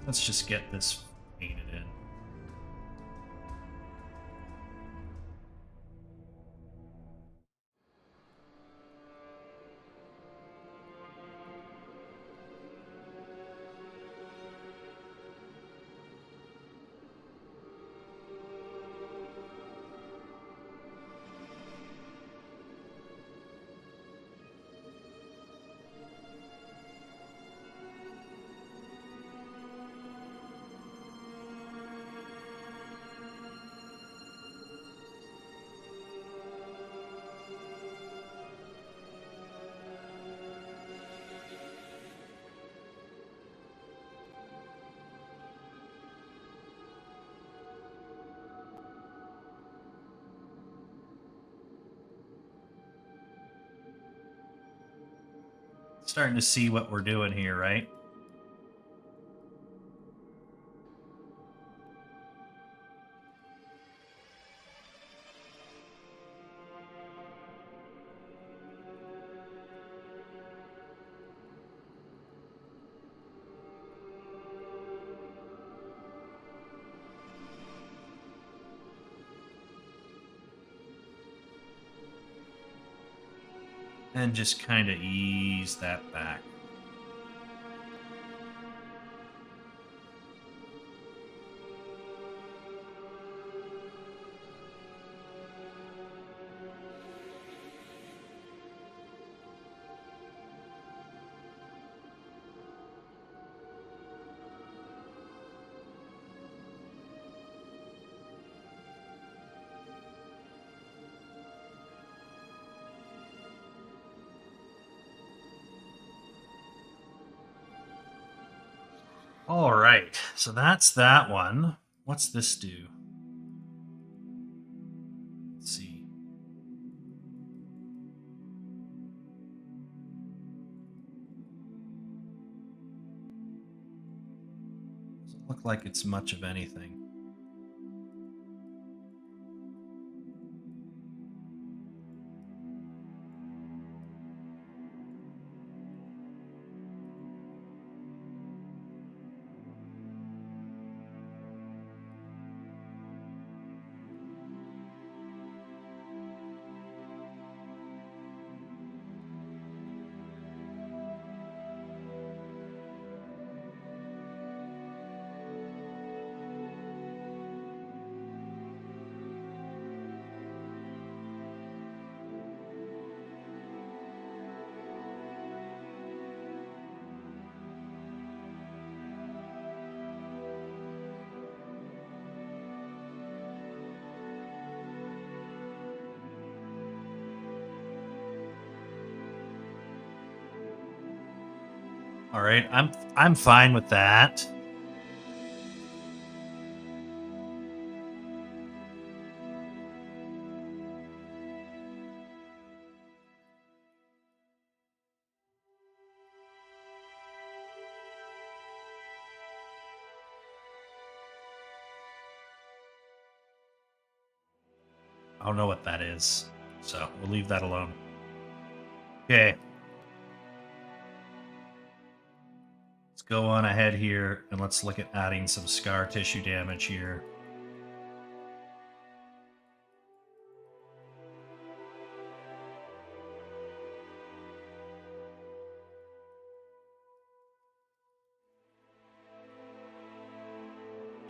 Let's just get this painted in. Starting to see what we're doing here, right? And just kind of ease that back. All right, so that's that one. What's this do? Let's see. Doesn't look like it's much of anything. All right, I'm fine with that. I don't know what that is, so we'll leave that alone. Okay. Let's go on ahead here and let's look at adding some scar tissue damage here.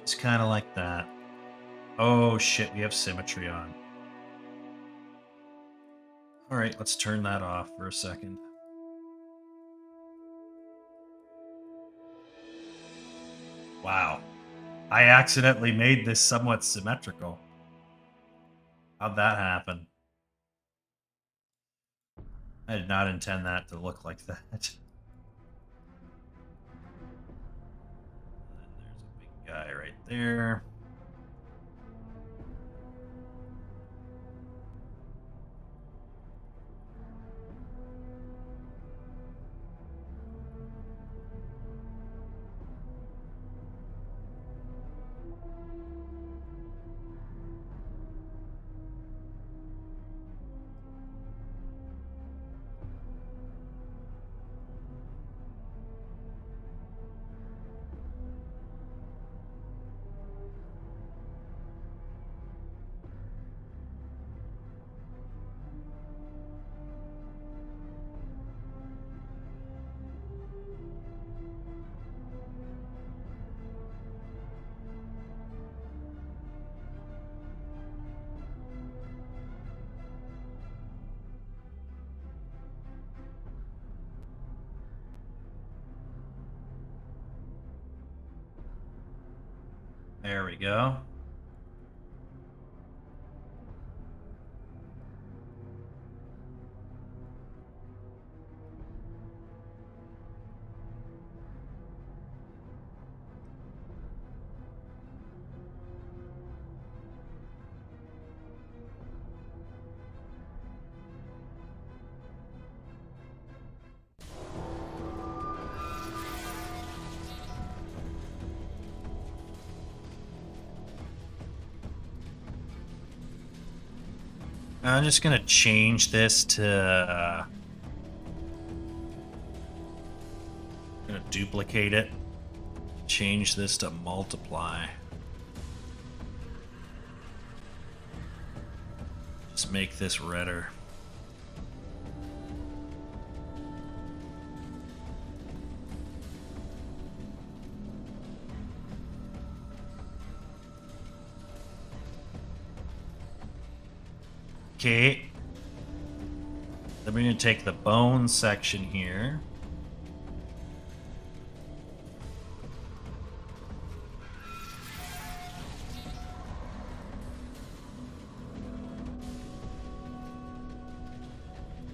Just kind of like that. Oh shit, we have symmetry on. All right, let's turn that off for a second. Wow. I accidentally made this somewhat symmetrical. How'd that happen? I did not intend that to look like that. And there's a big guy right there. There we go. I'm just gonna change this to... gonna duplicate it. Change this to multiply. Just make this redder. Okay. Then we're going to take the bone section here.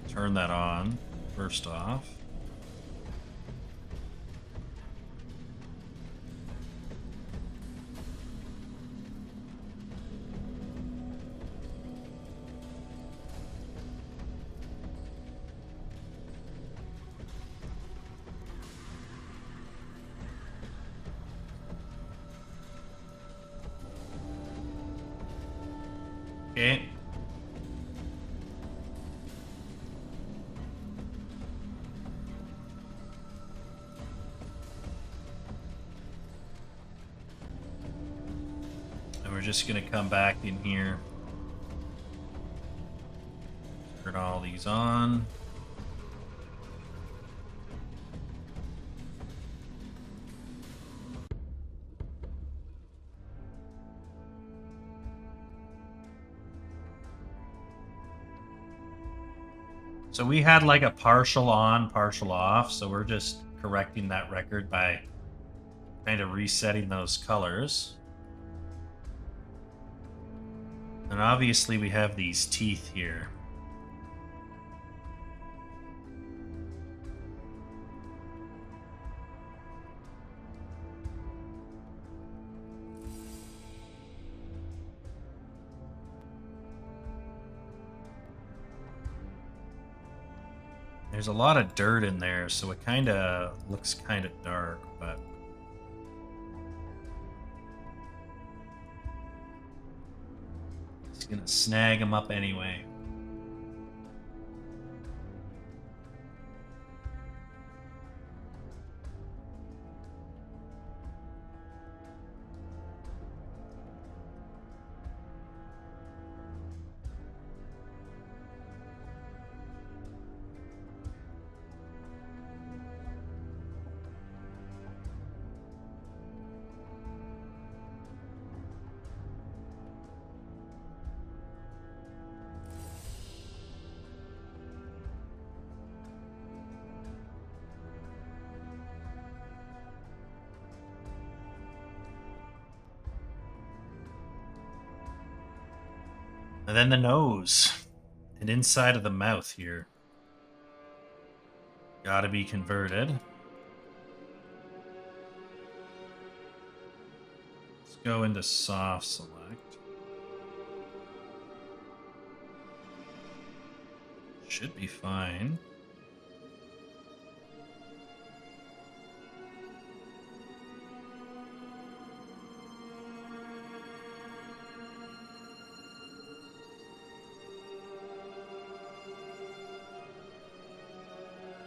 Turn that on, first off. Okay. And we're just going to come back in here. Turn all these on. So we had like a partial on, partial off, so we're just correcting that record by kind of resetting those colors. And obviously we have these teeth here. There's a lot of dirt in there, so it kind of looks kind of dark, but... It's gonna snag them up anyway. And then the nose and inside of the mouth here. Gotta be converted. Let's go into soft select. Should be fine.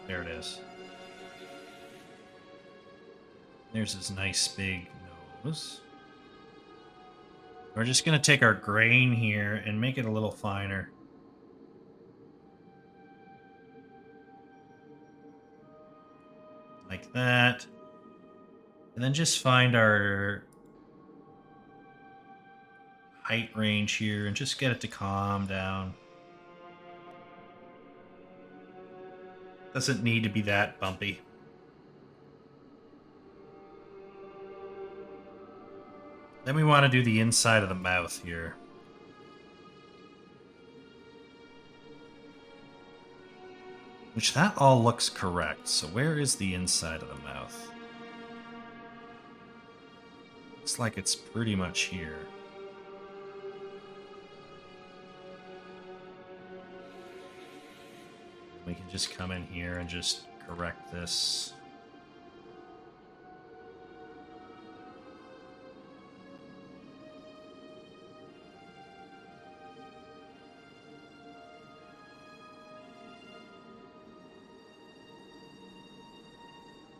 There it is. There's this nice big nose. We're just going to take our grain here and make it a little finer. Like that. And then just find our height range here and just get it to calm down. Doesn't need to be that bumpy. Then we want to do the inside of the mouth here. Which that all looks correct. So where is the inside of the mouth? Looks like it's pretty much here. We can just come in here and just correct this.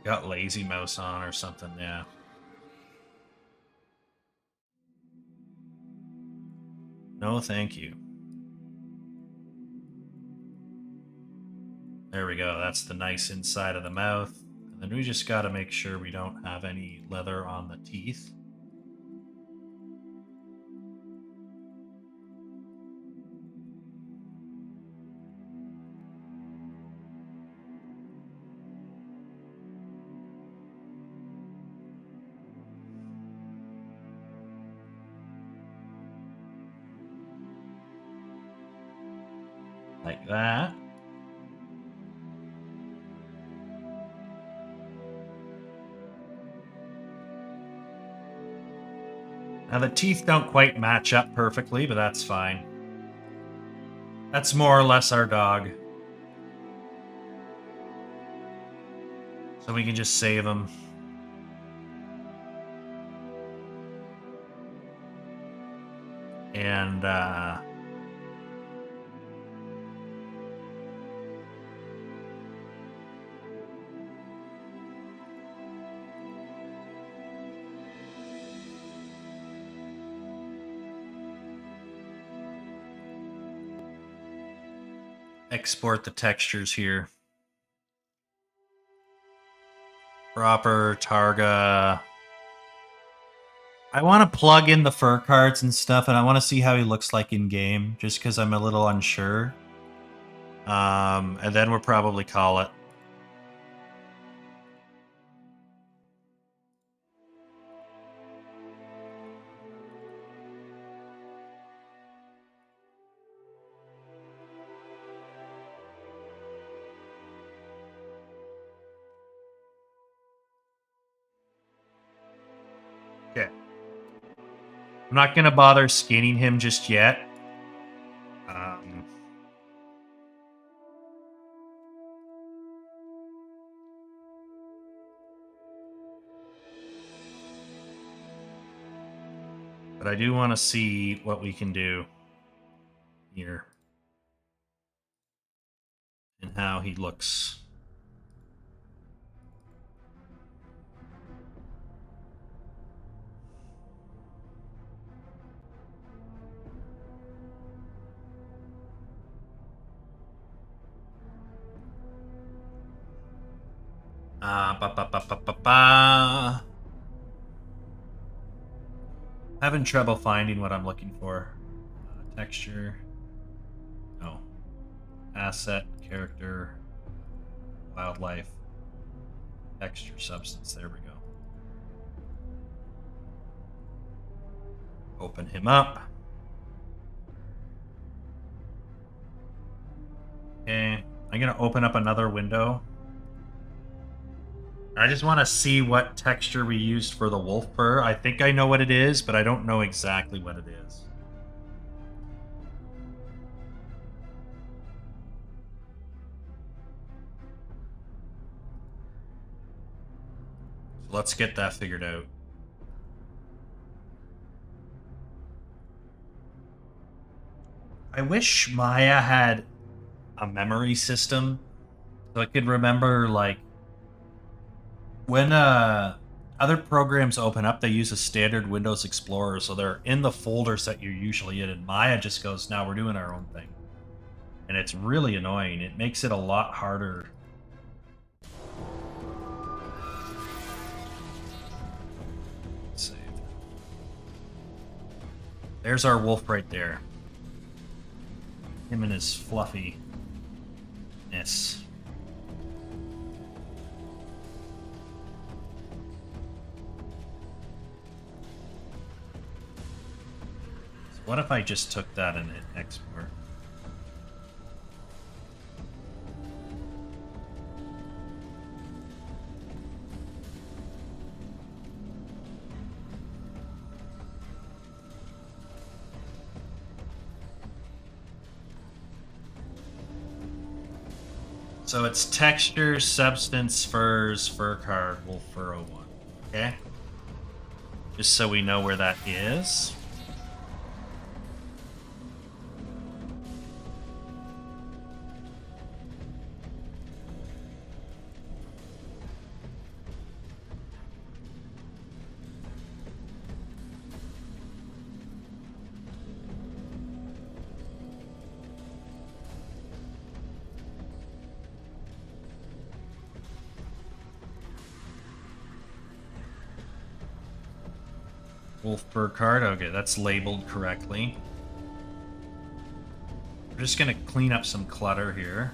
Got lazy mouse on or something, yeah. No, thank you. There we go. That's the nice inside of the mouth. And then we just got to make sure we don't have any leather on the teeth. Like that. Now the teeth don't quite match up perfectly, but that's fine. That's more or less our dog. So we can just save him. And export the textures here. Proper Targa. I want to plug in the fur cards and stuff, and I want to see how he looks like in game, just because I'm a little unsure. And then we'll probably call it. Okay. I'm not going to bother skinning him just yet. But I do want to see what we can do here. And how he looks. Having trouble finding what I'm looking for. Texture. No. Asset, character, wildlife, texture, substance. There we go. Open him up. Okay. I'm going to open up another window. I just want to see what texture we used for the wolf fur. I think I know what it is, but I don't know exactly what it is. So let's get that figured out. I wish Maya had a memory system so I could remember, like, when other programs open up, they use a standard Windows Explorer, so they're in the folders that you're usually in, and Maya just goes, "Now we're doing our own thing." And it's really annoying. It makes it a lot harder. Save. There's our wolf right there. Him and his fluffiness. What if I just took that and hit export? So it's texture, substance, furs, fur card, wolf fur 01. Okay? Just so we know where that is. Wolf fur card. Okay, that's labeled correctly. We're just going to clean up some clutter here.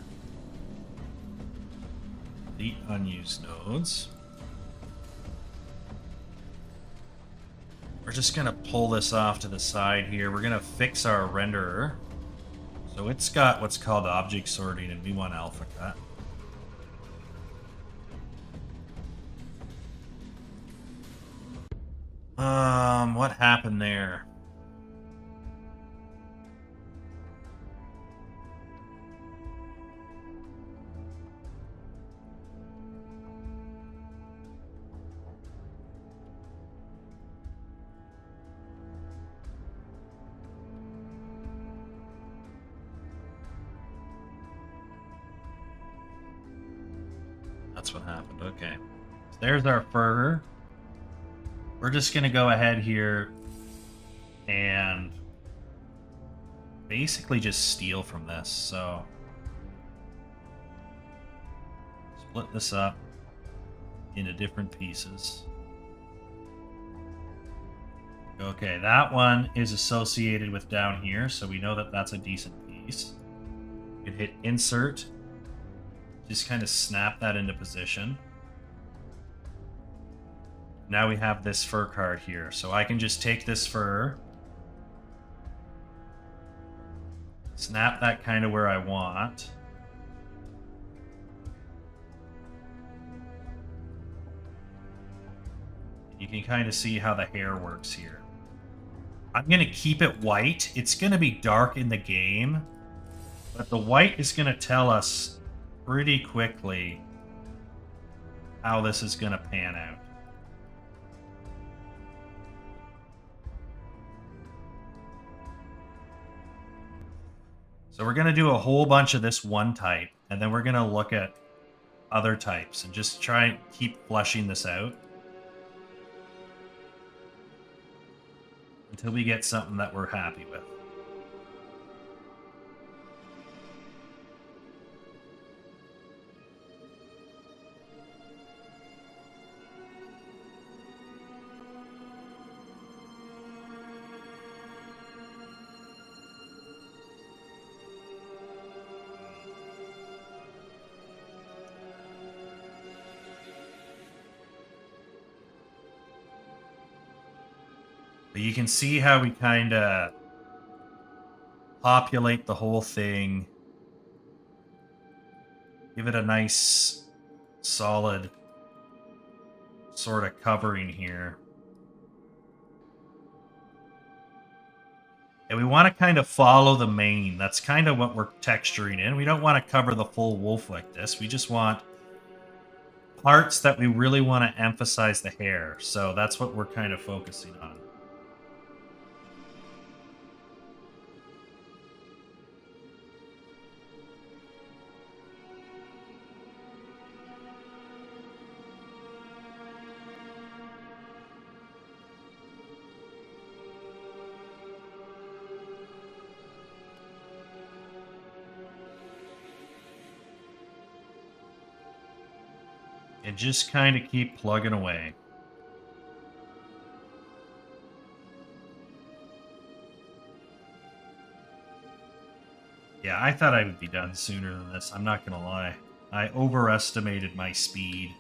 Delete unused nodes. We're just going to pull this off to the side here. We're going to fix our renderer. So it's got what's called object sorting, and we want alpha cut. What happened there? That's what happened. Okay. So there's our fur. We're just going to go ahead here and basically just steal from this. So split this up into different pieces. Okay, that one is associated with down here, so we know that that's a decent piece. You can hit insert, just kind of snap that into position. Now we have this fur card here, so I can just take this fur, snap that kind of where I want. You can kind of see how the hair works here. I'm going to keep it white. It's going to be dark in the game, but the white is going to tell us pretty quickly how this is going to pan out. So we're going to do a whole bunch of this one type, and then we're going to look at other types and just try and keep fleshing this out until we get something that we're happy with. But you can see how we kind of populate the whole thing. Give it a nice, solid sort of covering here. And we want to kind of follow the mane. That's kind of what we're texturing in. We don't want to cover the full wolf like this. We just want parts that we really want to emphasize the hair. So that's what we're kind of focusing on. And just kind of keep plugging away. Yeah, I thought I would be done sooner than this. I'm not going to lie. I overestimated my speed.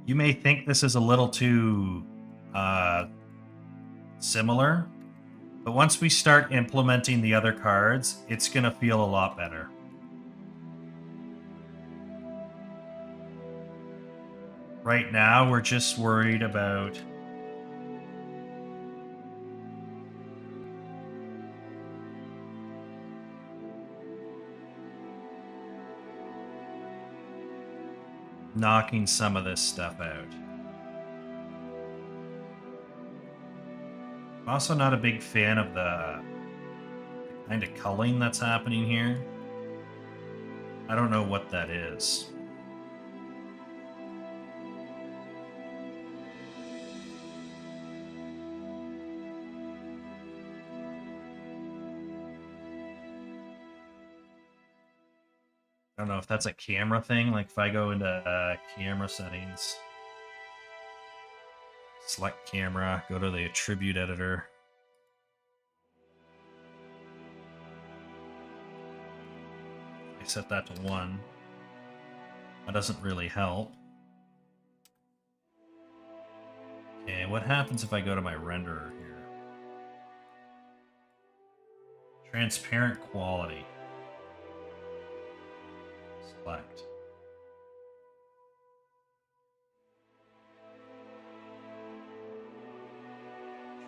You may think this is a little too similar, but once we start implementing the other cards, it's going to feel a lot better. Right now, we're just worried about knocking some of this stuff out. I'm also not a big fan of the kind of culling that's happening here. I don't know what that is. I don't know if that's a camera thing. Like if I go into camera settings, select camera, go to the attribute editor. I set that to 1. That doesn't really help. Okay, what happens if I go to my renderer here? Transparent quality. Select.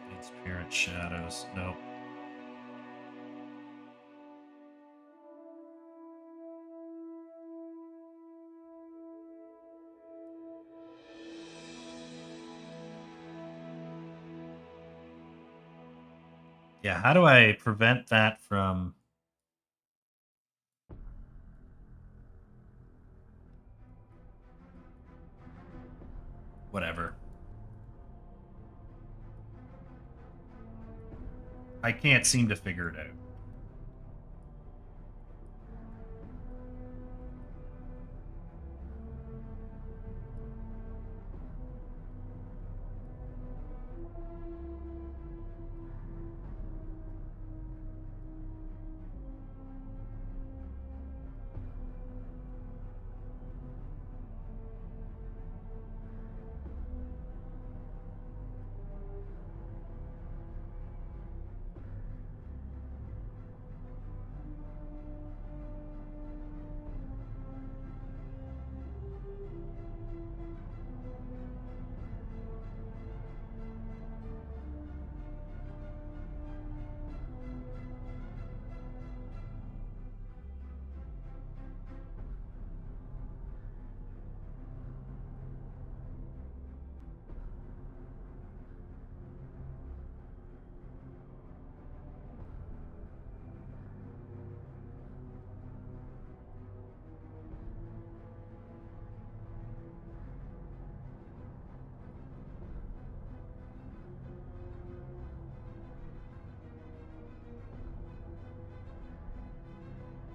Transparent shadows. Nope. Yeah, how do I prevent that from... Whatever. I can't seem to figure it out.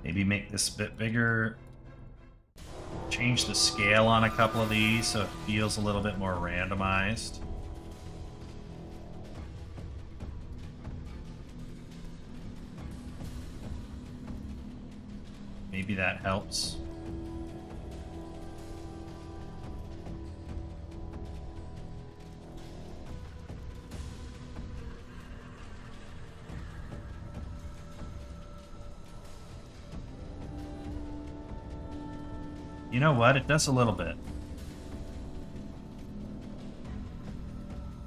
Maybe make this a bit bigger. Change the scale on a couple of these so it feels a little bit more randomized. Maybe that helps. You know what? It does a little bit.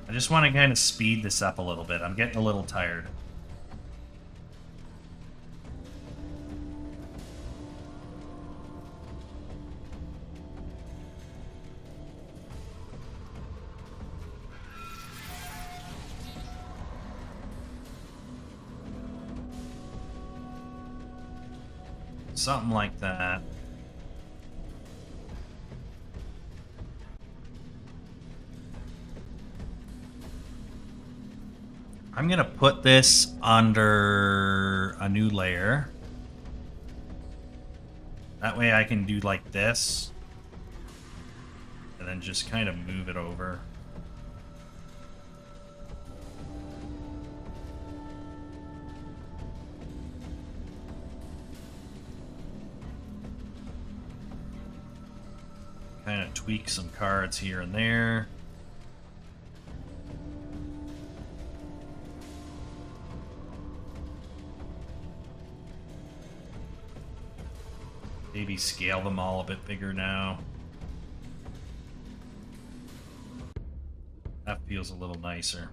I just want to kind of speed this up a little bit. I'm getting a little tired. Something like that. I'm going to put this under a new layer. That way I can do like this. And then just kind of move it over. Kind of tweak some cards here and there. Maybe scale them all a bit bigger now. That feels a little nicer.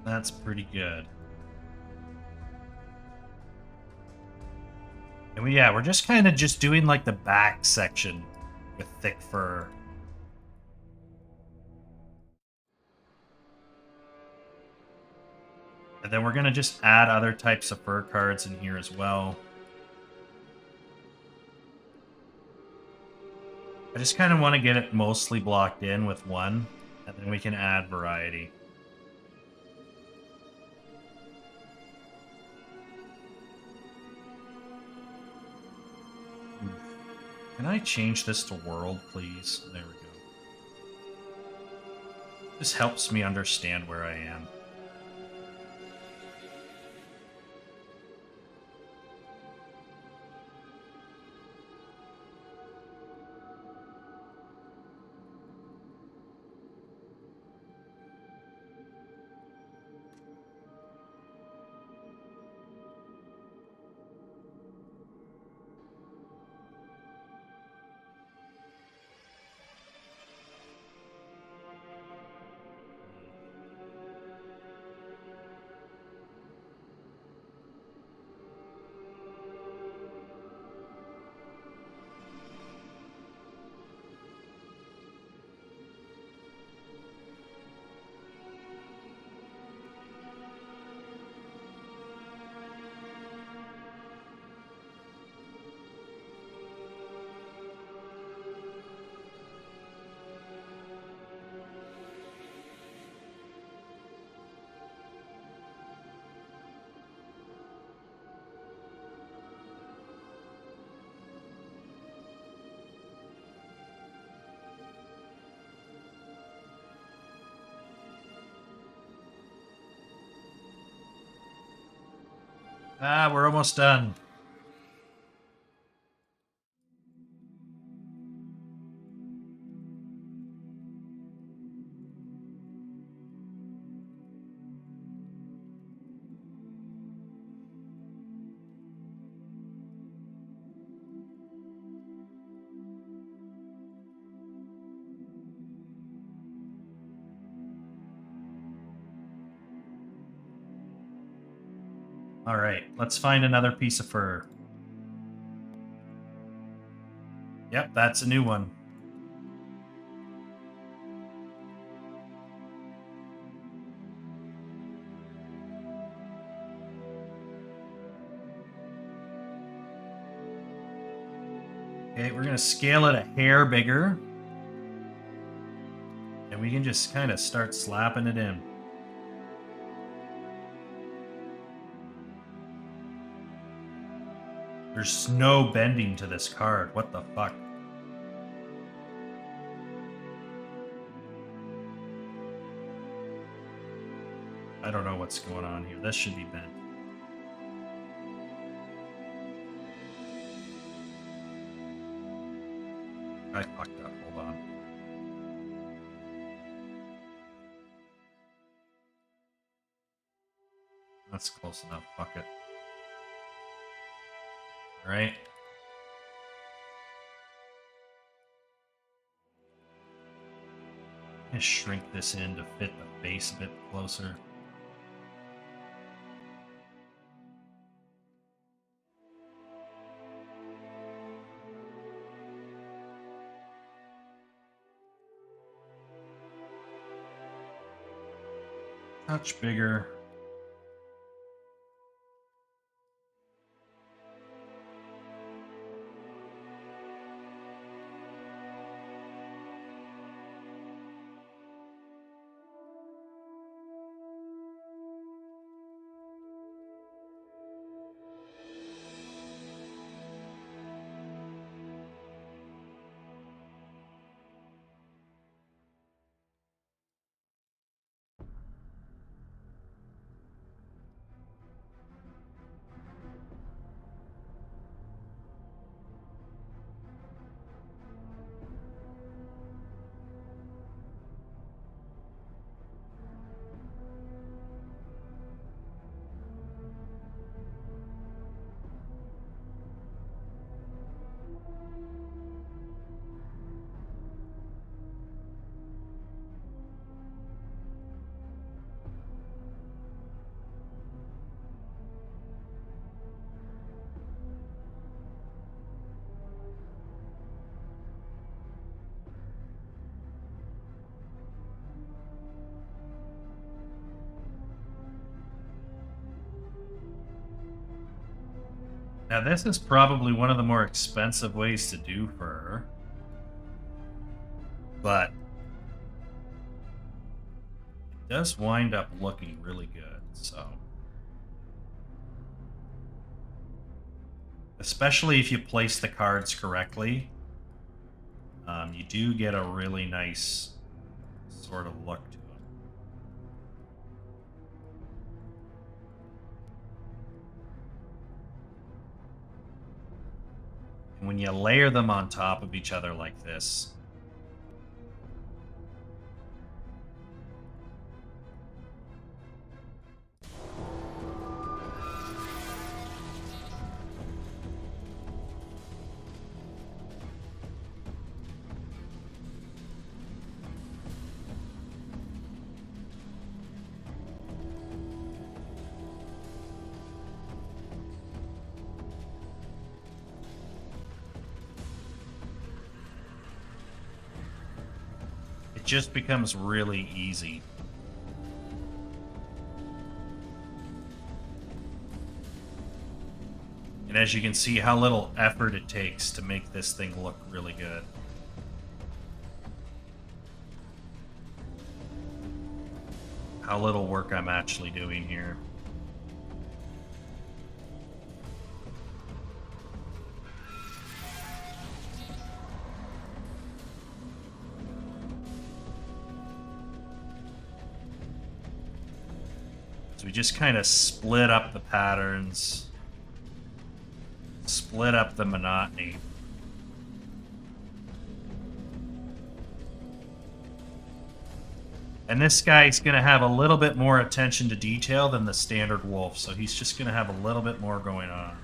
That's pretty good. And we're just kind of just doing like the back section with thick fur. And then we're going to just add other types of fur cards in here as well. I just kind of want to get it mostly blocked in with one, and then we can add variety. Can I change this to world, please? There we go. This helps me understand where I am. Ah, we're almost done. All right, let's find another piece of fur. Yep, that's a new one. Okay, we're going to scale it a hair bigger. And we can just kind of start slapping it in. There's no bending to this card. What the fuck? I don't know what's going on here. This should be bent. I fucked up. Hold on. That's close enough. Fuck it. All right. Just shrink this in to fit the face a bit closer. Touch bigger. Now, this is probably one of the more expensive ways to do fur, but it does wind up looking really good, so. Especially if you place the cards correctly, you do get a really nice sort of look to them. And when you layer them on top of each other like this, it just becomes really easy. And as you can see how little effort it takes to make this thing look really good. How little work I'm actually doing here. So we just kind of split up the patterns, split up the monotony. And this guy's going to have a little bit more attention to detail than the standard wolf, so he's just going to have a little bit more going on.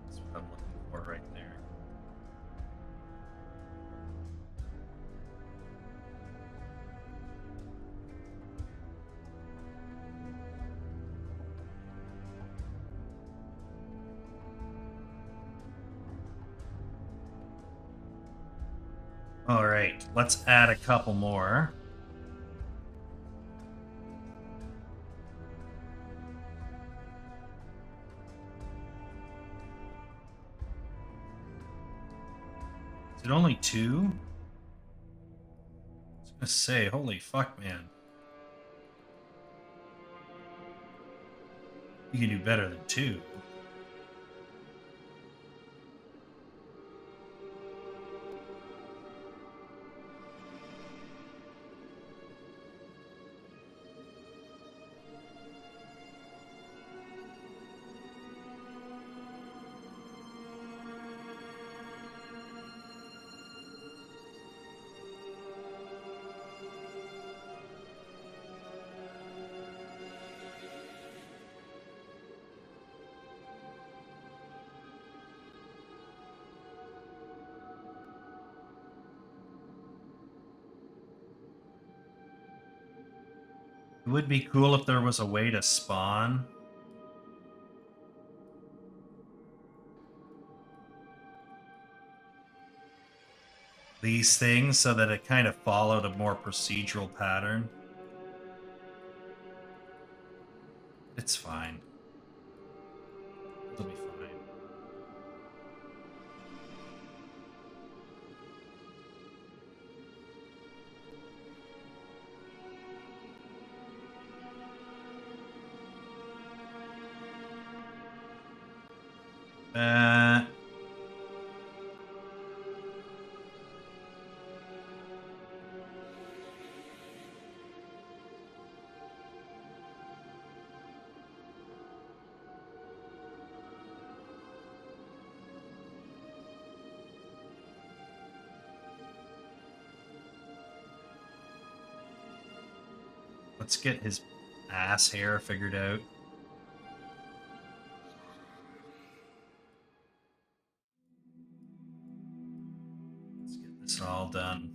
That's what I'm looking for right there. All right, let's add a couple more. Is it only two? I was gonna say, holy fuck, man. You can do better than two. It would be cool if there was a way to spawn these things so that it kind of followed a more procedural pattern. It's fine. It'll be fine. Let's get his ass hair figured out. Let's get this all done.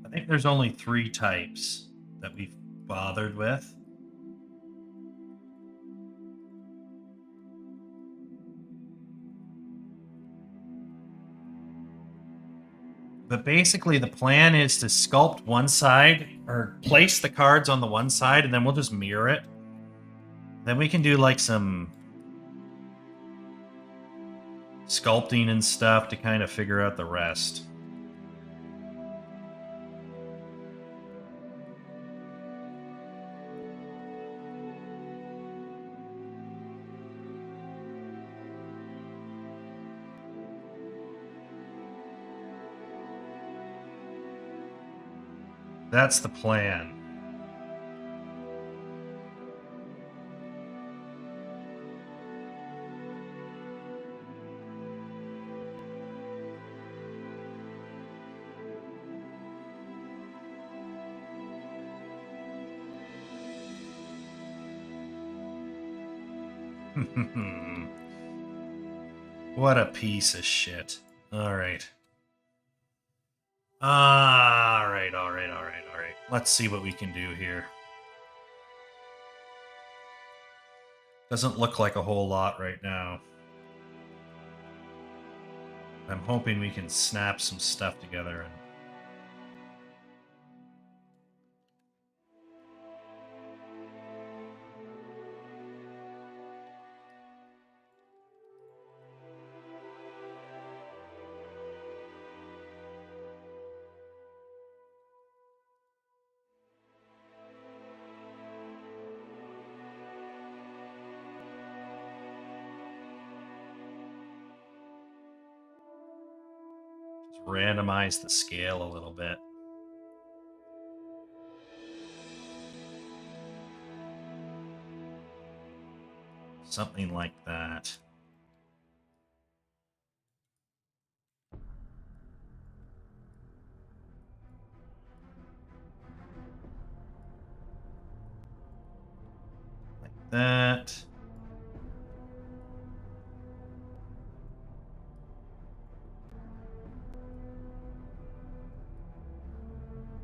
I think there's only 3 types that we've bothered with. But basically the plan is to sculpt one side, or place the cards on the one side, and then we'll just mirror it. Then we can do like some sculpting and stuff to kind of figure out the rest. That's the plan. What a piece of shit. All right. All right. Let's see what we can do here. Doesn't look like a whole lot right now. I'm hoping we can snap some stuff together and randomize the scale a little bit. Something like that. Like that.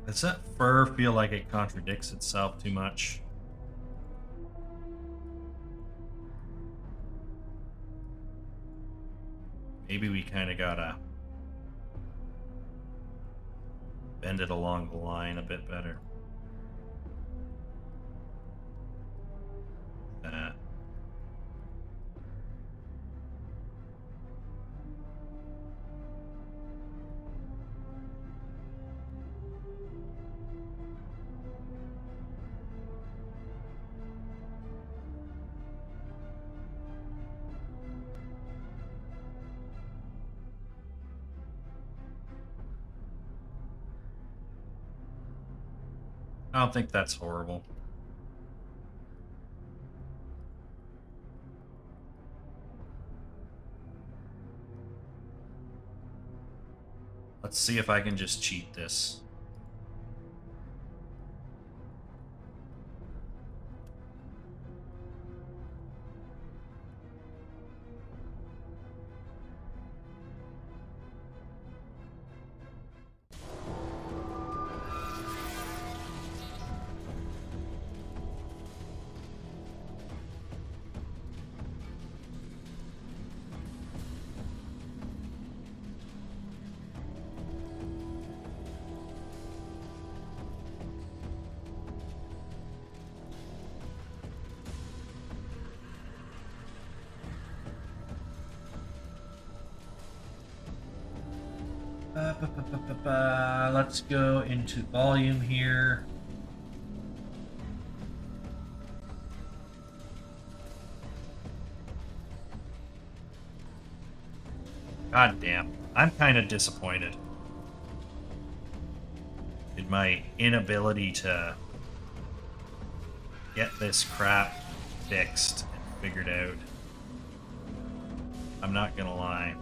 Does that fur feel like it contradicts itself too much? Maybe we kind of gotta bend it along the line a bit better. That. I don't think that's horrible. Let's see if I can just cheat this. Let's go into volume here. God damn. I'm kind of disappointed in my inability to get this crap fixed and figured out. I'm not gonna lie.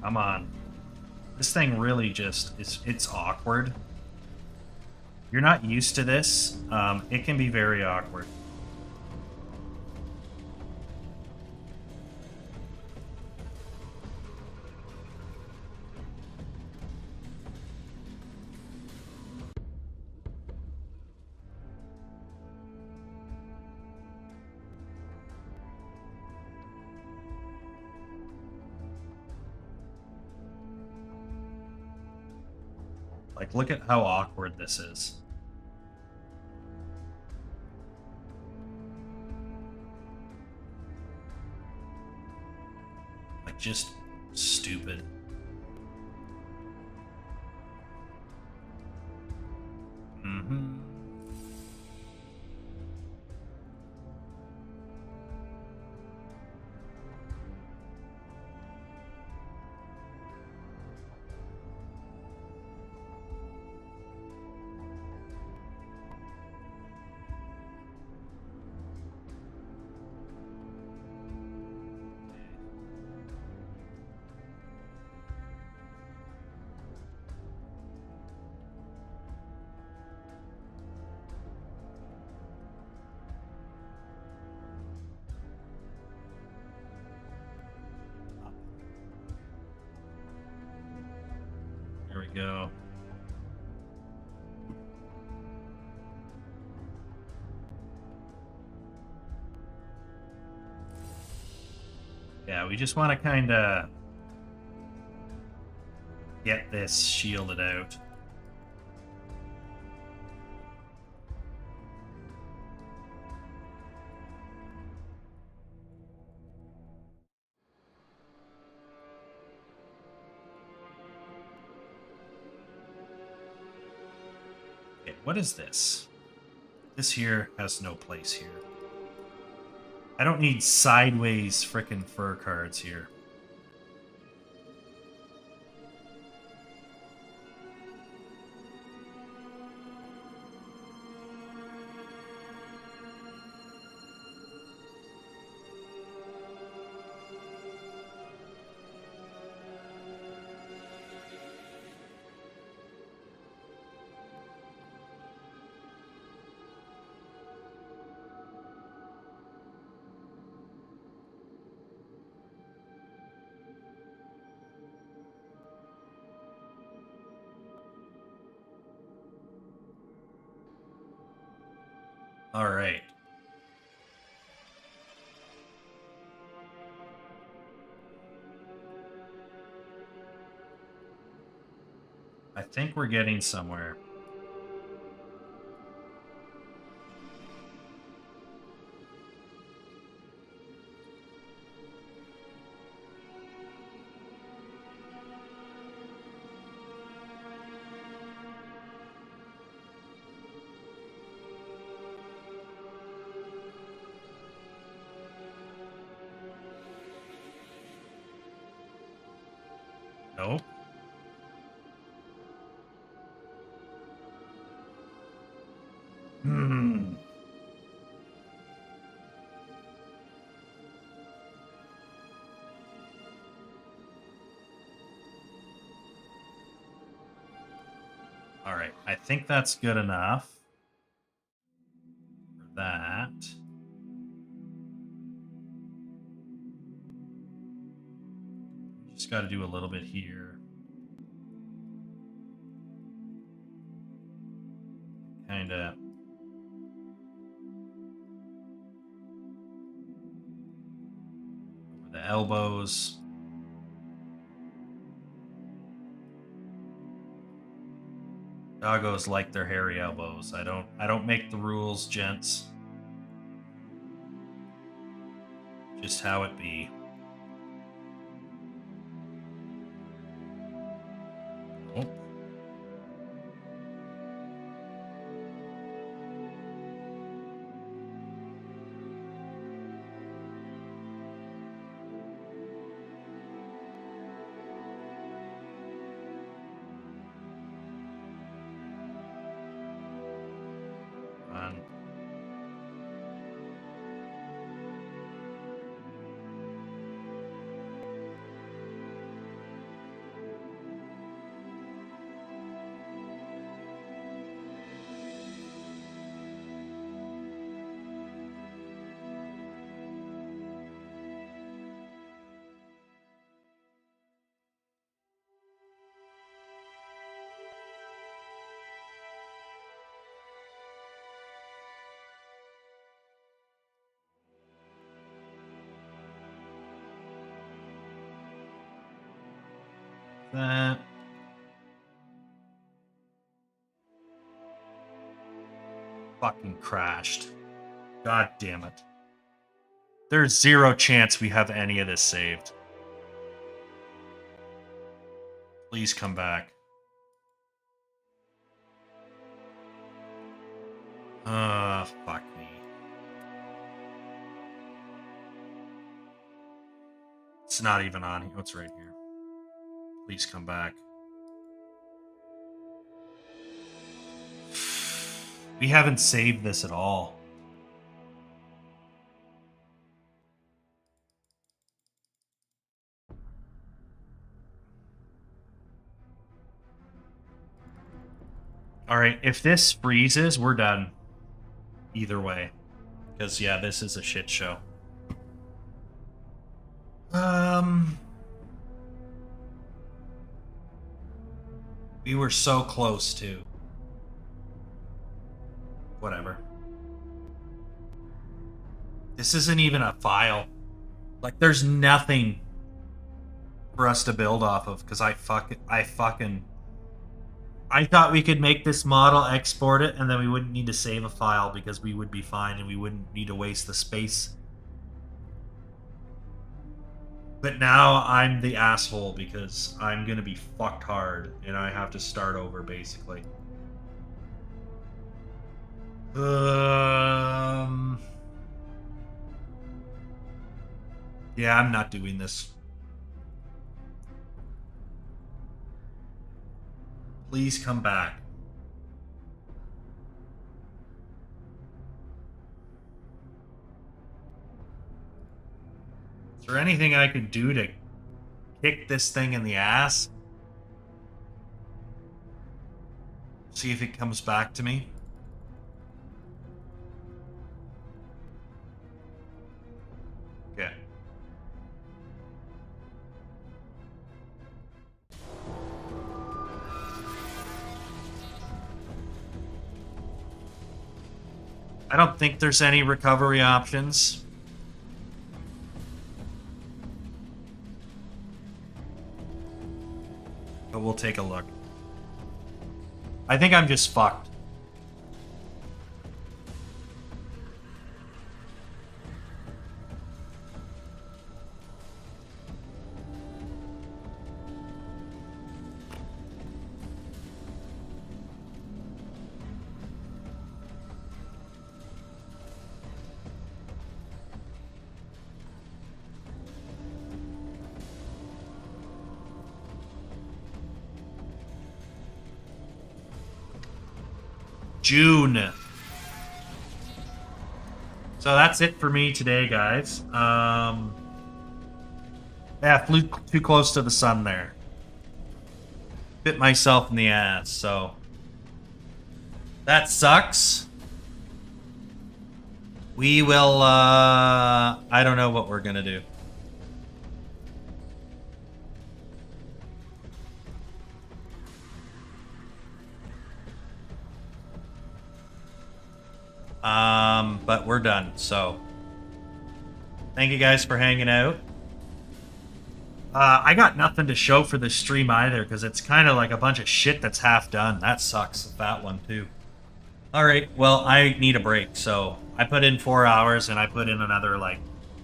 Come on. This thing really just it's awkward. You're not used to this. It can be very awkward. Like, look at how awkward this is. Like, just stupid. Mm-hmm. There we go. Yeah, we just want to kind of get this shielded out. Okay, what is this? This here has no place here. I don't need sideways frickin' fur cards here. All right. I think we're getting somewhere. Nope. All right. I think that's good enough for that. Just Just got to do a little bit here. Kind of. Over the elbows. Doggos like their hairy elbows. I don't make the rules, gents. Just how it be. Oh. That. Fucking crashed. God damn it. There's zero chance we have any of this saved. Please come back. Fuck me. It's not even on here. What's right here? Please come back. We haven't saved this at all. All right, if this freezes, we're done. Either way. Because, yeah, this is a shit show. We were so close to. Whatever. This isn't even a file. Like, there's nothing for us to build off of, because I thought we could make this model, export it, and then we wouldn't need to save a file because we would be fine and we wouldn't need to waste the space. But now I'm the asshole because I'm gonna be fucked hard and I have to start over basically. Yeah, I'm not doing this. Please come back. Is there anything I could do to kick this thing in the ass? See if it comes back to me. Okay. I don't think there's any recovery options. But we'll take a look. I think I'm just fucked. June. So that's it for me today, guys. Yeah, flew too close to the sun there. Bit myself in the ass, so that sucks. We will, I don't know what we're gonna do. But we're done. So thank you guys for hanging out. I got nothing to show for this stream either, because it's kind of like a bunch of shit that's half done. That sucks, that one too. Alright, well, I need a break, so I put in 4 hours, and I put in another, like,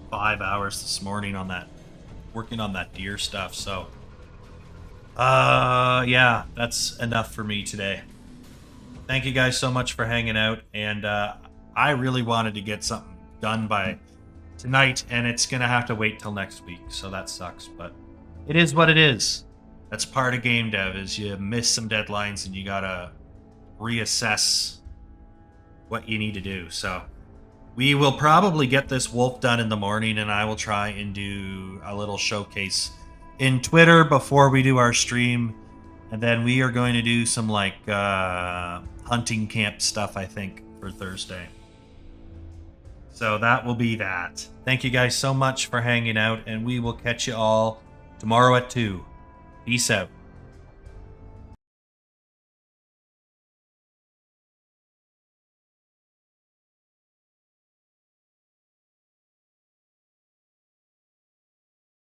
5 hours this morning on that, working on that deer stuff, so... yeah, that's enough for me today. Thank you guys so much for hanging out, and, I really wanted to get something done by tonight, and it's gonna have to wait till next week, so that sucks, but it is what it is. That's part of game dev, is you miss some deadlines and you gotta reassess what you need to do. So we will probably get this wolf done in the morning, and I will try and do a little showcase in Twitter before we do our stream, and then we are going to do some like hunting camp stuff, I think, for Thursday. So that will be that. Thank you guys so much for hanging out, and we will catch you all tomorrow at 2. Peace out.